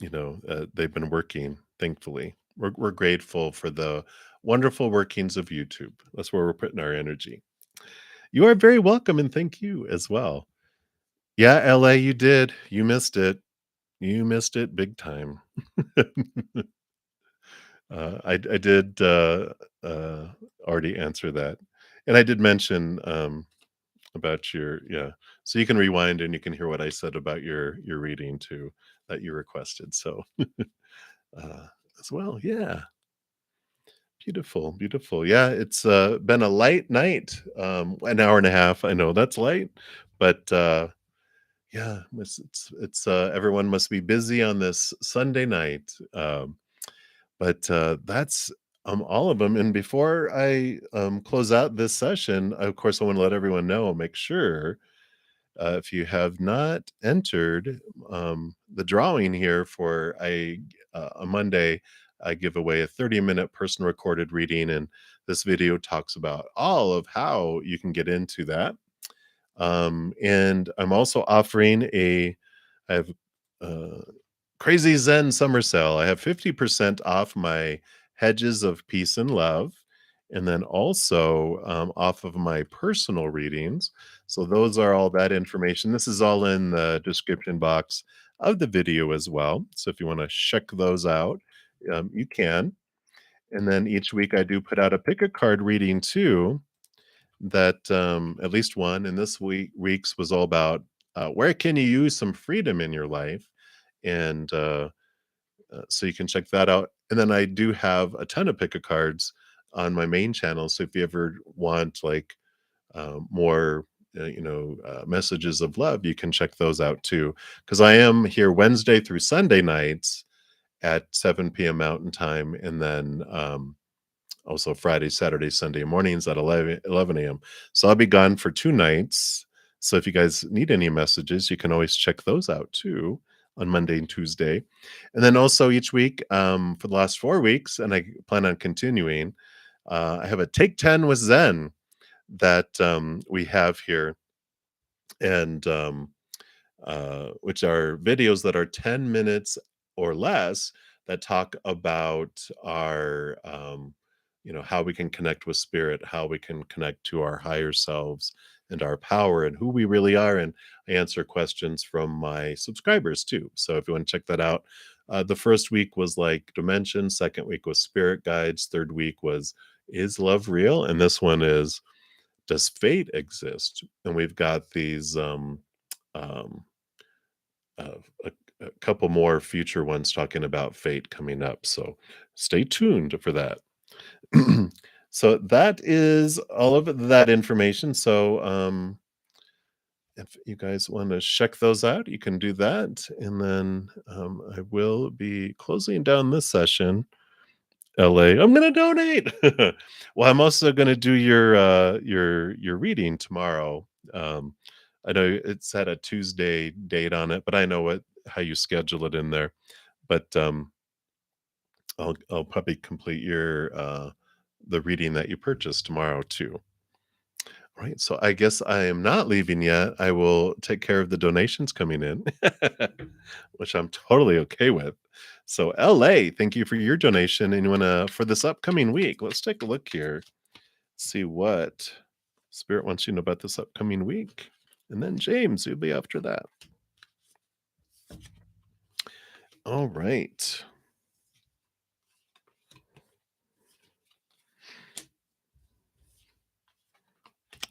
they've been working, thankfully. We're grateful for the wonderful workings of YouTube. That's where we're putting our energy. You are very welcome, and thank you as well. Yeah, LA, you did. You missed it. You missed it big time. I did, uh, already answer that, and I did mention, about your yeah. So you can rewind and you can hear what I said about your reading too, that you requested, so, uh, as well, yeah. Beautiful, beautiful. Yeah, it's, been a light night, an hour and a half. I know that's light, but, yeah, everyone must be busy on this Sunday night, but, that's, all of them. And before I, close out this session, of course, I wanna let everyone know, make sure if you have not entered the drawing here for a Monday, I give away a 30-minute person recorded reading, and this video talks about all of how you can get into that. And I'm also offering I have uh, crazy Zen summer sale. I have 50% off my Hedges of Peace and Love, and then also off of my personal readings. So those are all that information. This is all in the description box of the video as well. So if you want to check those out, you can. And then each week I do put out a pick a card reading too. That at least one, and this week's was all about where can you use some freedom in your life, and so you can check that out. And then I do have a ton of pick a cards on my main channel. So if you ever want like more, messages of love, you can check those out too. Because I am here Wednesday through Sunday nights at 7 p.m. Mountain Time, and then also Friday, Saturday, Sunday mornings at 11 a.m. So I'll be gone for 2 nights. So if you guys need any messages, you can always check those out too on Monday and Tuesday. And then also each week for the last 4 weeks, and I plan on continuing, I have a Take 10 with Zen that we have here. And which are videos that are 10 minutes or less that talk about our, how we can connect with spirit, how we can connect to our higher selves and our power and who we really are. And I answer questions from my subscribers too. So if you want to check that out, the first week was like dimension, second week was spirit guides, third week was is love real? And this one is does fate exist? And we've got these um a, a couple more future ones talking about fate coming up. So stay tuned for that. So that is all of that information. So if you guys want to check those out, you can do that. And then I will be closing down this session. LA, I'm gonna donate. Well, I'm also gonna do your reading tomorrow. I know it's at a Tuesday date on it, but I know what how you schedule it in there. But I'll probably complete your the reading that you purchased tomorrow too. Right. So I guess I am not leaving yet. I will take care of the donations coming in, which I'm totally okay with. So LA, thank you for your donation. And you wanna for this upcoming week, let's take a look here, see what Spirit wants you to know about this upcoming week. And then James, you'll be after that. All right.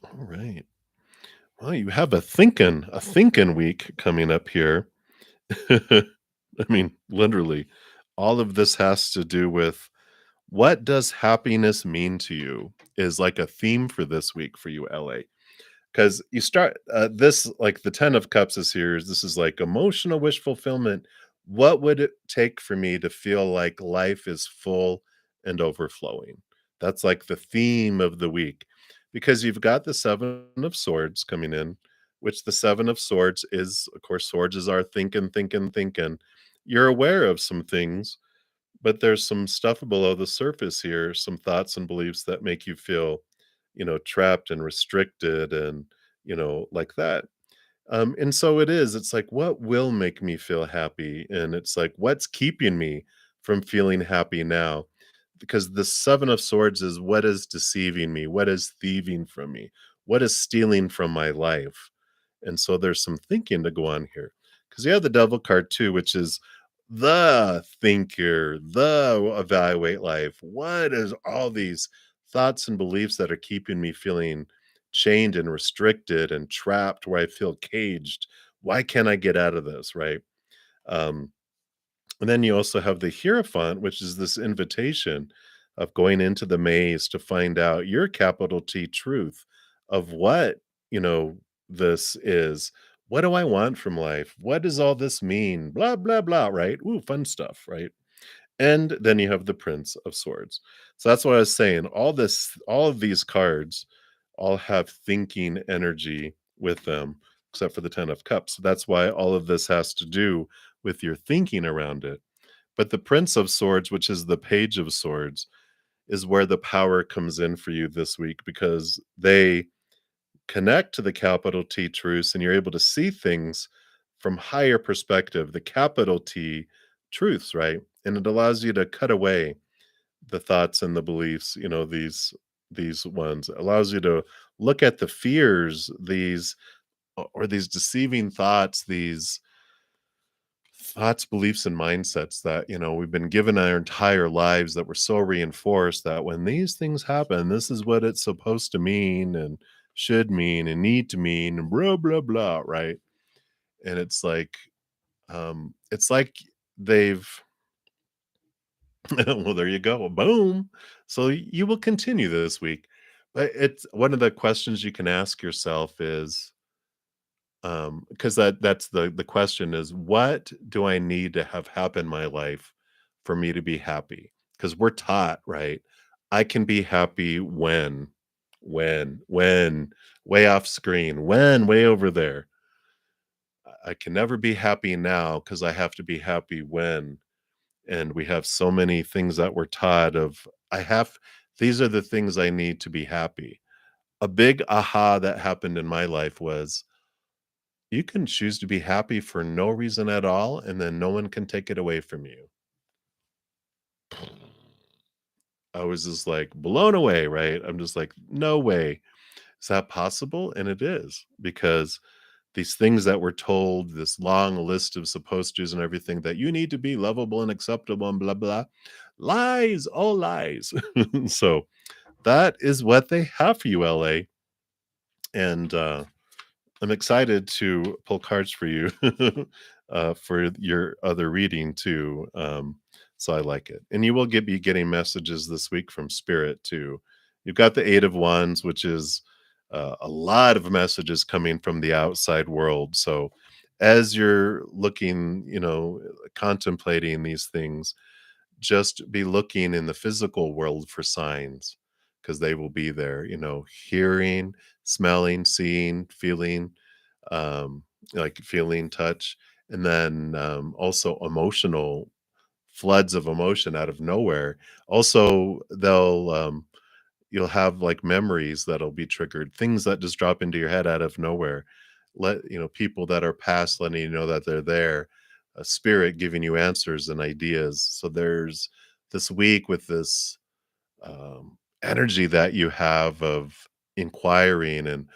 All right. Well, you have a thinking week coming up here. I mean, literally, all of this has to do with what does happiness mean to you is like a theme for this week for you, LA. Because you start this like the 10 of cups is here. This is like emotional wish fulfillment. What would it take for me to feel like life is full and overflowing? That's like the theme of the week. Because you've got the 7 of swords coming in, which the 7 of swords is, of course, swords is our thinking. You're aware of some things, but there's some stuff below the surface here, some thoughts and beliefs that make you feel, trapped and restricted and, like that. And so it is, it's like, what will make me feel happy? And it's like, what's keeping me from feeling happy now? Because the 7 of swords is what is deceiving me, what is thieving from me, what is stealing from my life. And so there's some thinking to go on here. Because you have the devil card too, which is the thinker, the evaluate life. What is all these thoughts and beliefs that are keeping me feeling chained and restricted and trapped where I feel caged? Why can't I get out of this? Right. Um, and then you also have the Hierophant, which is this invitation of going into the maze to find out your capital T truth of what, this is. What do I want from life? What does all this mean? Blah, blah, blah, right? Ooh, fun stuff, right? And then you have the Prince of Swords. So that's what I was saying. All of these cards all have thinking energy with them, except for the 10 of Cups. So that's why all of this has to do with your thinking around it. But the Prince of Swords, which is the Page of Swords, is where the power comes in for you this week because they connect to the capital T truths and you're able to see things from higher perspective, the capital T truths, right? And it allows you to cut away the thoughts and the beliefs, these ones. It allows you to look at the fears, these or these deceiving thoughts, these thoughts, beliefs, and mindsets that, we've been given our entire lives that were so reinforced that when these things happen, this is what it's supposed to mean and should mean and need to mean and blah, blah, blah, right? And it's like they've, well, there you go. Boom. So you will continue this week. But it's one of the questions you can ask yourself is, because that's the question is, what do I need to have happen in my life for me to be happy? Because we're taught, right? I can be happy when, way off screen, when, way over there. I can never be happy now because I have to be happy when. And we have so many things that we're taught of, these are the things I need to be happy. A big aha that happened in my life was you can choose to be happy for no reason at all, and then no one can take it away from you. I was just like blown away, right? I'm just like, no way. Is that possible? And it is because these things that we're told, this long list of supposed tos and everything that you need to be lovable and acceptable and blah, blah, lies, all lies. So that is what they have for you, LA. And I'm excited to pull cards for you for your other reading too. So I like it. And you will be getting messages this week from Spirit too. You've got the Eight of Wands, which is a lot of messages coming from the outside world. So as you're looking, contemplating these things, just be looking in the physical world for signs because they will be there, hearing, smelling, seeing, feeling, um, like feeling touch, and then also emotional floods of emotion out of nowhere. Also, you'll have like memories that'll be triggered, things that just drop into your head out of nowhere. People that are past letting you know that they're there, a spirit giving you answers and ideas. So there's this week with this energy that you have of inquiring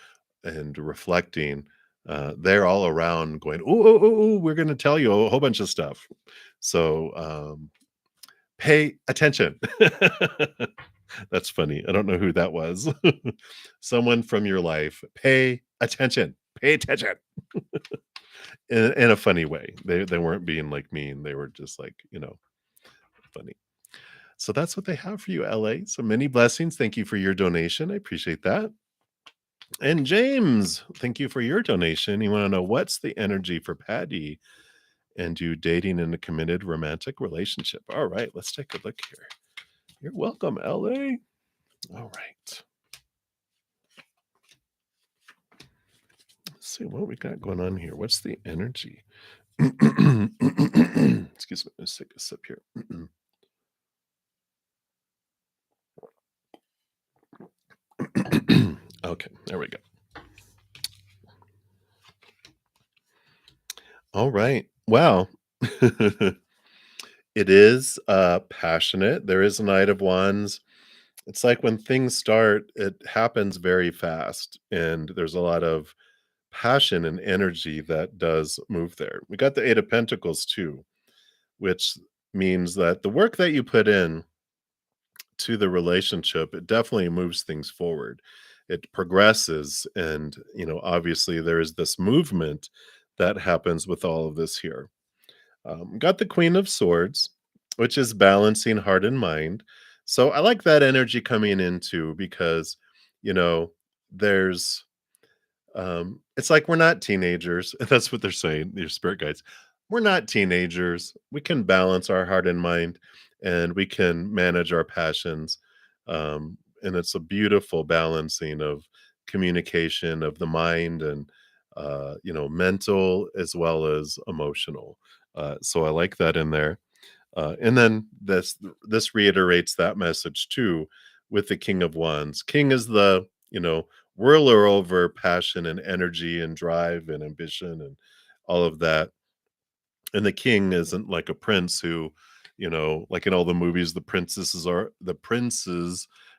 and reflecting. They're all around going, ooh, ooh, ooh, ooh, we're going to tell you a whole bunch of stuff. So pay attention. That's funny. I don't know who that was. Someone from your life. Pay attention. Pay attention. In a funny way. They weren't being like mean. They were just like, funny. So that's what they have for you, LA. So many blessings. Thank you for your donation. I appreciate that. And James, thank you for your donation. You want to know what's the energy for Patty and you dating in a committed romantic relationship? All right, let's take a look here. You're welcome, LA. All right. Let's see what we got going on here. What's the energy? Excuse me. Let's take a sip here. Okay, there we go. All right. Wow. It is passionate. There is a Knight of Wands. It's like when things start, it happens very fast, and there's a lot of passion and energy that does move there. We got the Eight of Pentacles too, which means that the work that you put in to the relationship, it definitely moves things forward. It progresses, and obviously there is this movement that happens with all of this here. Got the Queen of Swords, which is balancing heart and mind. So I like that energy coming into because, you know, there's it's like we're not teenagers. That's what they're saying, your spirit guides. We're not teenagers. We can balance our heart and mind and we can manage our passions. And it's a beautiful balancing of communication of the mind and mental as well as emotional. So I like that in there. And then this reiterates that message too with the King of Wands. King is the, whirler over passion and energy and drive and ambition and all of that. And the king isn't like a prince who, like in all the movies, the princes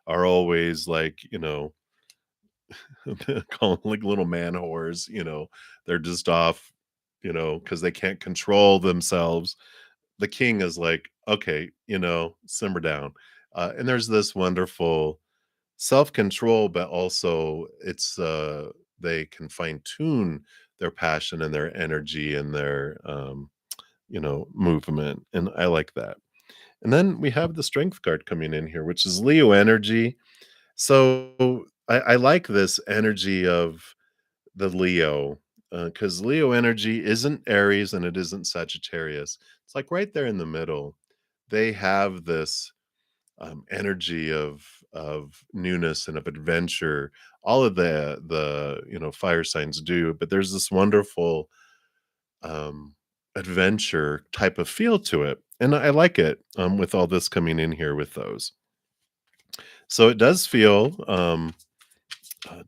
are always like, call them like little man whores, they're just off, because they can't control themselves. The king is like, okay, simmer down. And there's this wonderful self-control, but also they can fine-tune their passion and their energy and their movement. And I like that. And then we have the strength card coming in here, which is Leo energy. So I like this energy of the Leo, because Leo energy isn't Aries and it isn't Sagittarius. It's like right there in the middle. They have this energy of newness and of adventure. All of the fire signs do, but there's this wonderful adventure type of feel to it, and I like it with all this coming in here with those. So it does feel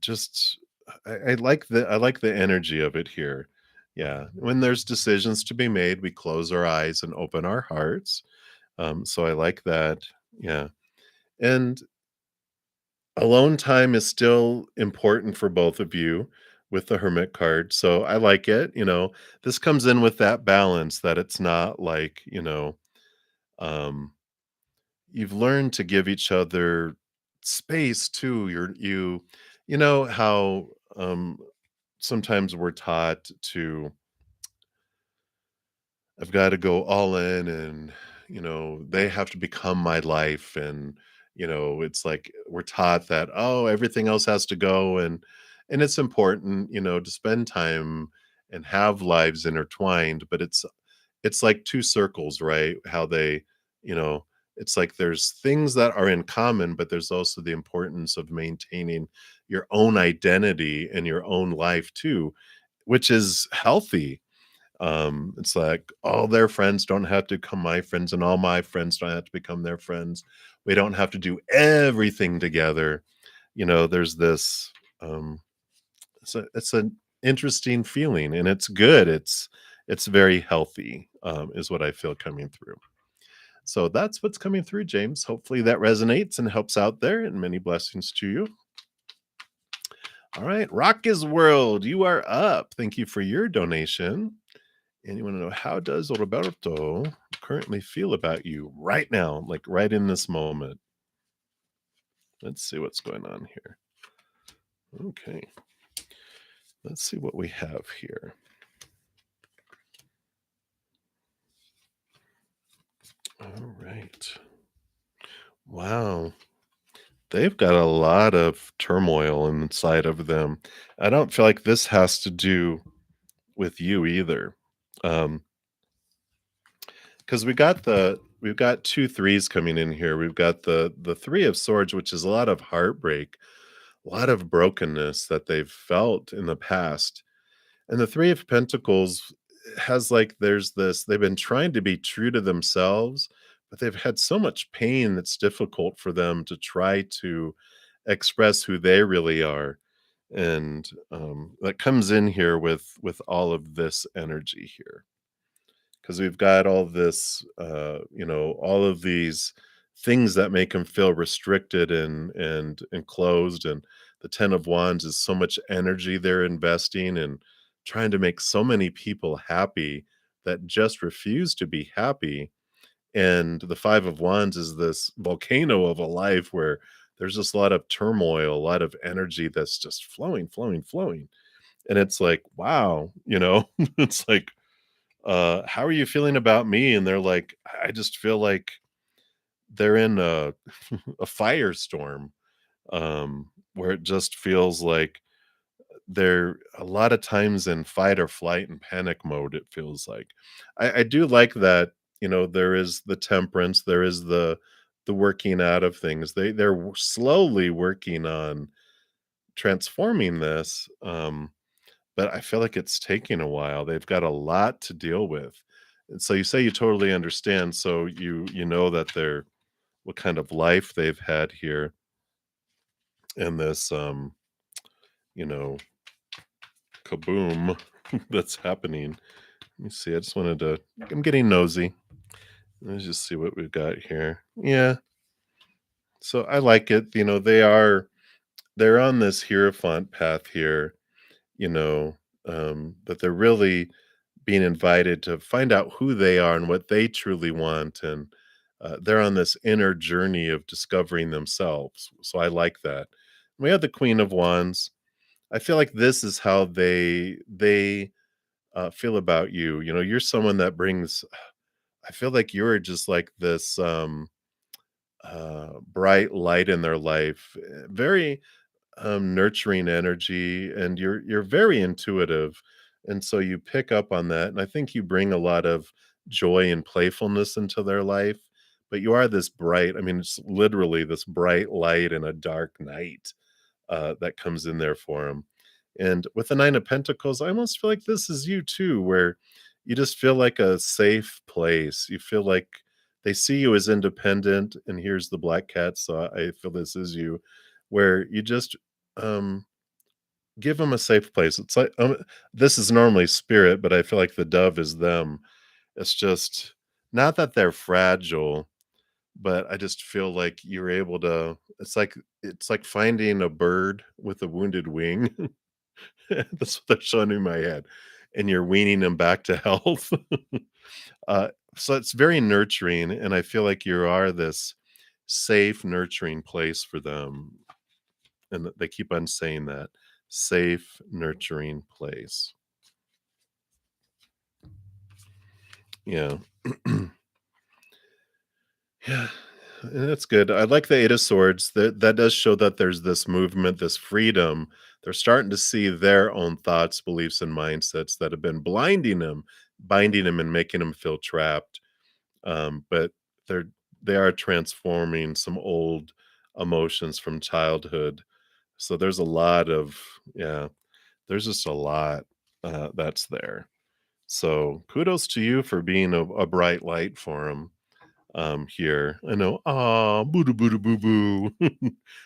just I like the energy of it here. Yeah, when there's decisions to be made, we close our eyes and open our hearts. So I like that. Yeah. And alone time is still important for both of you with the Hermit card. So I like it. This comes in with that balance that it's not like, um, you've learned to give each other space too. You know how sometimes we're taught to I've gotta go all in and, they have to become my life and, it's like we're taught that, "Oh, everything else has to go," and it's important, to spend time and have lives intertwined, but it's like 2 circles, right? How they, you know, it's like there's things that are in common, but there's also the importance of maintaining your own identity and your own life too, which is healthy. It's like all their friends don't have to become my friends, and all my friends don't have to become their friends. We don't have to do everything together. There's this um it's an interesting feeling and it's good. It's very healthy, is what I feel coming through. So that's what's coming through, James. Hopefully that resonates and helps out there, and many blessings to you. All right, Rock is World, you are up. Thank you for your donation. And you want to know, how does Roberto currently feel about you right now, like right in this moment? Let's see what's going on here. Okay, let's see what we have here. All right. Wow. They've got a lot of turmoil inside of them. I don't feel like this has to do with you either. Um, because we've got 2 threes coming in here. We've got the 3 of swords, which is a lot of heartbreak, a lot of brokenness that they've felt in the past. And the 3 of pentacles has like there's this they've been trying to be true to themselves, but they've had so much pain that's difficult for them to try to express who they really are. And that comes in here with all of this energy here, because we've got all this, all of these things that make him feel restricted and enclosed. And the 10 of wands is so much energy they're investing in trying to make so many people happy that just refuse to be happy. And the 5 of wands is this volcano of a life where there's just a lot of turmoil, a lot of energy that's just flowing, flowing, flowing. And it's like, wow, it's like, how are you feeling about me? And they're like, I just feel like they're in a a firestorm, where it just feels like they're a lot of times in fight or flight and panic mode, it feels like. I do like that, there is the temperance, there is the working out of things. They're slowly working on transforming this, but I feel like it's taking a while. They've got a lot to deal with. And so you say you totally understand, so you know that they're what kind of life they've had here in this, you know, kaboom that's happening. Let me see. I just wanted to I'm getting nosy. Let's just see what we've got here. Yeah. So I like it. They're on this Hierophant path here, but they're really being invited to find out who they are and what they truly want. And they're on this inner journey of discovering themselves. So I like that. We have the Queen of Wands. I feel like this is how they feel about you. You're someone that brings. I feel like you're just like this bright light in their life, very nurturing energy, and you're very intuitive, and so you pick up on that, and I think you bring a lot of joy and playfulness into their life. But you are this bright, I mean, it's literally this bright light in a dark night, that comes in there for them. And with the 9 of pentacles, I almost feel like this is you too, where you just feel like a safe place. You feel like they see you as independent, and here's the black cat, so I feel this is you, where you just um, give them a safe place. It's like, this is normally spirit, but I feel like the dove is them. It's just not that they're fragile, but I just feel like you're able to. It's like finding a bird with a wounded wing. That's what they're showing me in my head, and you're weaning them back to health. uh, so it's very nurturing, and I feel like you are this safe, nurturing place for them. And they keep on saying that, safe, nurturing place. Yeah. Yeah, and that's good. I like the 8 of Swords. That does show that there's this movement, this freedom. They're starting to see their own thoughts, beliefs, and mindsets that have been blinding them, binding them, and making them feel trapped. But they're they are transforming some old emotions from childhood. So there's a lot of yeah, there's just a lot that's there. So kudos to you for being a bright light for them here. I know, ah, boo doo boo doo boo boo.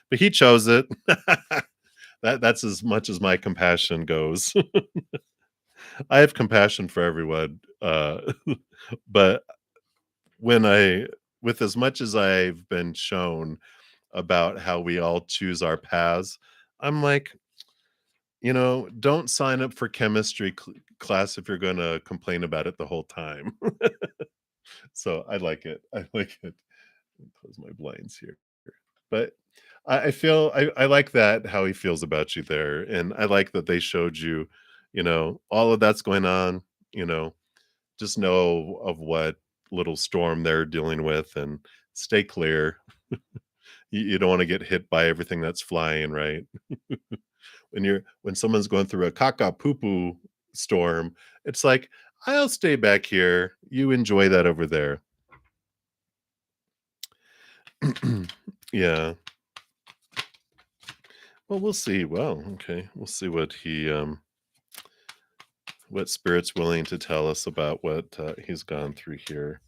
But he chose it. That's as much as my compassion goes. I have compassion for everyone, but when I with as much as I've been shown about how we all choose our paths, I'm like, don't sign up for chemistry class if you're gonna complain about it the whole time. So I like it. I like it. Close my blinds here. But I feel I like that how he feels about you there, and I like that they showed you, all of that's going on, you know, just know of what little storm they're dealing with and stay clear. You don't wanna get hit by everything that's flying, right? When someone's going through a caca poo poo storm, it's like, "I'll stay back here. You enjoy that over there." Yeah. Well, we'll see. Well, okay. We'll see what spirit's willing to tell us about what he's gone through here.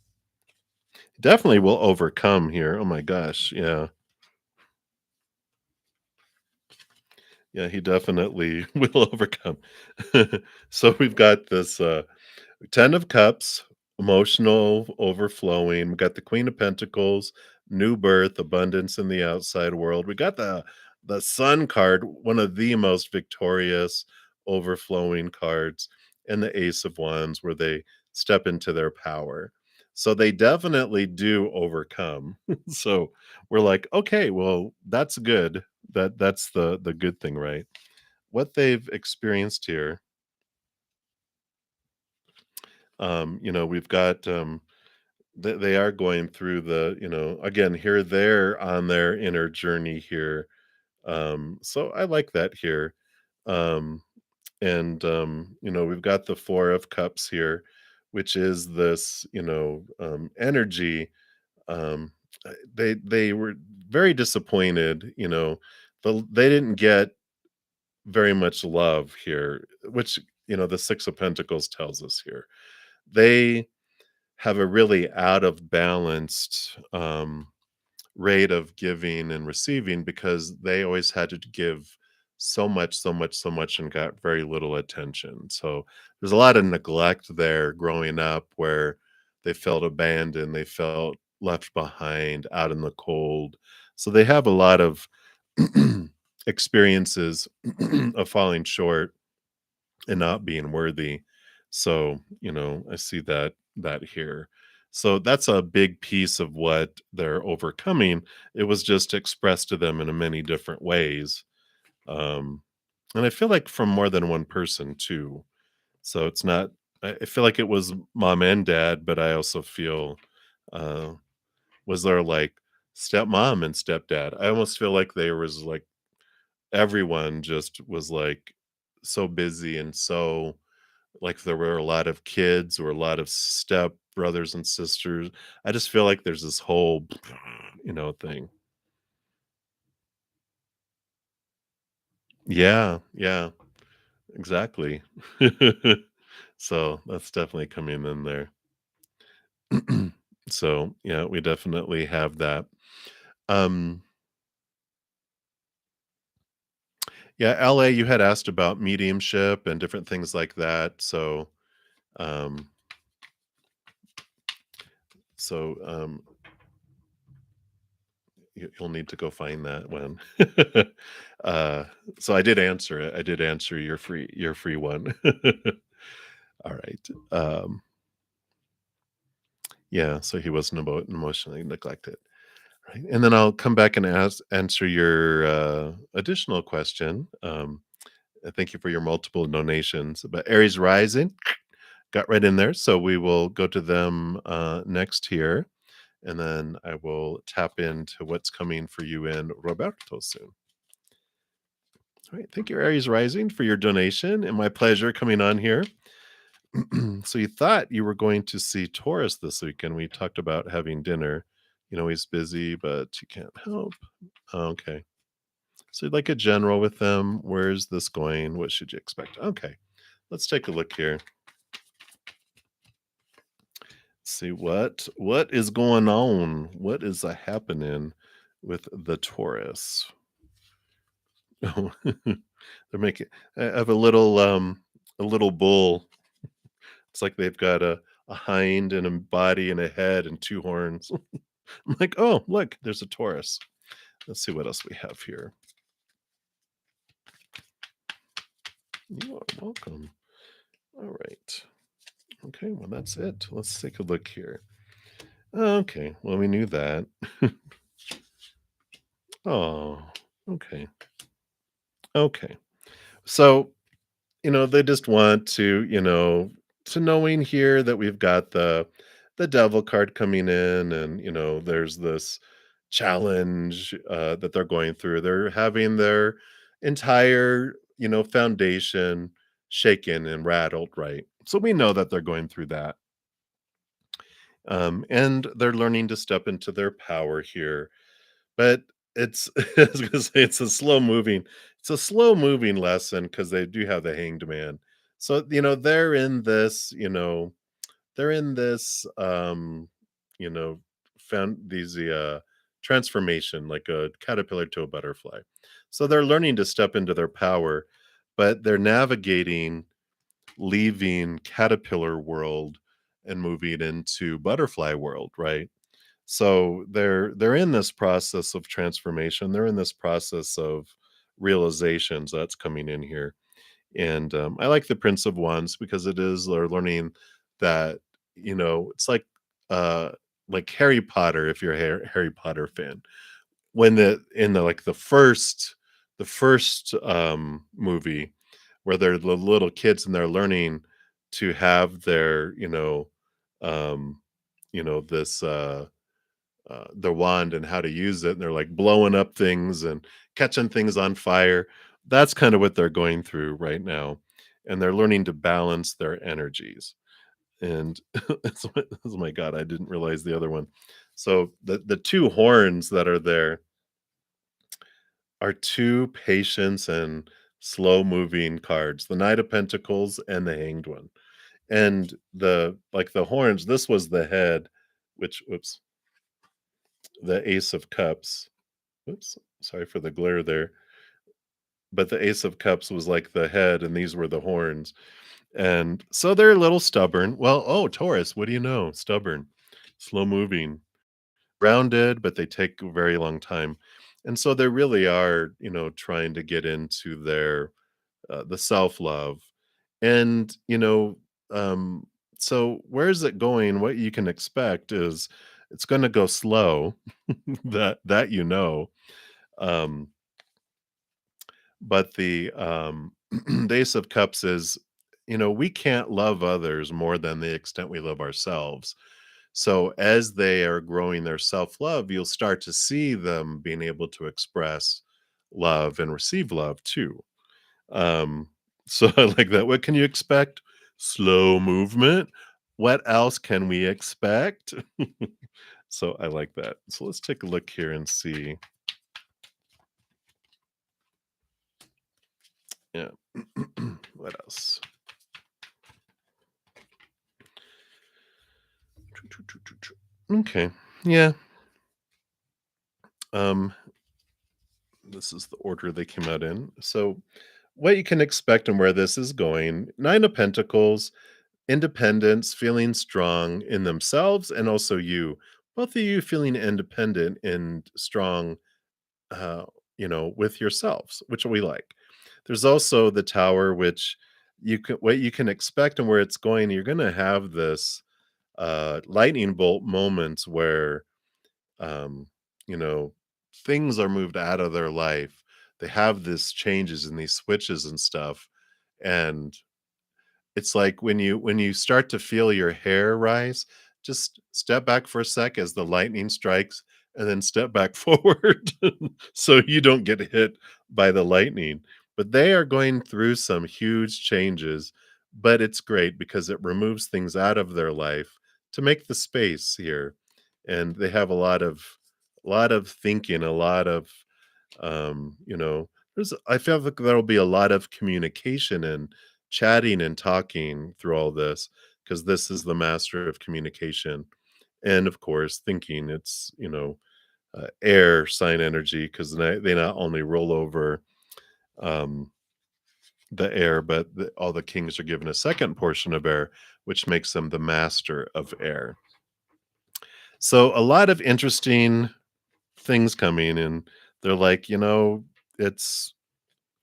Definitely will overcome here. Oh my gosh. Yeah. Yeah, he definitely will overcome. So we've got this 10 of Cups, emotional overflowing. We got the Queen of Pentacles, new birth, abundance in the outside world. We got the Sun card, one of the most victorious, overflowing cards, and the Ace of Wands, where they step into their power. So they definitely do overcome. So we're like, okay, well, that's good. That's the good thing, right? What they've experienced here, we've got they are going through again, here they're on their inner journey here. So I like that here. Um, and we've got the 4 of Cups here, which is this, energy. Um, they were very disappointed, they didn't get very much love here, which, the 6 of Pentacles tells us here. They have a really out of balanced rate of giving and receiving because they always had to give so much, so much, so much, and got very little attention. So there's a lot of neglect there growing up where they felt abandoned, they felt left behind out in the cold. So they have a lot of experiences of falling short and not being worthy. So, I see that here. So that's a big piece of what they're overcoming. It was just expressed to them in a many different ways. Um, and I feel like from more than one person too. So it's not I feel like it was mom and dad, but I also feel uh was there like stepmom and stepdad. I almost feel like there was like everyone just was like so busy and so like there were a lot of kids or a lot of step brothers and sisters. I just feel like there's this whole, thing. Yeah, yeah, exactly. So that's definitely coming in there. So yeah, we definitely have that. Um, yeah, LA, you had asked about mediumship and different things like that. Um, so you'll need to go find that one. uh, so I did answer it. I did answer your free one. All right. Yeah, so he wasn't about emotionally neglected. Right. And then I'll come back and answer your additional question. Thank you for your multiple donations. But Aries rising, got right in there. So we will go to them next here, and then I will tap into what's coming for you in Roberto soon. All right. Thank you, Aries Rising, for your donation and my pleasure coming on here. So you thought you were going to see Taurus this weekend. We talked about having dinner. He's busy, but you can't help. Okay. So you'd like a general with them. Where's this going? What should you expect? Okay. Let's take a look here. See what is going on. What is happening with the Taurus? Oh, they're making I have a little bull. It's like they've got a hind and a body and a head and two horns. I'm like, oh, look, there's a Taurus. Let's see what else we have here. You are welcome. All right. Okay, well, that's it. Let's take a look here. Okay, well, we knew that. Oh, okay. Okay. So, they just want to knowing here that we've got the devil card coming in, and there's this challenge that they're going through. They're having their entire foundation shaken and rattled, right? So we know that they're going through that, and they're learning to step into their power here. But it's I was gonna say it's a slow moving lesson because they do have the hanged man. So, they're in this, you know, found these, transformation like a caterpillar to a butterfly. So they're learning to step into their power, but they're navigating leaving caterpillar world and moving into butterfly world, right? So they're in this process of transformation. They're in this process of realizations that's coming in here. And I like the Prince of Wands because it is they're learning that it's like Harry Potter. If you're a Harry Potter fan, when the first movie where they're the little kids and they're learning to have their um, this the wand and how to use it, and they're like blowing up things and catching things on fire. That's kind of what they're going through right now, and they're learning to balance their energies. And oh my god, I didn't realize the other one. So the two horns that are there are two patience and slow moving cards, the Knight of Pentacles and the Hanged One. And the horns, this was the head, which whoops, the Ace of Cups. Whoops, sorry for the glare there. But the Ace of Cups was like the head, and these were the horns. And so they're a little stubborn. Well, oh, Taurus, what do you know? Stubborn, slow moving, grounded, but they take a very long time. And so they really are, trying to get into their the self love. And, um, so where is it going? What you can expect is it's going to go slow. that. Um, but the Ace of Cups is, we can't love others more than the extent we love ourselves. So as they are growing their self-love, you'll start to see them being able to express love and receive love too. Um, so I like that. What can you expect? Slow movement. What else can we expect? So I like that. So let's take a look here and see. Yeah. What else? Okay. Yeah. Um, this is the order they came out in. So, what you can expect and where this is going: Nine of Pentacles, independence, feeling strong in themselves, and also you. Both of you feeling independent and strong, uh, with yourselves, which we like. There's also the Tower, which what you can expect and where it's going. You're going to have this lightning bolt moments where um, you know, things are moved out of their life. They have this changes and these switches and stuff. And It's like when you start to feel your hair rise, just step back for a sec as the lightning strikes, and then step back forward so you don't get hit by the lightning. But they are going through some huge changes, but it's great because it removes things out of their life to make the space here. And they have a lot of thinking, a lot of I feel like there'll be a lot of communication and chatting and talking through all this because this is the master of communication. And of course, thinking it's, air sign energy because they not only roll over um, the air, but all the kings are given a second portion of air, which makes them the master of air. So a lot of interesting things coming, and they're like, it's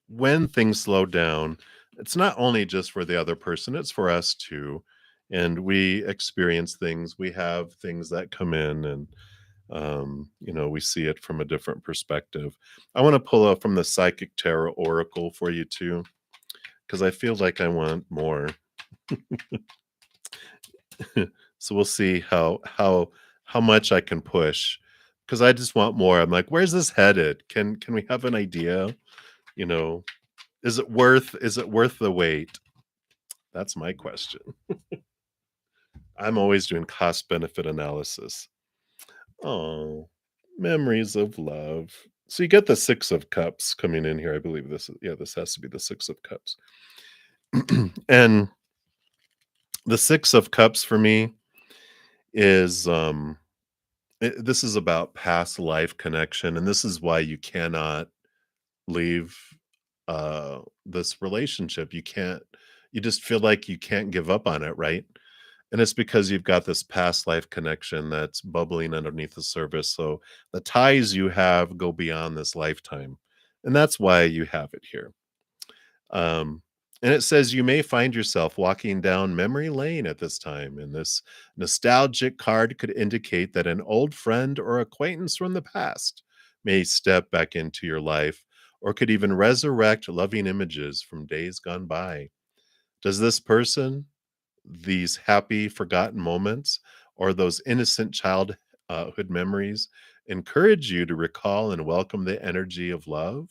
when things slow down, it's not only just for the other person, it's for us too. And we experience things, we have things that come in, and we see it from a different perspective. I want to pull up from the Psychic Tarot Oracle for you too, because I feel like I want more. So we'll see how much I can push. Because I just want more. I'm like, where's this headed? Can we have an idea? You know, is it worth the wait? That's my question. I'm always doing cost benefit analysis. Oh, memories of love. So you get the 6 of cups coming in here. I believe this has to be the 6 of cups. And the 6 of cups for me is this is about past life connection, and this is why you cannot leave this relationship. You just feel like you can't give up on it, right? And it's because you've got this past life connection that's bubbling underneath the surface. So the ties you have go beyond this lifetime. And that's why you have it here. Um, and it says you may find yourself walking down memory lane at this time. And this nostalgic card could indicate that an old friend or acquaintance from the past may step back into your life or could even resurrect loving images from days gone by. Does this person, these happy, forgotten moments, or those innocent childhood memories encourage you to recall and welcome the energy of love?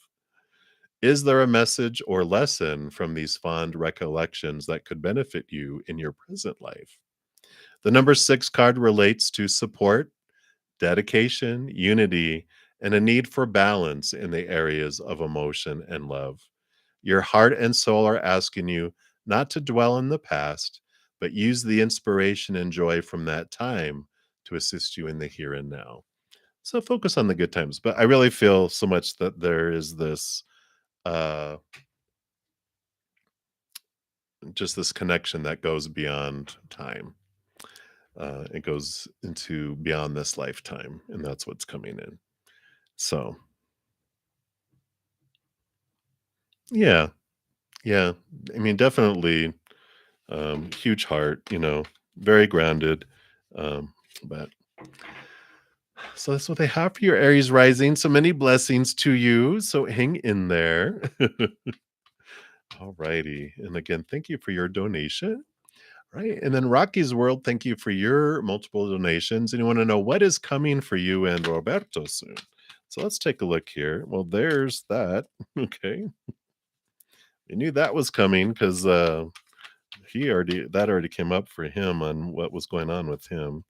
Is there a message or lesson from these fond recollections that could benefit you in your present life? The number 6 card relates to support, dedication, unity, and a need for balance in the areas of emotion and love. Your heart and soul are asking you not to dwell in the past, but use the inspiration and joy from that time to assist you in the here and now. So focus on the good times. But I really feel so much that there is this uh just this connection that goes beyond time. It goes into beyond this lifetime, and that's what's coming in. So yeah, yeah. I mean, definitely huge heart, very grounded. But so that's what they have for your Aries rising. So many blessings to you. So hang in there. All righty. And again, thank you for your donation. Right. And then Rocky's World, thank you for your multiple donations. And you want to know what is coming for you and Roberto soon. So let's take a look here. Well, there's that. Okay. We knew that was coming because that already came up for him on what was going on with him.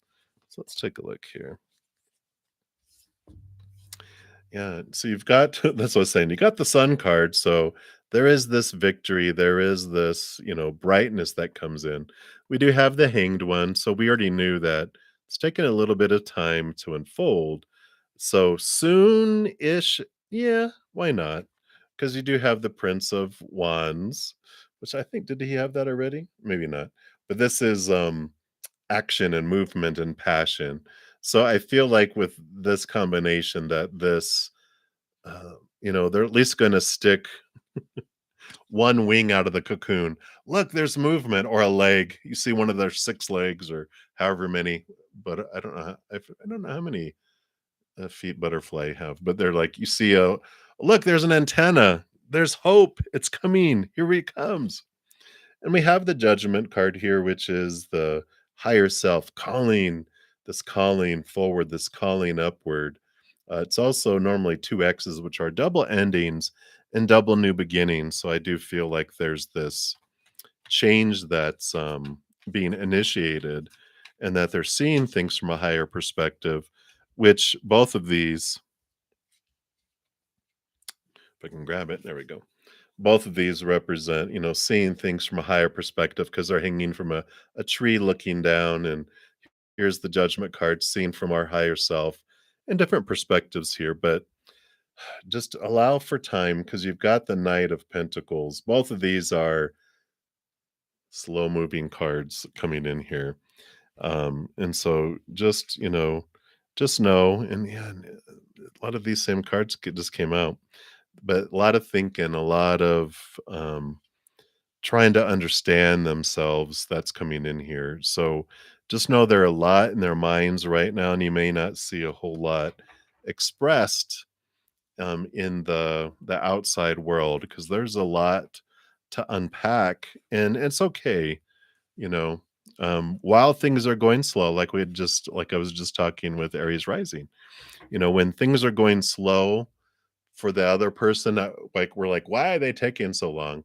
So let's take a look here. Yeah, so you've got that's what I was saying. You got the sun card, so there is this victory, there is this, brightness that comes in. We do have the hanged one, so we already knew that it's taken a little bit of time to unfold. So soon-ish, yeah, why not? Because you do have the Prince of Wands, which I think did he have that already? Maybe not. But this is action and movement and passion. So I feel like with this combination that they're at least going to stick one wing out of the cocoon. Look, there's movement or a leg. You see one of their 6 legs or however many, but I don't know. I don't know how many feet butterfly have, but they're like, you see look, there's an antenna. There's hope. It's coming. Here it comes. And we have the Judgment card here, which is the higher self calling forward, this calling upward. It's also normally two X's, which are double endings and double new beginnings. So I do feel like there's this change that's being initiated and that they're seeing things from a higher perspective, which both of these, if I can grab it, there we go. Both of these represent, seeing things from a higher perspective because they're hanging from a tree looking down. And here's the Judgment card seen from our higher self in different perspectives here. But just allow for time because you've got the Knight of Pentacles. Both of these are slow moving cards coming in here. And so just know, and yeah, a lot of these same cards just came out, but a lot of thinking, a lot of trying to understand themselves that's coming in here. So just know there are a lot in their minds right now, and you may not see a whole lot expressed in the outside world because there's a lot to unpack, and it's okay, you know. While things are going slow, like I was just talking with Aries rising, when things are going slow for the other person, like we're like, why are they taking so long?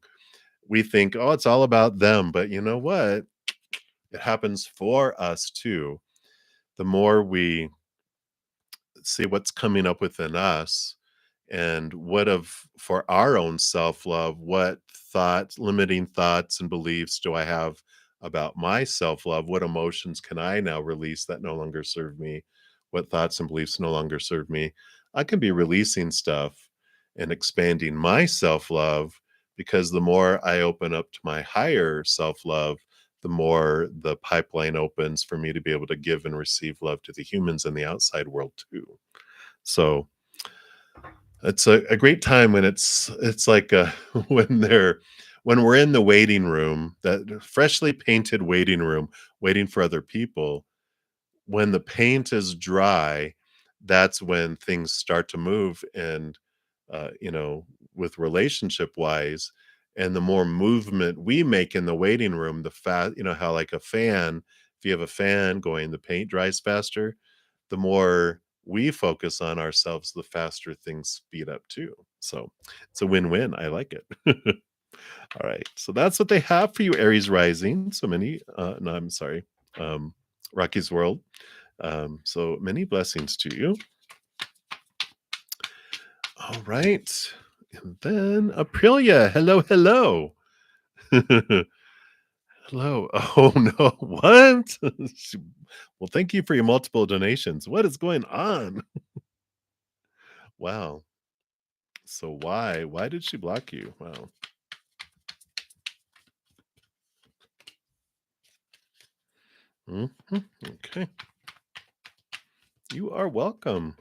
We think, oh, it's all about them, but you know what? It happens for us too. The more we see what's coming up within us and what of for our own self-love, what thoughts, limiting thoughts and beliefs do I have about my self-love? What emotions can I now release that no longer serve me? What thoughts and beliefs no longer serve me? I can be releasing stuff and expanding my self-love because the more I open up to my higher self-love, the more the pipeline opens for me to be able to give and receive love to the humans in the outside world too. So it's a great time when it's like, when they're when we're in the waiting room, that freshly painted waiting room, waiting for other people. When the paint is dry, that's when things start to move and, with relationship wise, and the more movement we make in the waiting room, how like a fan, if you have a fan going, the paint dries faster, the more we focus on ourselves, the faster things speed up too. So it's a win-win. I like it. All right. So that's what they have for you, Aries rising. So many, no, I'm sorry. Rocky's world. So many blessings to you. All right. And then Aprilia. Hello, hello. Hello. Oh no, what? Well, thank you for your multiple donations. What is going on? Wow. So why? Why did she block you? Wow. Mhm. Okay. You are welcome.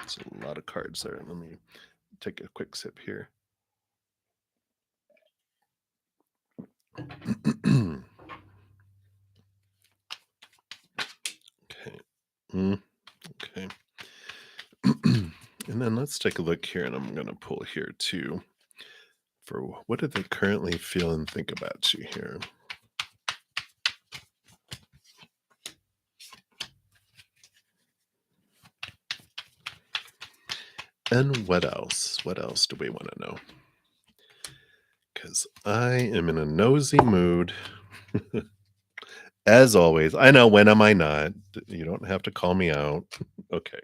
It's a lot of cards there. Let me take a quick sip here. Okay. Mm, okay. And then let's take a look here, and I'm going to pull here too for what do they currently feel and think about you here. And what else? What else do we want to know? Because I am in a nosy mood. As always, I know, when am I not? You don't have to call me out. Okay.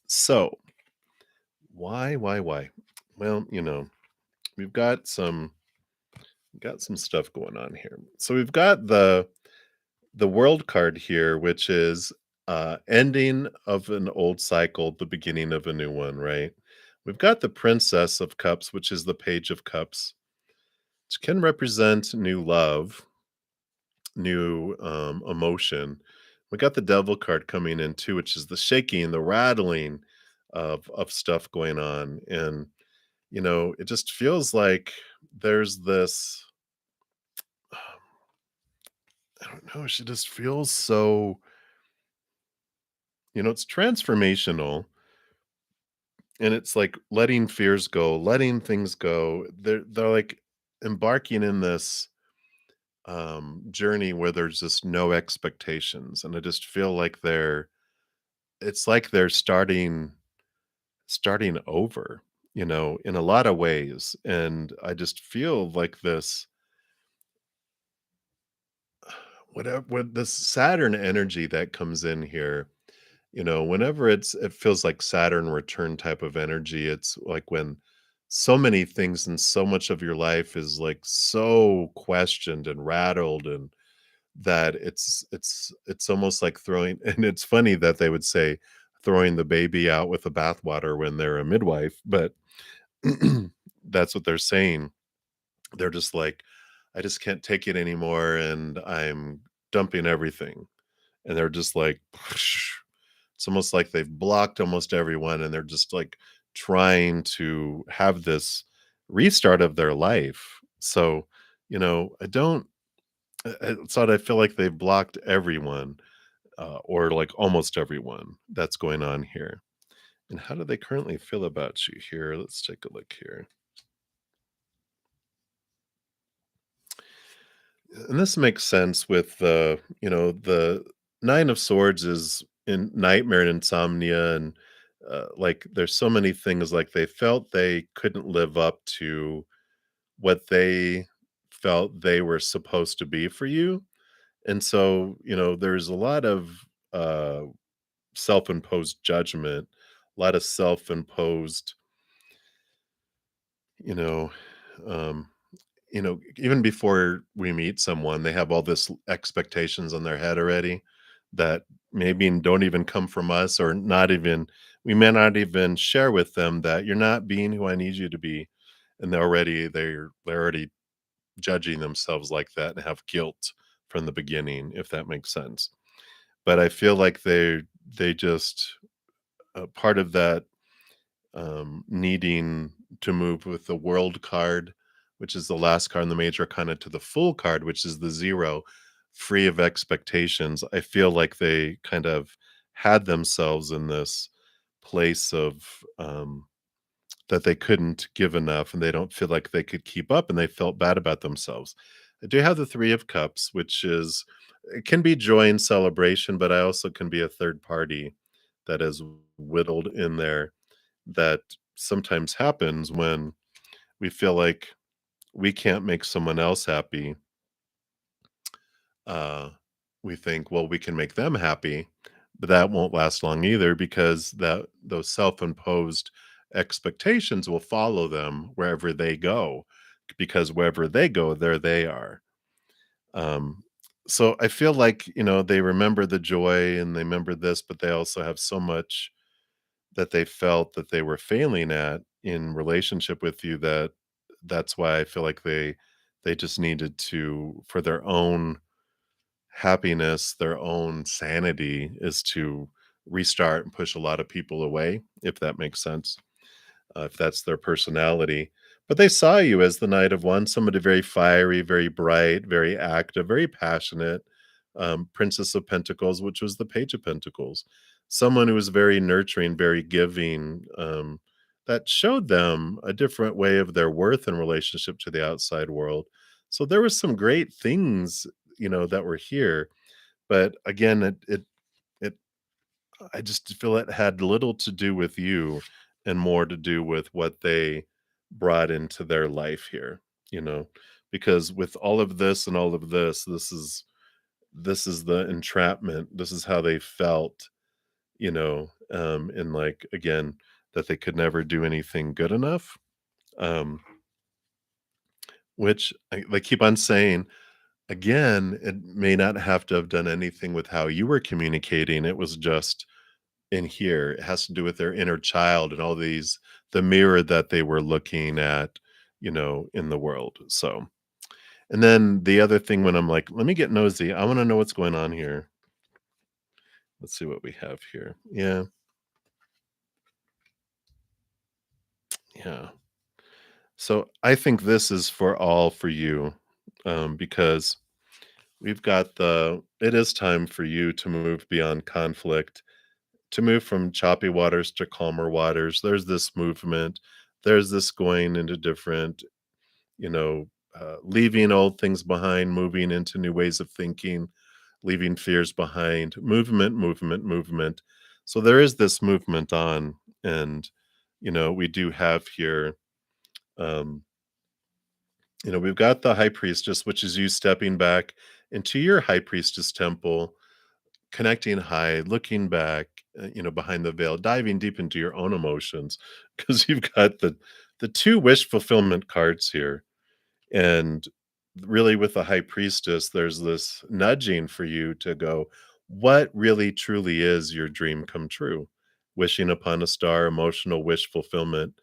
So, why? Well, we've got some stuff going on here. So we've got the World card here, which is ending of an old cycle, the beginning of a new one, right? We've got the Princess of Cups, which is the Page of Cups, which can represent new love, new emotion. We got the Devil card coming in too, which is the shaking, the rattling of stuff going on. And it just feels like there's this, I don't know, she just feels so it's transformational, and it's like letting fears go, letting things go. They're like embarking in this journey where there's just no expectations, and I just feel like it's like they're starting over, in a lot of ways. And I just feel like this whatever with this Saturn energy that comes in here, whenever it feels like Saturn return type of energy. It's like when so many things and so much of your life is like so questioned and rattled, and that it's almost like throwing and it's funny that they would say throwing the baby out with the bathwater when they're a midwife, but that's what they're saying. They're just like, "I just can't take it anymore, and I'm dumping everything." And they're just like, it's almost like they've blocked almost everyone, and they're just like trying to have this restart of their life. So, I don't, I feel like they've blocked everyone, or like almost everyone that's going on here. And how do they currently feel about you here? Let's take a look here. And this makes sense with the Nine of Swords is in nightmare and insomnia, and like there's so many things like they felt they couldn't live up to what they felt they were supposed to be for you. And so, there's a lot of uh self-imposed judgment, a lot of self-imposed, you know, um even before we meet someone, they have all this expectations on their head already that maybe don't even come from us, or not even we may not even share with them that you're not being who I need you to be. And they're already judging themselves like that and have guilt from the beginning, if that makes sense. But I feel like they just part of that needing to move with the world card, which is the last card in the major arcana, to the full card, which is the zero, free of expectations. I feel like they kind of had themselves in this place of that they couldn't give enough, and they don't feel like they could keep up, and they felt bad about themselves. I do have the Three of Cups, which is it can be joy and celebration, but I also can be a third party that is whittled in there, that sometimes happens when we feel like we can't make someone else happy. uh, we think, well, we can make them happy, but that won't last long either, because that those self-imposed expectations will follow them wherever they go, because wherever they go, there they are. Um, so I feel like, they remember the joy and they remember this, but they also have so much that they felt that they were failing at in relationship with you, that's why I feel like they just needed to, for their own happiness, their own sanity, is to restart and push a lot of people away, if that makes sense, if that's their personality. But they saw you as the Knight of Wands, somebody very fiery, very bright, very active, very passionate. Princess of Pentacles, which was the Page of Pentacles, someone who was very nurturing, very giving. That showed them a different way of their worth in relationship to the outside world. So there was some great things, that were here. But again, it I just feel it had little to do with you and more to do with what they brought into their life here, you know, because with all of this and all of this, this is the entrapment. This is how they felt, and like again, that they could never do anything good enough. Um, which they keep on saying again, it may not have to have done anything with how you were communicating. It was just in here. It has to do with their inner child and all these the mirror that they were looking at, in the world. So, and then the other thing when I'm like, let me get nosy. I want to know what's going on here. Let's see what we have here. Yeah, yeah. So I think this is for you, because we've got it is time for you to move beyond conflict to move from choppy waters to calmer waters. There's this movement. There's this going into different, you know, leaving old things behind, moving into new ways of thinking, leaving fears behind, movement, movement, movement. So there is this movement on, and we do have here, um, we've got the high priestess, which is you stepping back into your high priestess temple, connecting high, looking back, behind the veil, diving deep into your own emotions, because you've got the two wish fulfillment cards here. And really, with the high priestess, there's this nudging for you to go, what really truly is your dream come true? Wishing upon a star, emotional wish fulfillment.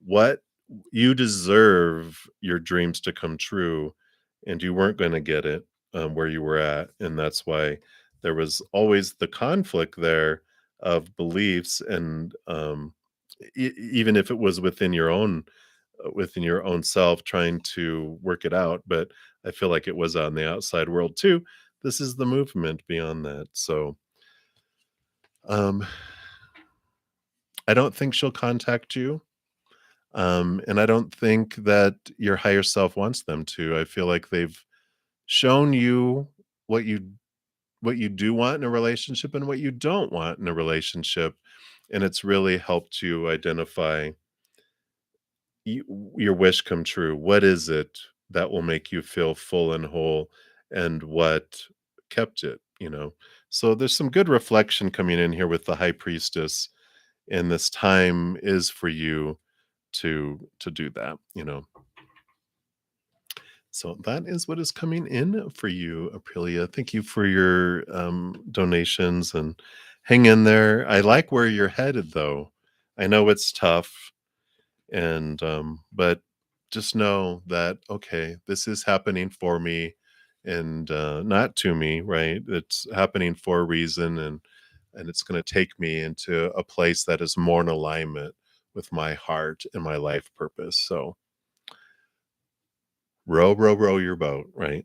What you deserve your dreams to come true, and you weren't going to get it where you were at. And that's why there was always the conflict there of beliefs, and even if it was within your own self trying to work it out, but I feel like it was on the outside world too. This is the movement beyond that. So, um, I don't think she'll contact you. And I don't think that your higher self wants them to. I feel like they've shown you what you what you do want in a relationship and what you don't want in a relationship. And it's really helped you identify your wish come true. What is it that will make you feel full and whole, and what kept it, So there's some good reflection coming in here with the high priestess, and this time is for you to do that. So that is what is coming in for you, Aprilia. Thank you for your donations, and hang in there. I like where you're headed, though. I know it's tough, and but just know that, okay, this is happening for me, and not to me, right? It's happening for a reason, and it's going to take me into a place that is more in alignment with my heart and my life purpose. So row, row, row your boat, right?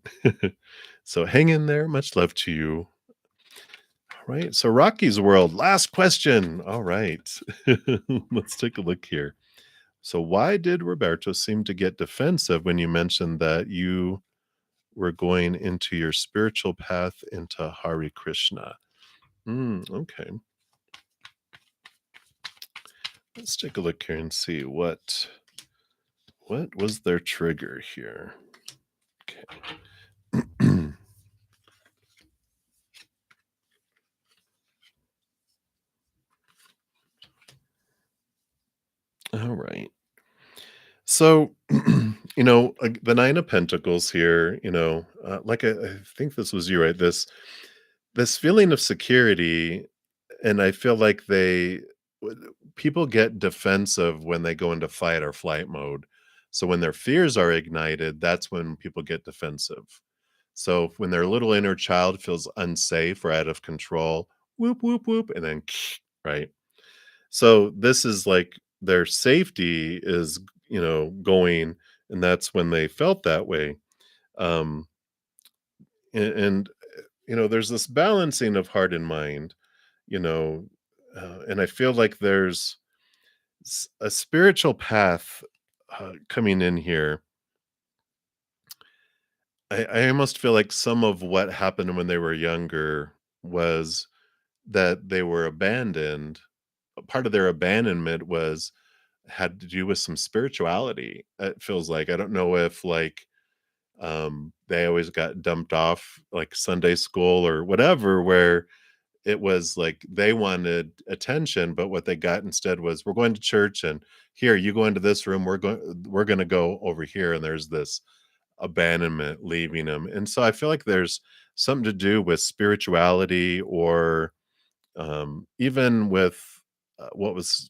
So hang in there. Much love to you. All right. So Rocky's World, last question. All right. Let's take a look here. So why did Roberto seem to get defensive when you mentioned that you were going into your spiritual path into Hare Krishna? Okay. Let's take a look here and see what was their trigger here. Okay. All right. So, the Nine of Pentacles here, like I think this was you, right? This feeling of security, and I feel like people get defensive when they go into fight or flight mode. So when their fears are ignited, that's when people get defensive. So when their little inner child feels unsafe or out of control, whoop whoop whoop, and then right. So this is like their safety is, going, and that's when they felt that way. Um, and there's this balancing of heart and mind, you know, and I feel like there's a spiritual path coming in here. I almost feel like some of what happened when they were younger was that they were abandoned. Part of their abandonment had to do with some spirituality. It feels like, I don't know if like they always got dumped off like Sunday school or whatever, where it was like they wanted attention, but what they got instead was, we're going to church, and here, you go into this room, we're going to go over here, and there's this abandonment leaving them. And so I feel like there's something to do with spirituality, or even with what was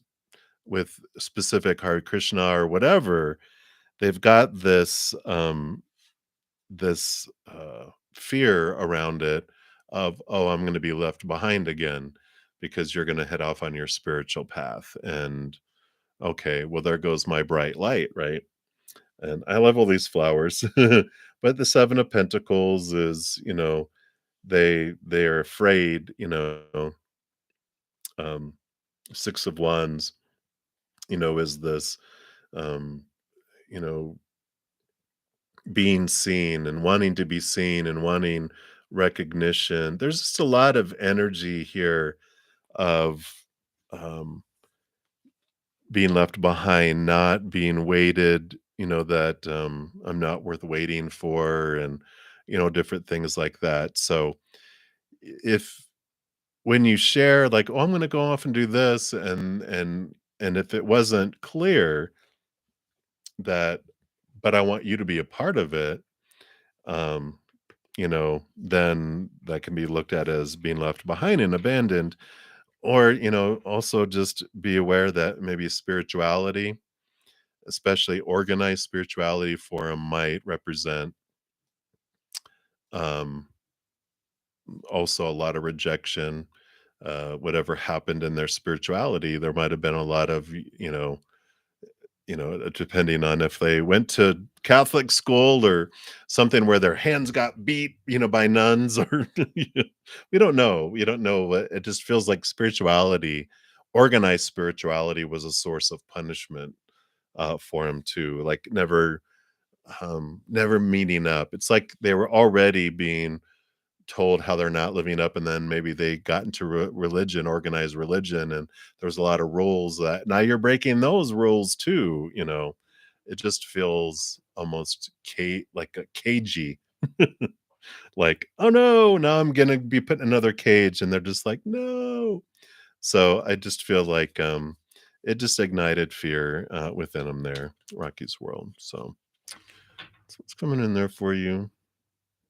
with specific Hare Krishna or whatever. They've got this fear around it of, oh, I'm going to be left behind again because you're going to head off on your spiritual path. And okay, well, there goes my bright light, right? And I love all these flowers. But the Seven of Pentacles is, they're afraid, Um, Six of Wands, is this, um, you know, being seen and wanting to be seen and wanting recognition. There's just a lot of energy here of, um, being left behind, not being weighted, that, I'm not worth waiting for, and, different things like that. So if when you share like, "Oh, I'm gonna go off and do this," and if it wasn't clear that, "But I want you to be a part of it," um, then that can be looked at as being left behind and abandoned. Or, also just be aware that maybe spirituality, especially organized spirituality for 'em, might represent, um, also a lot of rejection. Whatever happened in their spirituality, there might have been a lot of, depending on if they went to Catholic school or something where their hands got beat, by nuns, or we don't know. We don't know what it just feels like. Spirituality, organized spirituality, was a source of punishment for him too. Like never meeting up. It's like they were already being told how they're not living up, and then maybe they got into religion, organized religion, and there's a lot of rules that now you're breaking those rules too. It just feels almost like a cagey. Like, oh no, now I'm gonna be put in another cage, and they're just like, no. So I just feel like it just ignited fear within them there, Rocky's world. So that's what's coming in there for you.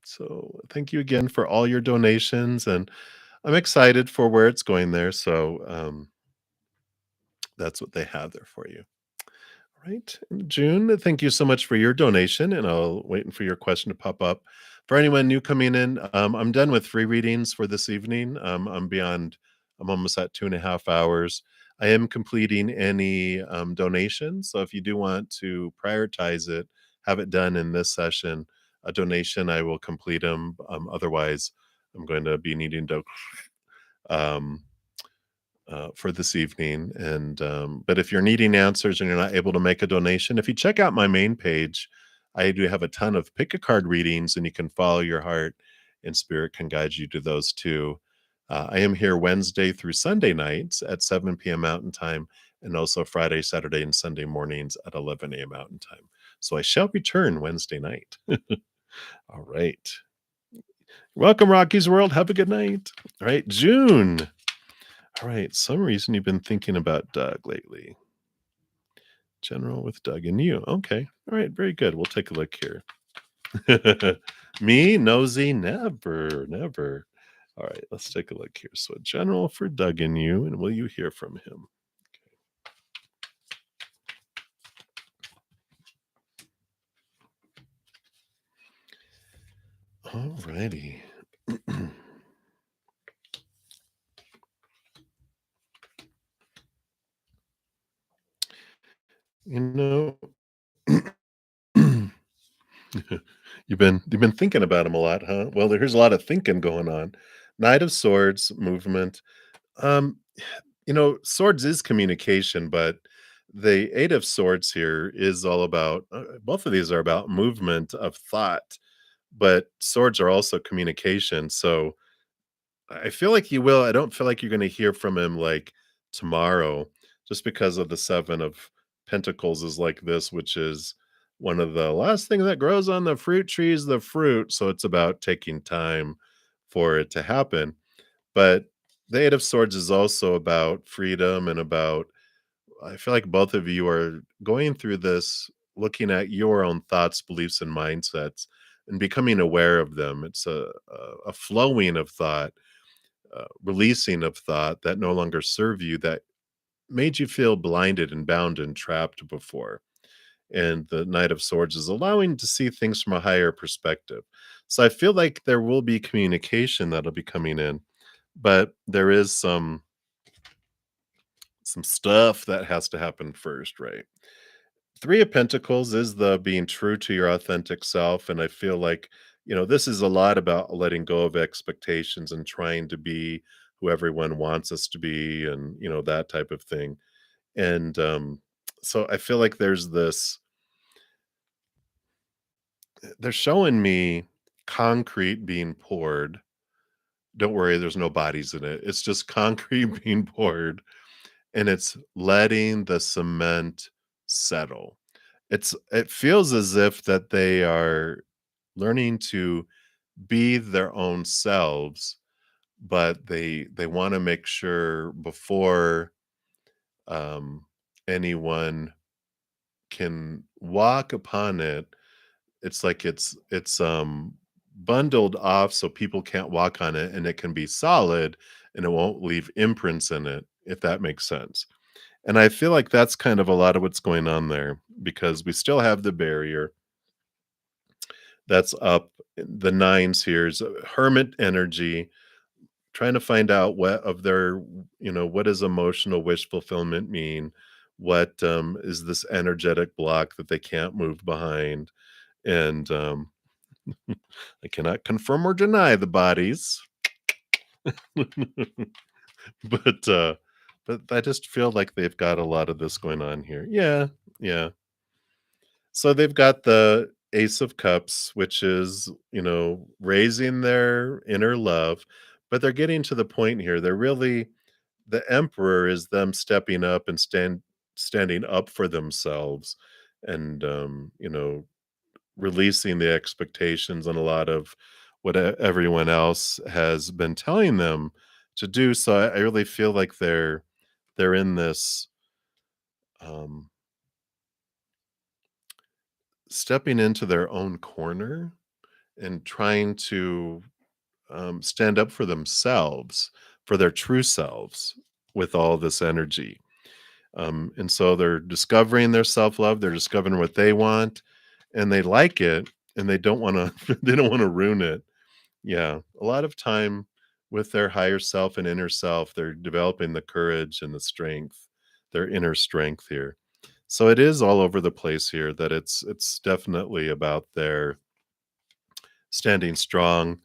So thank you again for all your donations, and I'm excited for where it's going there. So that's what they have there for you. Right. June, thank you so much for your donation, and I'll waiting for your question to pop up. For anyone new coming in, I'm done with free readings for this evening. I'm almost at 2.5 hours. I am completing any donations. So if you do want to prioritize it, have it done in this session, a donation, I will complete them. Otherwise, I'm going to be needing to um, for this evening. And but if you're needing answers and you're not able to make a donation, if you check out my main page, I do have a ton of pick a card readings, and you can follow your heart, and spirit can guide you to those too. I am here Wednesday through Sunday nights at 7 p.m. Mountain Time, and also Friday, Saturday, and Sunday mornings at 11 a.m. Mountain Time. So I shall return Wednesday night. All right. Welcome, Rocky's World. Have a good night. All right, June. All right, some reason you've been thinking about Doug lately. General with Doug and you. Okay. All right, very good. We'll take a look here. Me, nosy, never, never. All right, let's take a look here. So, general for Doug and you, and will you hear from him? All righty. You know, you've been thinking about him a lot, huh? Well, there's a lot of thinking going on. Knight of Swords movement. Um, Swords is communication, but the Eight of Swords here is all about both of these are about movement of thought, but swords are also communication. So I feel like you will. I don't feel like you're going to hear from him like tomorrow, just because of the Seven of Pentacles is like this, which is one of the last thing that grows on the fruit tree is the fruit. So it's about taking time for it to happen. But the Eight of Swords is also about freedom and about, I feel like both of you are going through this, looking at your own thoughts, beliefs, and mindsets, and becoming aware of them. It's a flowing of thought, releasing of thought that no longer serve you, that made you feel blinded and bound and trapped before. And the Knight of Swords is allowing to see things from a higher perspective. So I feel like there will be communication that'll be coming in, but there is some stuff that has to happen first, right? Three of Pentacles is the being true to your authentic self, and I feel like, this is a lot about letting go of expectations and trying to be who everyone wants us to be and, that type of thing. And, so I feel like they're showing me concrete being poured. Don't worry, there's no bodies in it. It's just concrete being poured, and it's letting the cement settle. It feels as if that they are learning to be their own selves, but they wanna make sure before, um, anyone can walk upon it, it's like it's bundled off so people can't walk on it, and it can be solid, and it won't leave imprints in it, if that makes sense. And I feel like that's kind of a lot of what's going on there, because we still have the barrier that's up. The nines here is hermit energy, trying to find out what of their, what does emotional wish fulfillment mean? What is this energetic block that they can't move behind? And I cannot confirm or deny the bodies, but I just feel like they've got a lot of this going on here. Yeah, yeah. So they've got the Ace of Cups, which is, raising their inner love, but they're getting to the point here. They're really the Emperor is them stepping up and standing up for themselves and releasing the expectations on a lot of what everyone else has been telling them to do. So I really feel like they're in this um stepping into their own corner and trying to stand up for themselves, for their true selves, with all this energy. And so they're discovering their self-love, they're discovering what they want, and they like it, and they don't want to they don't want to ruin it. Yeah, a lot of time with their higher self and inner self, they're developing the courage and the strength, their inner strength here. So it is all over the place here, that it's definitely about their standing strong,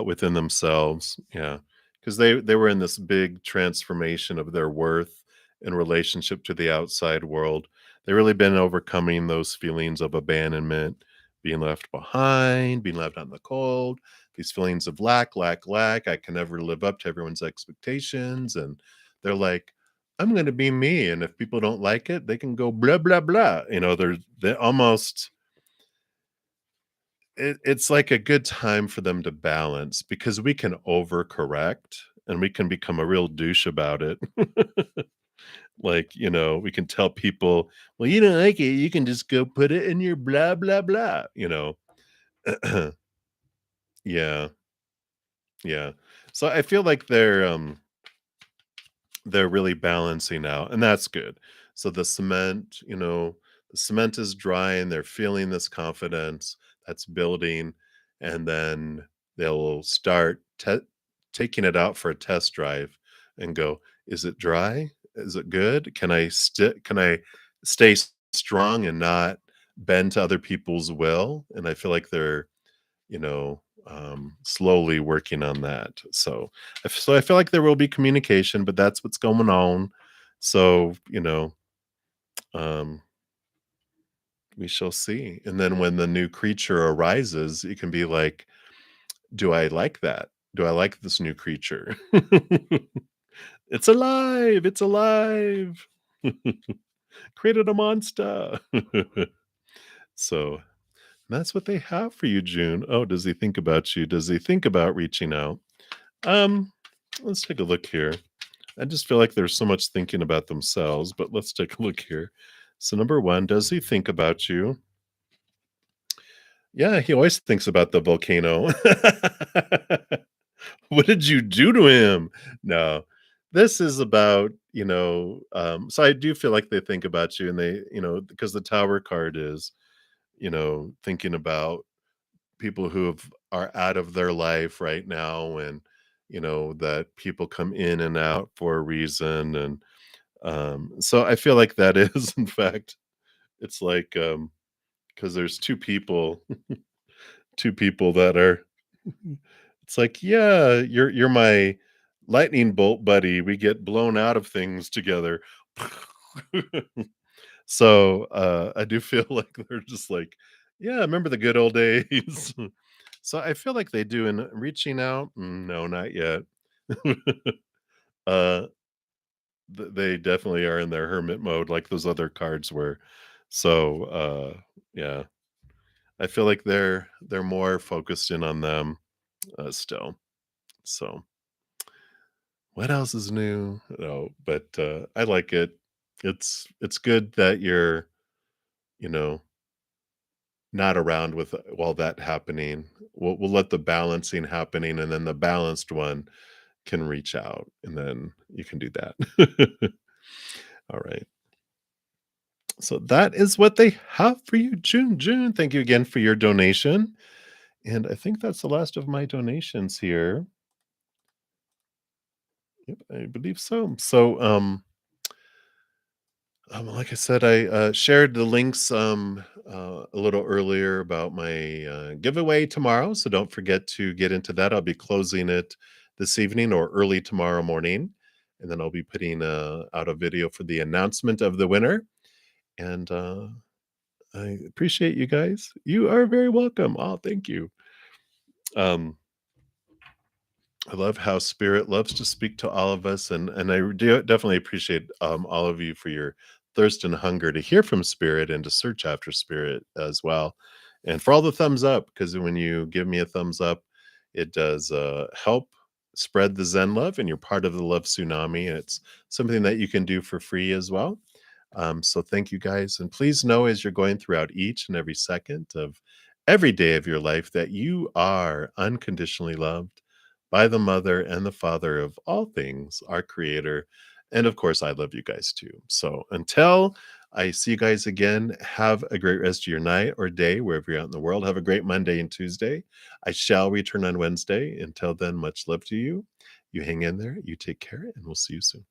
within themselves, yeah, because they were in this big transformation of their worth in relationship to the outside world. They really been overcoming those feelings of abandonment, being left behind, being left out in the cold, these feelings of lack, lack, lack, I can never live up to everyone's expectations, and they're like, "I'm gonna be me, and if people don't like it, they can go blah, blah, blah." They almost it's like a good time for them to balance, because we can overcorrect and we can become a real douche about it. Like, we can tell people, "Well, you don't like it, you can just go put it in your blah, blah, blah." Yeah, yeah. So I feel like they're really balancing out, and that's good. So the cement is dry and they're feeling this confidence that's building, and then they'll start taking it out for a test drive and go, is it dry? Is it good? Can I stay strong and not bend to other people's will? And I feel like they're slowly working on that. So I feel like there will be communication, but that's what's going on. So, um, we shall see. And then when the new creature arises, you can be like, do I like that? Do I like this new creature? It's alive. It's alive. Created a monster. So that's what they have for you, June. Oh, does he think about you? Does he think about reaching out? Um, let's take a look here. I just feel like there's so much thinking about themselves, but let's take a look here. So, number one, does he think about you? Yeah, he always thinks about the volcano. What did you do to him? No, this is about, so I do feel like they think about you, and because the tower card is, thinking about people are out of their life right now, and that people come in and out for a reason, and so I feel like that is in fact, it's like because there's two people that are it's like, yeah, you're my lightning bolt buddy. We get blown out of things together. So, I do feel like they're just like, "Yeah, remember the good old days." So, I feel like they do in reaching out, no, not yet. Uh, they definitely are in their hermit mode like those other cards were. So, yeah, I feel like they're more focused in on them, still. So, what else is new? No, but, I like it. It's good that you're, you know, not around with all that happening. We'll let the balancing happening, and then the balanced one can reach out, and then you can do that. All right. So that is what they have for you, June. June, thank you again for your donation. And I think that's the last of my donations here. Yep, I believe so. So, like I said, I shared the links a little earlier about my giveaway tomorrow. So don't forget to get into that. I'll be closing it this evening or early tomorrow morning. And then I'll be putting out a video for the announcement of the winner. And I appreciate you guys. You are very welcome. Oh, thank you. Um, I love how spirit loves to speak to all of us, and I do definitely appreciate all of you for your thirst and hunger to hear from spirit and to search after spirit as well, and for all the thumbs up, because when you give me a thumbs up, it does help spread the Zen love, and you're part of the love tsunami. And it's something that you can do for free as well. So thank you guys, and please know as you're going throughout each and every second of every day of your life that you are unconditionally loved by the mother and the father of all things, our creator. And of course, I love you guys too. So until I see you guys again, have a great rest of your night or day, wherever you're out in the world. Have a great Monday and Tuesday. I shall return on Wednesday. Until then, much love to you. You hang in there, you take care, and we'll see you soon.